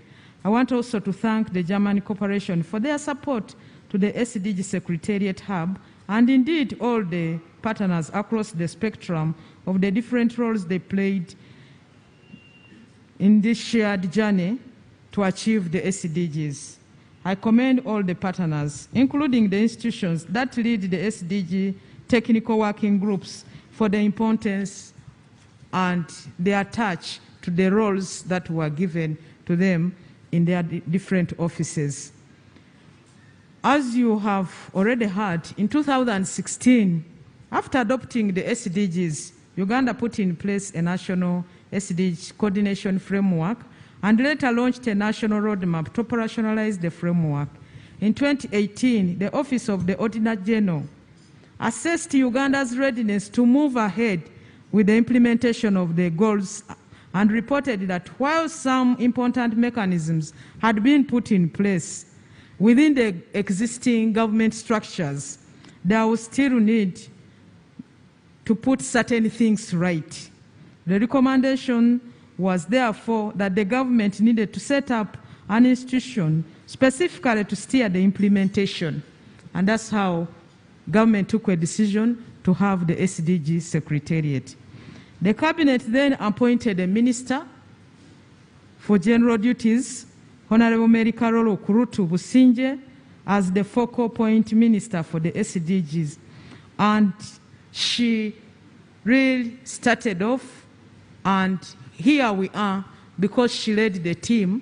I want also to thank the German Corporation for their support to the Sdg Secretariat Hub, and indeed all the partners across the spectrum of the different roles they played in this shared journey to achieve the SDGs. I commend all the partners, including the institutions that lead the SDG technical working groups, for the importance and they attach to the roles that were given to them in their different offices. As you have already heard, in 2016, after adopting the SDGs, Uganda put in place a national SDG coordination framework and later launched a national roadmap to operationalize the framework. In 2018, the Office of the Auditor General assessed Uganda's readiness to move ahead with the implementation of the goals and reported that while some important mechanisms had been put in place within the existing government structures, there was still need to put certain things right. The recommendation was therefore that the government needed to set up an institution specifically to steer the implementation. And that's how government took a decision to have the Sdg Secretariat. The cabinet then appointed a minister for general duties, Honorable Mary Carol Okurutu Businje, as the focal point minister for the SDGs. And she really started off, and here we are because she led the team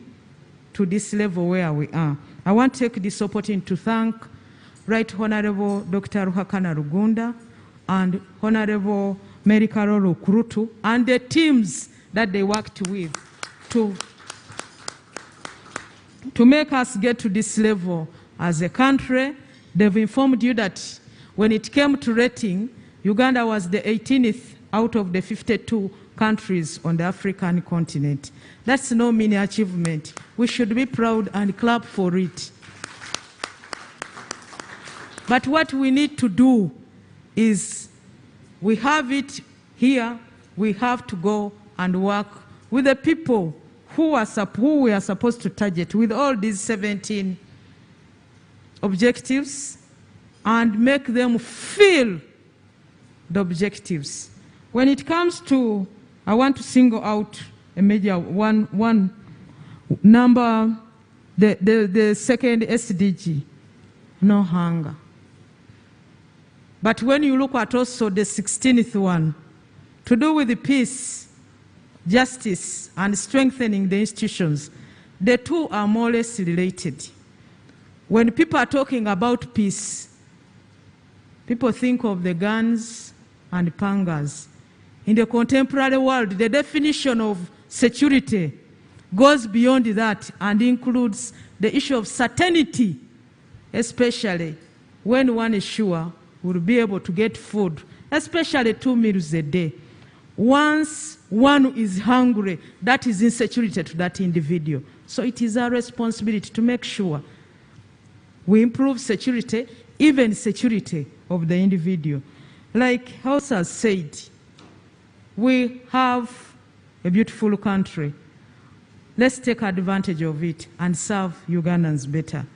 to this level where we are. I want to take this opportunity to thank Right Honorable Dr. Ruhakana Rugunda and Honorable Mary Carol Okurutu and the teams that they worked with to make us get to this level as a country. They've informed you that when it came to rating, Uganda was the 18th out of the 52 countries on the African continent. That's no mean achievement. We should be proud and clap for it. But what we need to do is, we have it here, we have to go and work with the people who we are supposed to target with all these 17 objectives and make them feel the objectives. When it comes to, I want to single out a major one number, the second SDG, no hunger. But when you look at also the 16th one, to do with the peace, justice, and strengthening the institutions, the two are more or less related. When people are talking about peace, people think of the guns and pangas. In the contemporary world, the definition of security goes beyond that and includes the issue of certainty, especially when one is sure will be able to get food, especially 2 meals a day. Once one is hungry, that is insecurity to that individual. So it is our responsibility to make sure we improve security, even security of the individual. Like House has said, we have a beautiful country. Let's take advantage of it and serve Ugandans better.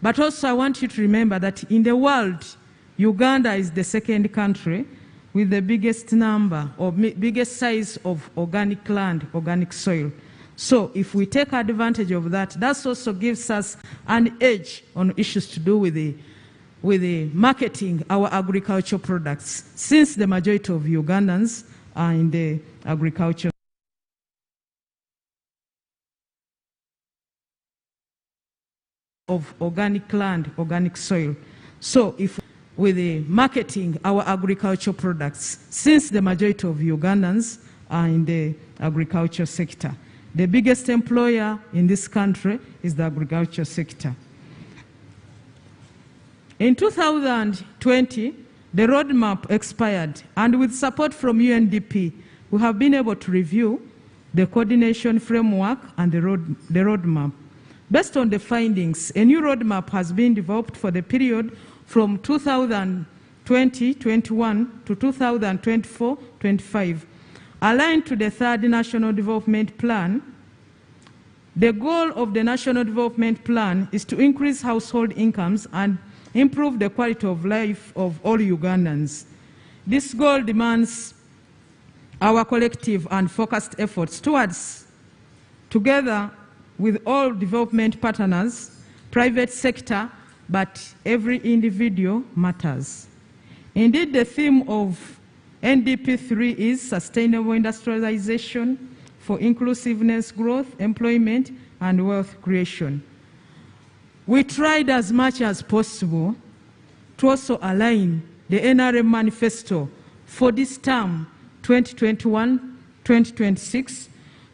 But also I want you to remember that in the world, Uganda is the second country with the biggest number or biggest size of organic land, organic soil. So if we take advantage of that, that also gives us an edge on issues to do with the marketing our agricultural products, since the majority of Ugandans are in the agriculture of organic land, organic soil. So if with the marketing our agricultural products, since the majority of Ugandans are in the agriculture sector. The biggest employer in this country is the agriculture sector. In 2020, the roadmap expired, and with support from UNDP, we have been able to review the coordination framework and the roadmap. Based on the findings, a new roadmap has been developed for the period from 2020-21 to 2024-25, aligned to the third National Development Plan. The goal of the National Development Plan is to increase household incomes and improve the quality of life of all Ugandans. This goal demands our collective and focused efforts together with all development partners, private sector, but every individual matters. Indeed, the theme of NDP3 is sustainable industrialization for inclusiveness, growth, employment, and wealth creation. We tried as much as possible to also align the NRM manifesto for this term, 2021-2026,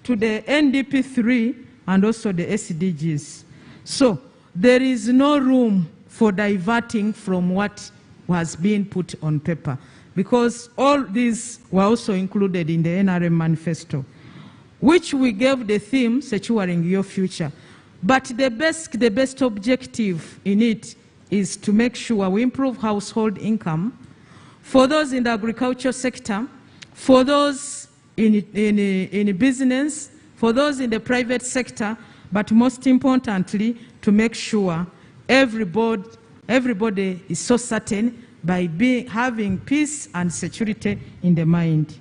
to the NDP3 and also the SDGs. So there is no room for diverting from what was being put on paper, because all these were also included in the NRM manifesto, which we gave the theme, Securing Your Future. But the best objective in it is to make sure we improve household income for those in the agriculture sector, for those in business, for those in the private sector, but most importantly, to make sure everybody is so certain by having peace and security in the mind.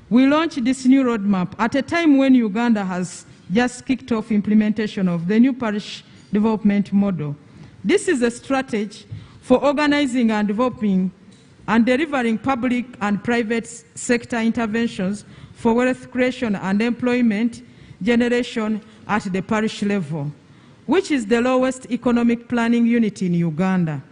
We launched this new roadmap at a time when Uganda has just kicked off implementation of the new parish development model. This is a strategy for organizing and developing and delivering public and private sector interventions for wealth creation and employment generation at the parish level, which is the lowest economic planning unit in Uganda.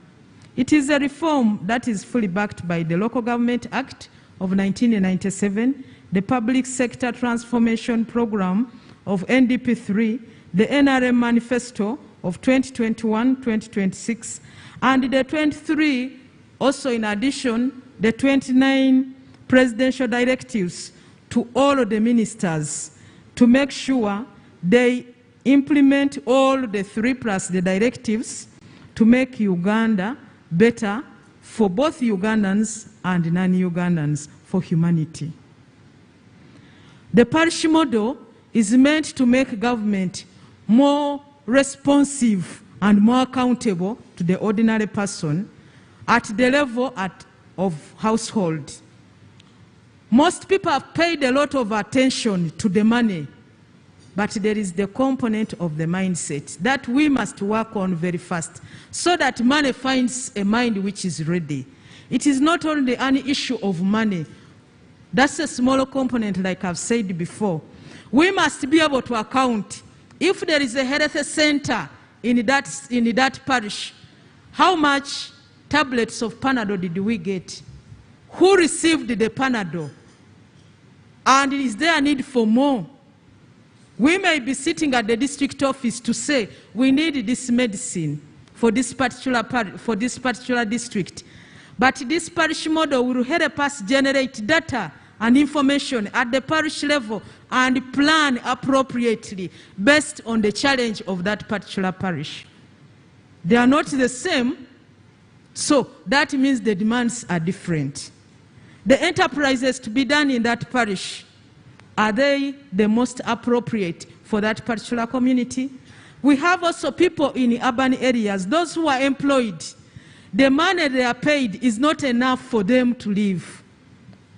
It is a reform that is fully backed by the Local Government Act of 1997, the Public Sector Transformation Program of NDP3, the NRM Manifesto of 2021-2026, and the 23, also in addition, the 29 presidential directives to all of the ministers to make sure they implement all the 3 plus the directives to make Uganda better for both Ugandans and non-Ugandans, for humanity. The parish model is meant to make government more responsive and more accountable to the ordinary person at the level of household. Most people have paid a lot of attention to the money, but there is the component of the mindset that we must work on very fast so that money finds a mind which is ready. It is not only an issue of money. That's a smaller component, like I've said before. We must be able to account if there is a health center in that parish, how much tablets of Panadol did we get? Who received the Panadol? And is there a need for more? We may be sitting at the district office to say, we need this medicine for this particular district. But this parish model will help us generate data and information at the parish level and plan appropriately based on the challenge of that particular parish. They are not the same, so that means the demands are different. The enterprises to be done in that parish, are they the most appropriate for that particular community? We have also people in urban areas, those who are employed. The money they are paid is not enough for them to live,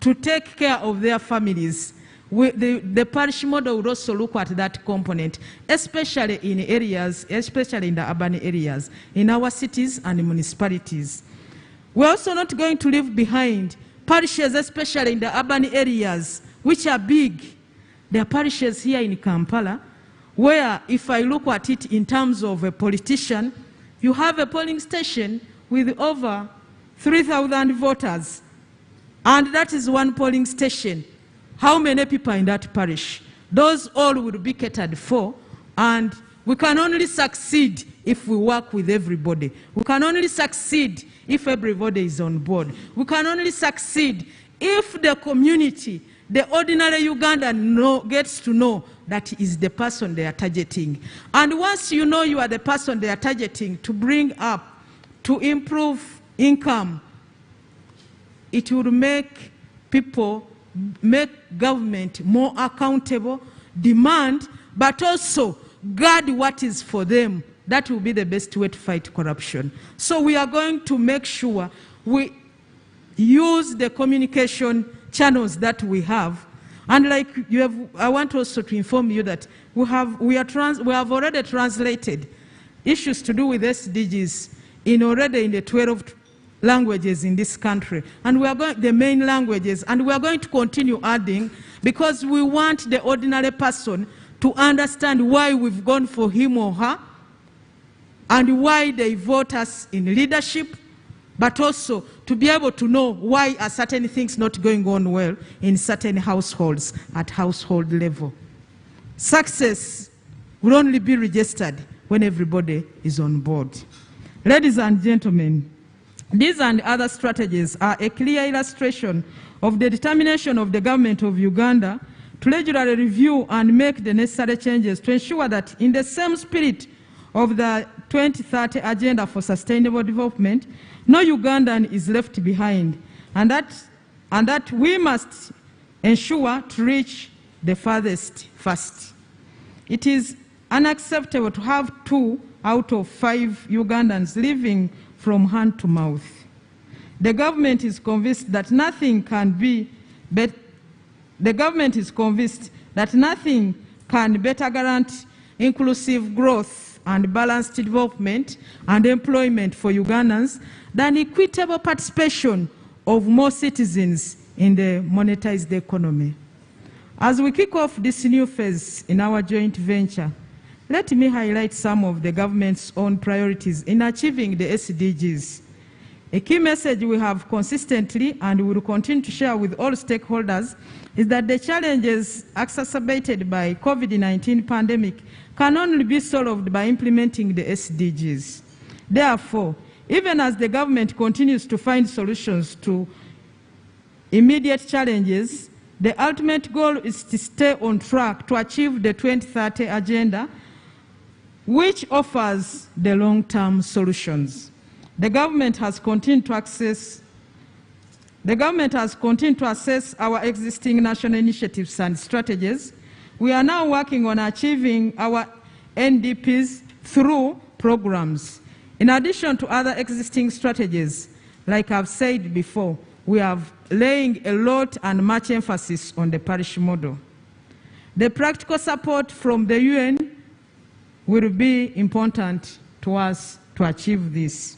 to take care of their families. The parish model would also look at that component, especially in areas, especially in the urban areas, in our cities and municipalities. We're also not going to leave behind parishes, especially in the urban areas, which are big. There are parishes here in Kampala, where if I look at it in terms of a politician, you have a polling station with over 3,000 voters, and that is one polling station. How many people are in that parish? Those all will be catered for, and we can only succeed if we work with everybody. We can only succeed if everybody is on board. We can only succeed if the community, the ordinary Ugandan gets to know that is the person they are targeting. And once you know you are the person they are targeting to bring up, to improve income, it will make people, make government more accountable, demand, but also guard what is for them. That will be the best way to fight corruption. So we are going to make sure we use the communication channels that we have. And like you have, I want also to inform you that we have already translated issues to do with SDGs already in the 12 languages in this country. And we are going, the main languages, and we are going to continue adding because we want the ordinary person to understand why we've gone for him or her and why they vote us in leadership, but also to be able to know why are certain things not going on well in certain households at household level. Success will only be registered when everybody is on board. Ladies and gentlemen, these and other strategies are a clear illustration of the determination of the government of Uganda to regularly review and make the necessary changes to ensure that in the same spirit of the 2030 Agenda for Sustainable Development, no Ugandan is left behind, and that we must ensure to reach the farthest first. It is unacceptable to have 2 out of 5 Ugandans living from hand to mouth. The government is convinced that nothing can better guarantee inclusive growth and balanced development and employment for Ugandans than equitable participation of more citizens in the monetized economy. As we kick off this new phase in our joint venture, let me highlight some of the government's own priorities in achieving the SDGs. A key message we have consistently and will continue to share with all stakeholders is that the challenges exacerbated by COVID-19 pandemic can only be solved by implementing the SDGs. Therefore, even as the government continues to find solutions to immediate challenges, the ultimate goal is to stay on track to achieve the 2030 Agenda, which offers the long-term solutions. The government has continued to assess our existing national initiatives and strategies. We are now working on achieving our NDPs through programs. In addition to other existing strategies, like I've said before, we are laying a lot and much emphasis on the parish model. The practical support from the UN will be important to us to achieve this.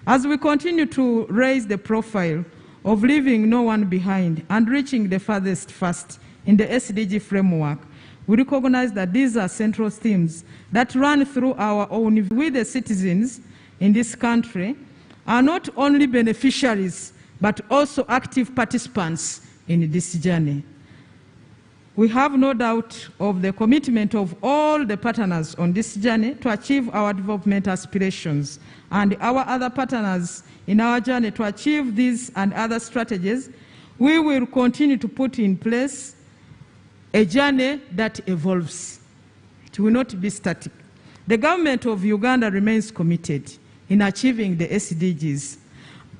As we continue to raise the profile of leaving no one behind and reaching the farthest first in the SDG framework, we recognize that these are central themes that run through our own. We, the citizens in this country, are not only beneficiaries, but also active participants in this journey. We have no doubt of the commitment of all the partners on this journey to achieve our development aspirations, and our other partners in our journey to achieve these and other strategies. We will continue to put in place a journey that evolves. It will not be static. The government of Uganda remains committed in achieving the SDGs,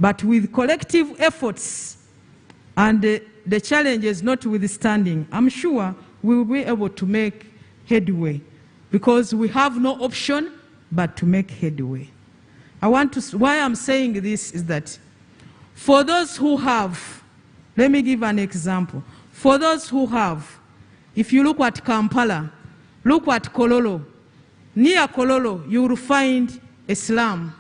but with collective efforts and the challenges notwithstanding, I'm sure we will be able to make headway, because we have no option but to make headway. Why I'm saying this is that for those who have, let me give an example. For those who have, if you look at Kampala, look at Kololo. Near Kololo, you will find a slum.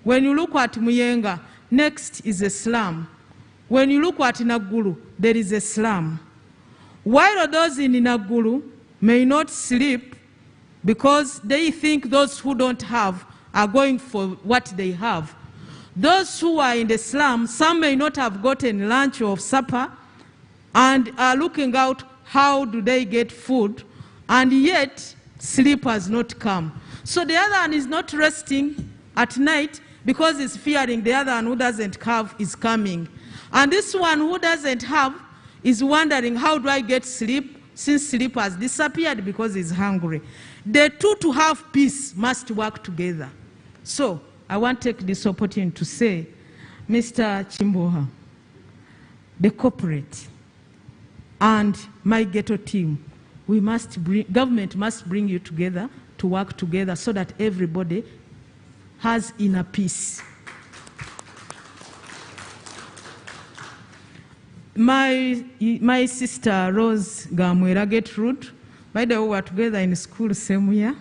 When you look at Muyenga, next is a slum. When you look at Naguru, there is a slum. While those in Naguru may not sleep because they think those who don't have are going for what they have, those who are in the slum, some may not have gotten lunch or supper and are looking out how do they get food, and yet sleep has not come. So the other one is not resting at night because he's fearing the other one who doesn't have is coming. And this one who doesn't have is wondering, how do I get sleep since sleep has disappeared because he's hungry. The two to have peace must work together. So I want to take this opportunity to say, Mr. Chimboha, the corporate and my ghetto team, government must bring you together to work together so that everybody has inner peace. My sister Rose Gamera Gertrude, by the way, we were together in school same year.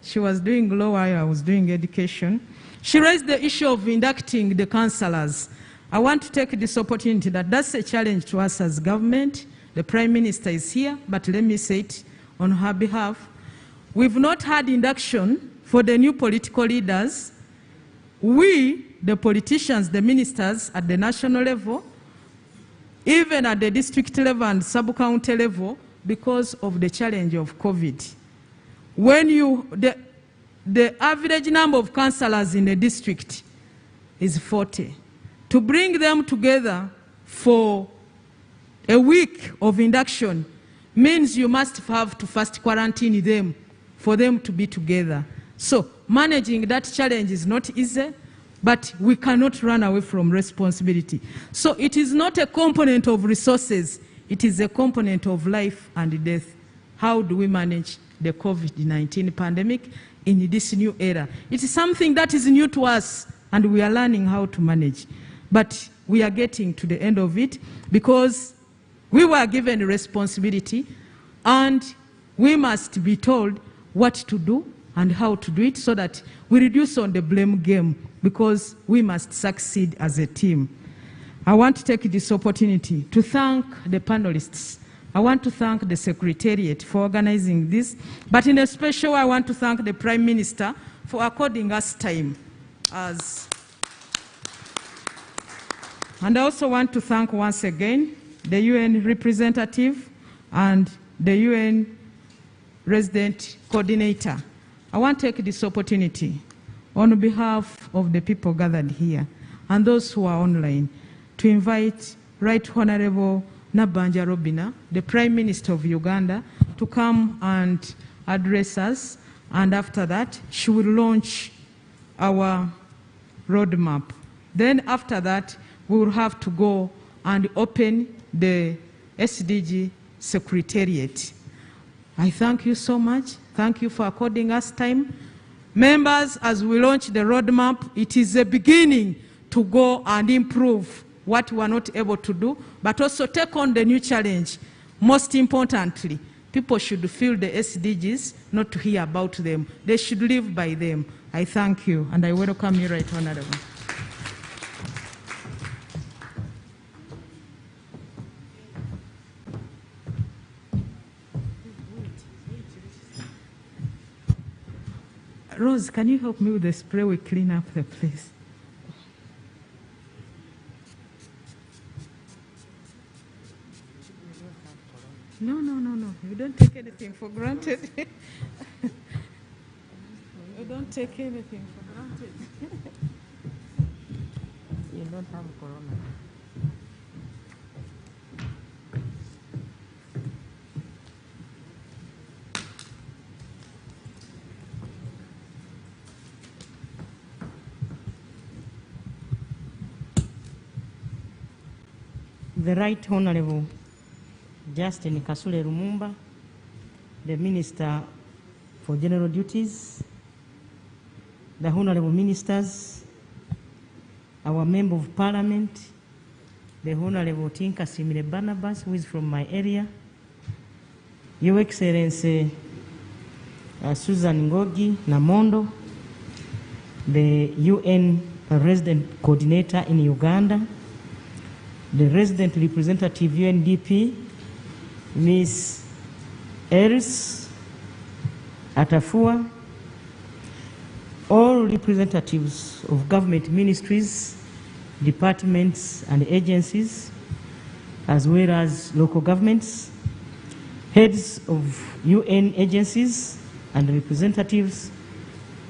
She was doing law while I was doing education. She raised the issue of inducting the councillors. I want to take this opportunity that's a challenge to us as government. The Prime Minister is here, but let me say it on her behalf. We've not had induction for the new political leaders. We, the politicians, the ministers at the national level, even at the district level and sub-county level, because of the challenge of COVID. When the average number of councillors in a district is 40. To bring them together for a week of induction means you must have to first quarantine them for them to be together. So managing that challenge is not easy, but we cannot run away from responsibility. So it is not a component of resources, it is a component of life and death. How do we manage the COVID-19 pandemic in this new era? It is something that is new to us and we are learning how to manage. But we are getting to the end of it because we were given a responsibility and we must be told what to do and how to do it so that we reduce on the blame game because we must succeed as a team. I want to take this opportunity to thank the panelists. I want to thank the Secretariat for organizing this, but in a special way, I want to thank the Prime Minister for according us time. And I also want to thank once again the UN representative and the UN resident coordinator. I want to take this opportunity on behalf of the people gathered here and those who are online to invite Right Honorable Nabanja Robina, the Prime Minister of Uganda, to come and address us. And after that, she will launch our roadmap. Then after that, we will have to go and open the Sdg Secretariat. I thank you so much. Thank you for according us time. Members, as we launch the roadmap, it is a beginning to go and improve what we are not able to do, but also take on the new challenge. Most importantly, people should feel the SDGs, not to hear about them. They should live by them. I thank you, and I welcome you, Right Honorable. Rose, can you help me with the spray? We clean up the place. No. You don't take anything for granted. You don't take anything for granted. You don't have corona. The Right Honorable Justin Kasule Lumumba, the Minister for General Duties, the Honorable Ministers, our Member of Parliament, the Honorable Tinka Simile Barnabas, who is from my area, Your Excellency Susan Ngogi Namondo, the UN Resident Coordinator in Uganda, the Resident Representative UNDP, Ms. Els Atafua, all representatives of government ministries, departments and agencies, as well as local governments, heads of UN agencies, and representatives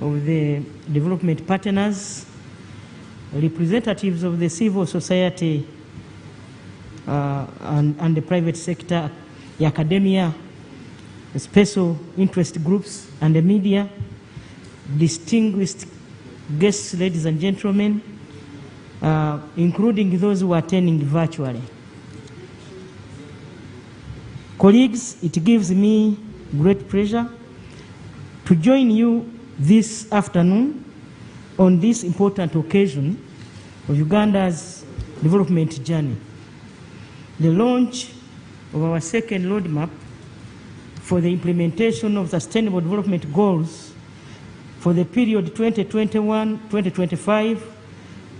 of the development partners, representatives of the civil society and the private sector, the academia, the special interest groups, and the media, distinguished guests, ladies and gentlemen, including those who are attending virtually. Colleagues, it gives me great pleasure to join you this afternoon on this important occasion of Uganda's development journey. The launch of our second roadmap for the implementation of Sustainable Development Goals for the period 2021-2025,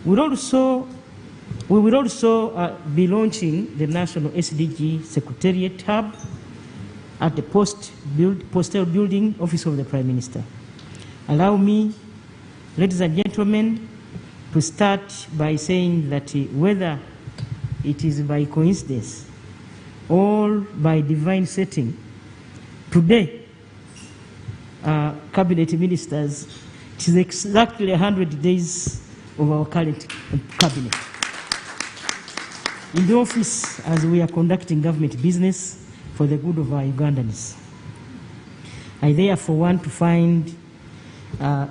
we will also be launching the National Sdg Secretariat Hub at the Postal Building Office of the Prime Minister. Allow me, ladies and gentlemen, to start by saying that whether it is by coincidence or by divine setting, today, Cabinet Ministers, it is exactly 100 days of our current Cabinet in the office as we are conducting government business for the good of our Ugandans. I therefore want to find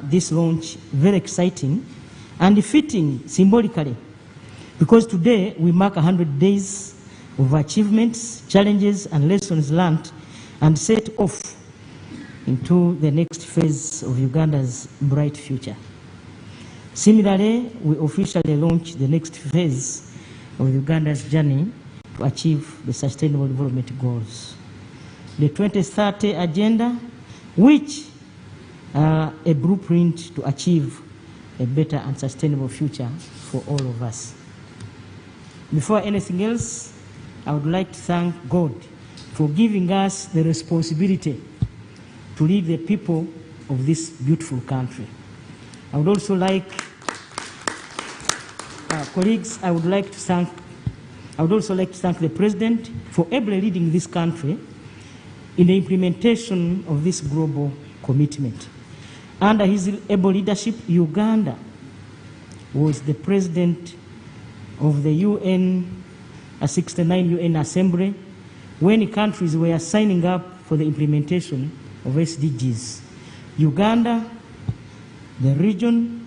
this launch very exciting and fitting symbolically, because today we mark 100 days of achievements, challenges, and lessons learned, and set off into the next phase of Uganda's bright future. Similarly, we officially launch the next phase of Uganda's journey to achieve the Sustainable Development Goals. The 2030 Agenda, which are a blueprint to achieve a better and sustainable future for all of us. Before anything else, I would like to thank God for giving us the responsibility to lead the people of this beautiful country. I would also like, colleagues, I would also like to thank the President for ably leading this country in the implementation of this global commitment. Under his able leadership, Uganda was the President of the 69 UN Assembly when countries were signing up for the implementation of SDGs. Uganda, the region,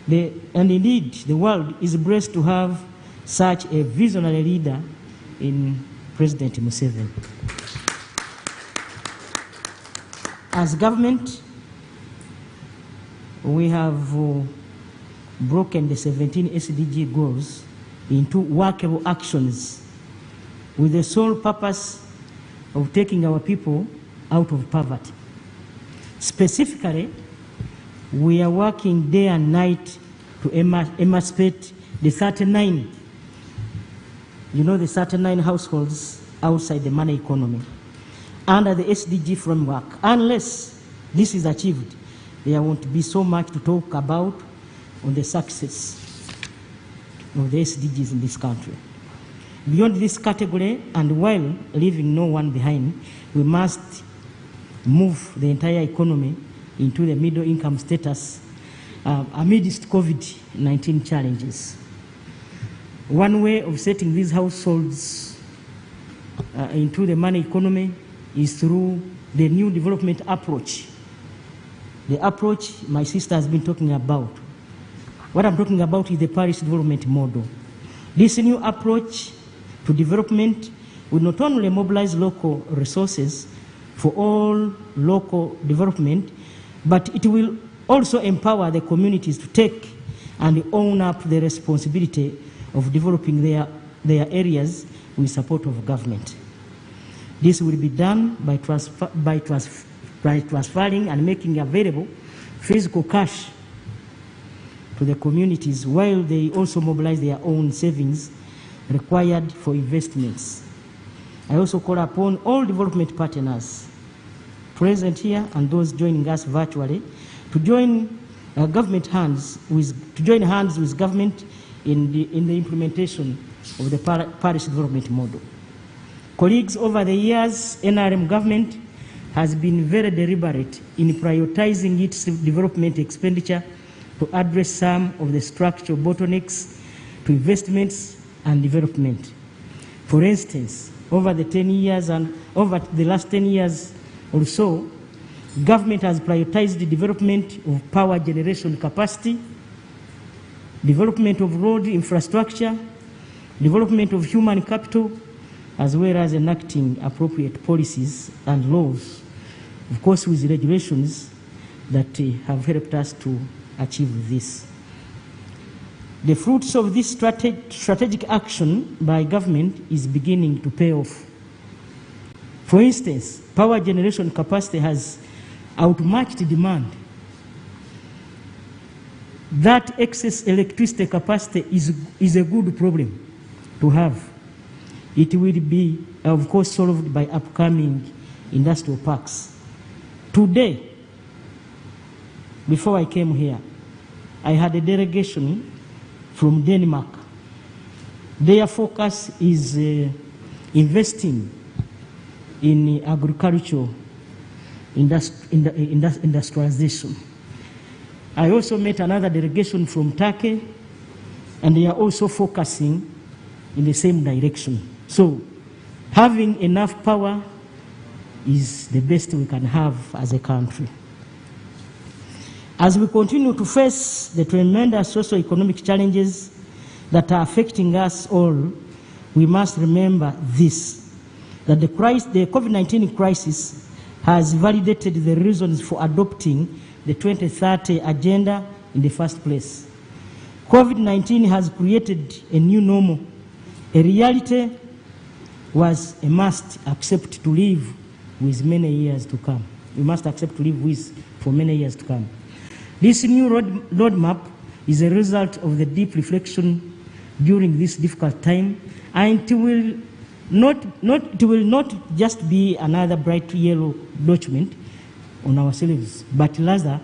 and indeed the world is blessed to have such a visionary leader in President Museveni. As government, we have broken the 17 SDG goals into workable actions with the sole purpose of taking our people out of poverty. Specifically, we are working day and night to emancipate the 39, the 39 households outside the money economy under the SDG framework. Unless this is achieved, there won't be so much to talk about on the success of the SDGs in this country. Beyond this category, and while leaving no one behind, we must move the entire economy into the middle income status amidst COVID-19 challenges. One way of setting these households into the money economy is through the new development approach. The approach my sister has been talking about. What I'm talking about is the Parish development model. This new approach to development will not only mobilize local resources for all local development, but it will also empower the communities to take and own up the responsibility of developing their areas with support of government. This will be done by transferring and making available physical cash to the communities, while they also mobilize their own savings required for investments. I also call upon all development partners present here and those joining us virtually to join hands with government in the implementation of the Parish development model. Colleagues, over the years, NRM government has been very deliberate in prioritizing its development expenditure to address some of the structural bottlenecks to investments and development. For instance, over the last 10 years or so, government has prioritized the development of power generation capacity, development of road infrastructure, development of human capital, as well as enacting appropriate policies and laws, of course with regulations that have helped us to achieve this. The fruits of this strategic action by government is beginning to pay off. For instance, power generation capacity has outmatched demand. That excess electricity capacity is a good problem to have. It will be, of course, solved by upcoming industrial parks. Today, before I came here, I had a delegation from Denmark. Their focus is investing in agricultural industrialization. I also met another delegation from Turkey, and they are also focusing in the same direction. So having enough power is the best we can have as a country. As we continue to face the tremendous socio-economic challenges that are affecting us all, we must remember this, that the COVID-19 crisis has validated the reasons for adopting the 2030 agenda in the first place. COVID-19 has created a new normal, a reality was a must accept to live with many years to come. We must accept to live with for many years to come. This new roadmap is a result of the deep reflection during this difficult time, and it will not just be another bright yellow document on our sleeves, but rather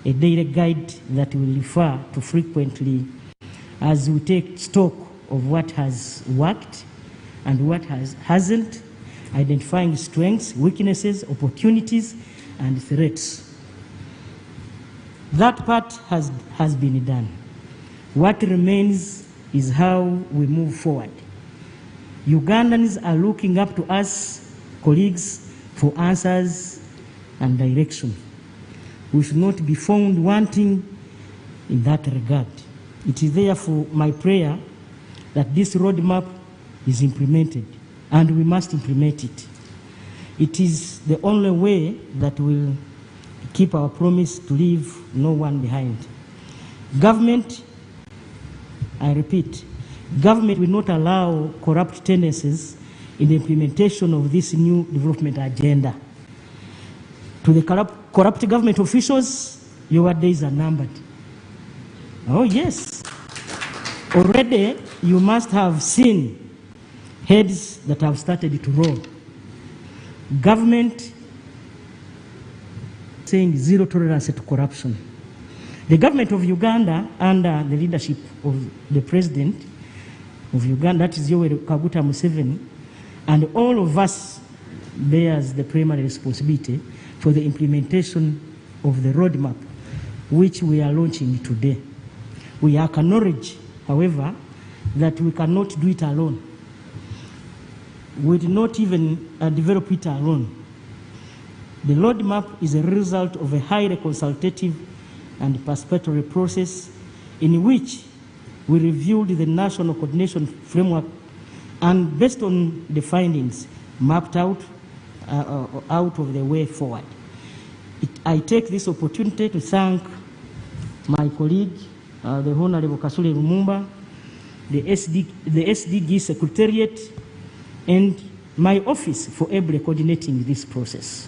a daily guide that we will refer to frequently as we take stock of what has worked and what hasn't, identifying strengths, weaknesses, opportunities, and threats. That part has been done. What remains is how we move forward. Ugandans are looking up to us, colleagues, for answers and direction. We should not be found wanting in that regard. It is therefore my prayer that this roadmap is implemented, and we must implement it. It is the only way that will keep our promise to leave no one behind. Government, I repeat, government will not allow corrupt tendencies in the implementation of this new development agenda. To the corrupt government officials, your days are numbered. Oh yes. Already you must have seen heads that have started to roll. Government saying zero tolerance to corruption. The government of Uganda, under the leadership of the President of Uganda, that is Yoweri Kaguta Museveni, and all of us bears the primary responsibility for the implementation of the roadmap, which we are launching today. We acknowledge, however, that we cannot do it alone. We did not even develop it alone. The roadmap is a result of a highly consultative and participatory process in which we reviewed the national coordination framework and based on the findings mapped out of the way forward. I take this opportunity to thank my colleague, the Honorable Kasule Lumumba, the Sdg Secretariat, and my office for ably coordinating this process.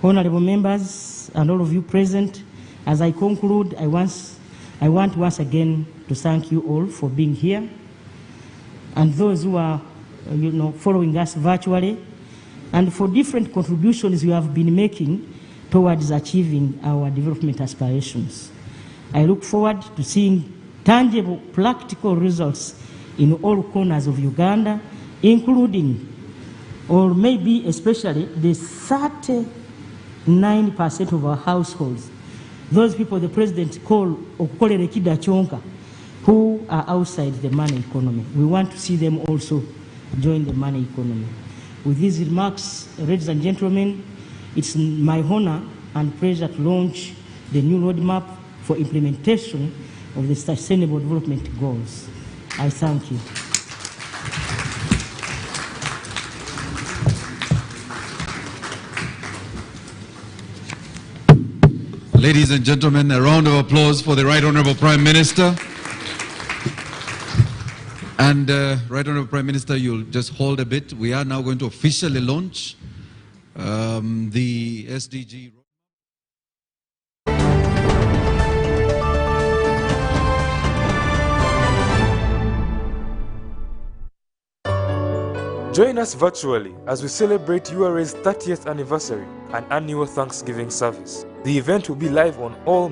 Honorable members and all of you present, as I conclude, I want once again to thank you all for being here, and those who are following us virtually, and for different contributions you have been making towards achieving our development aspirations. I look forward to seeing tangible, practical results in all corners of Uganda including, or maybe especially, the 39% of our households, those people the president call okolere kida chonka, who are outside the money economy. We want to see them also join the money economy. With these remarks, ladies and gentlemen, it's my honor and pleasure to launch the new roadmap for implementation of the Sustainable Development Goals. I thank you. Ladies and gentlemen, a round of applause for the Right Honorable Prime Minister. And Right Honorable Prime Minister, you'll just hold a bit. We are now going to officially launch the Sdg. Join us virtually as we celebrate URA's 30th anniversary and annual Thanksgiving service. The event will be live on all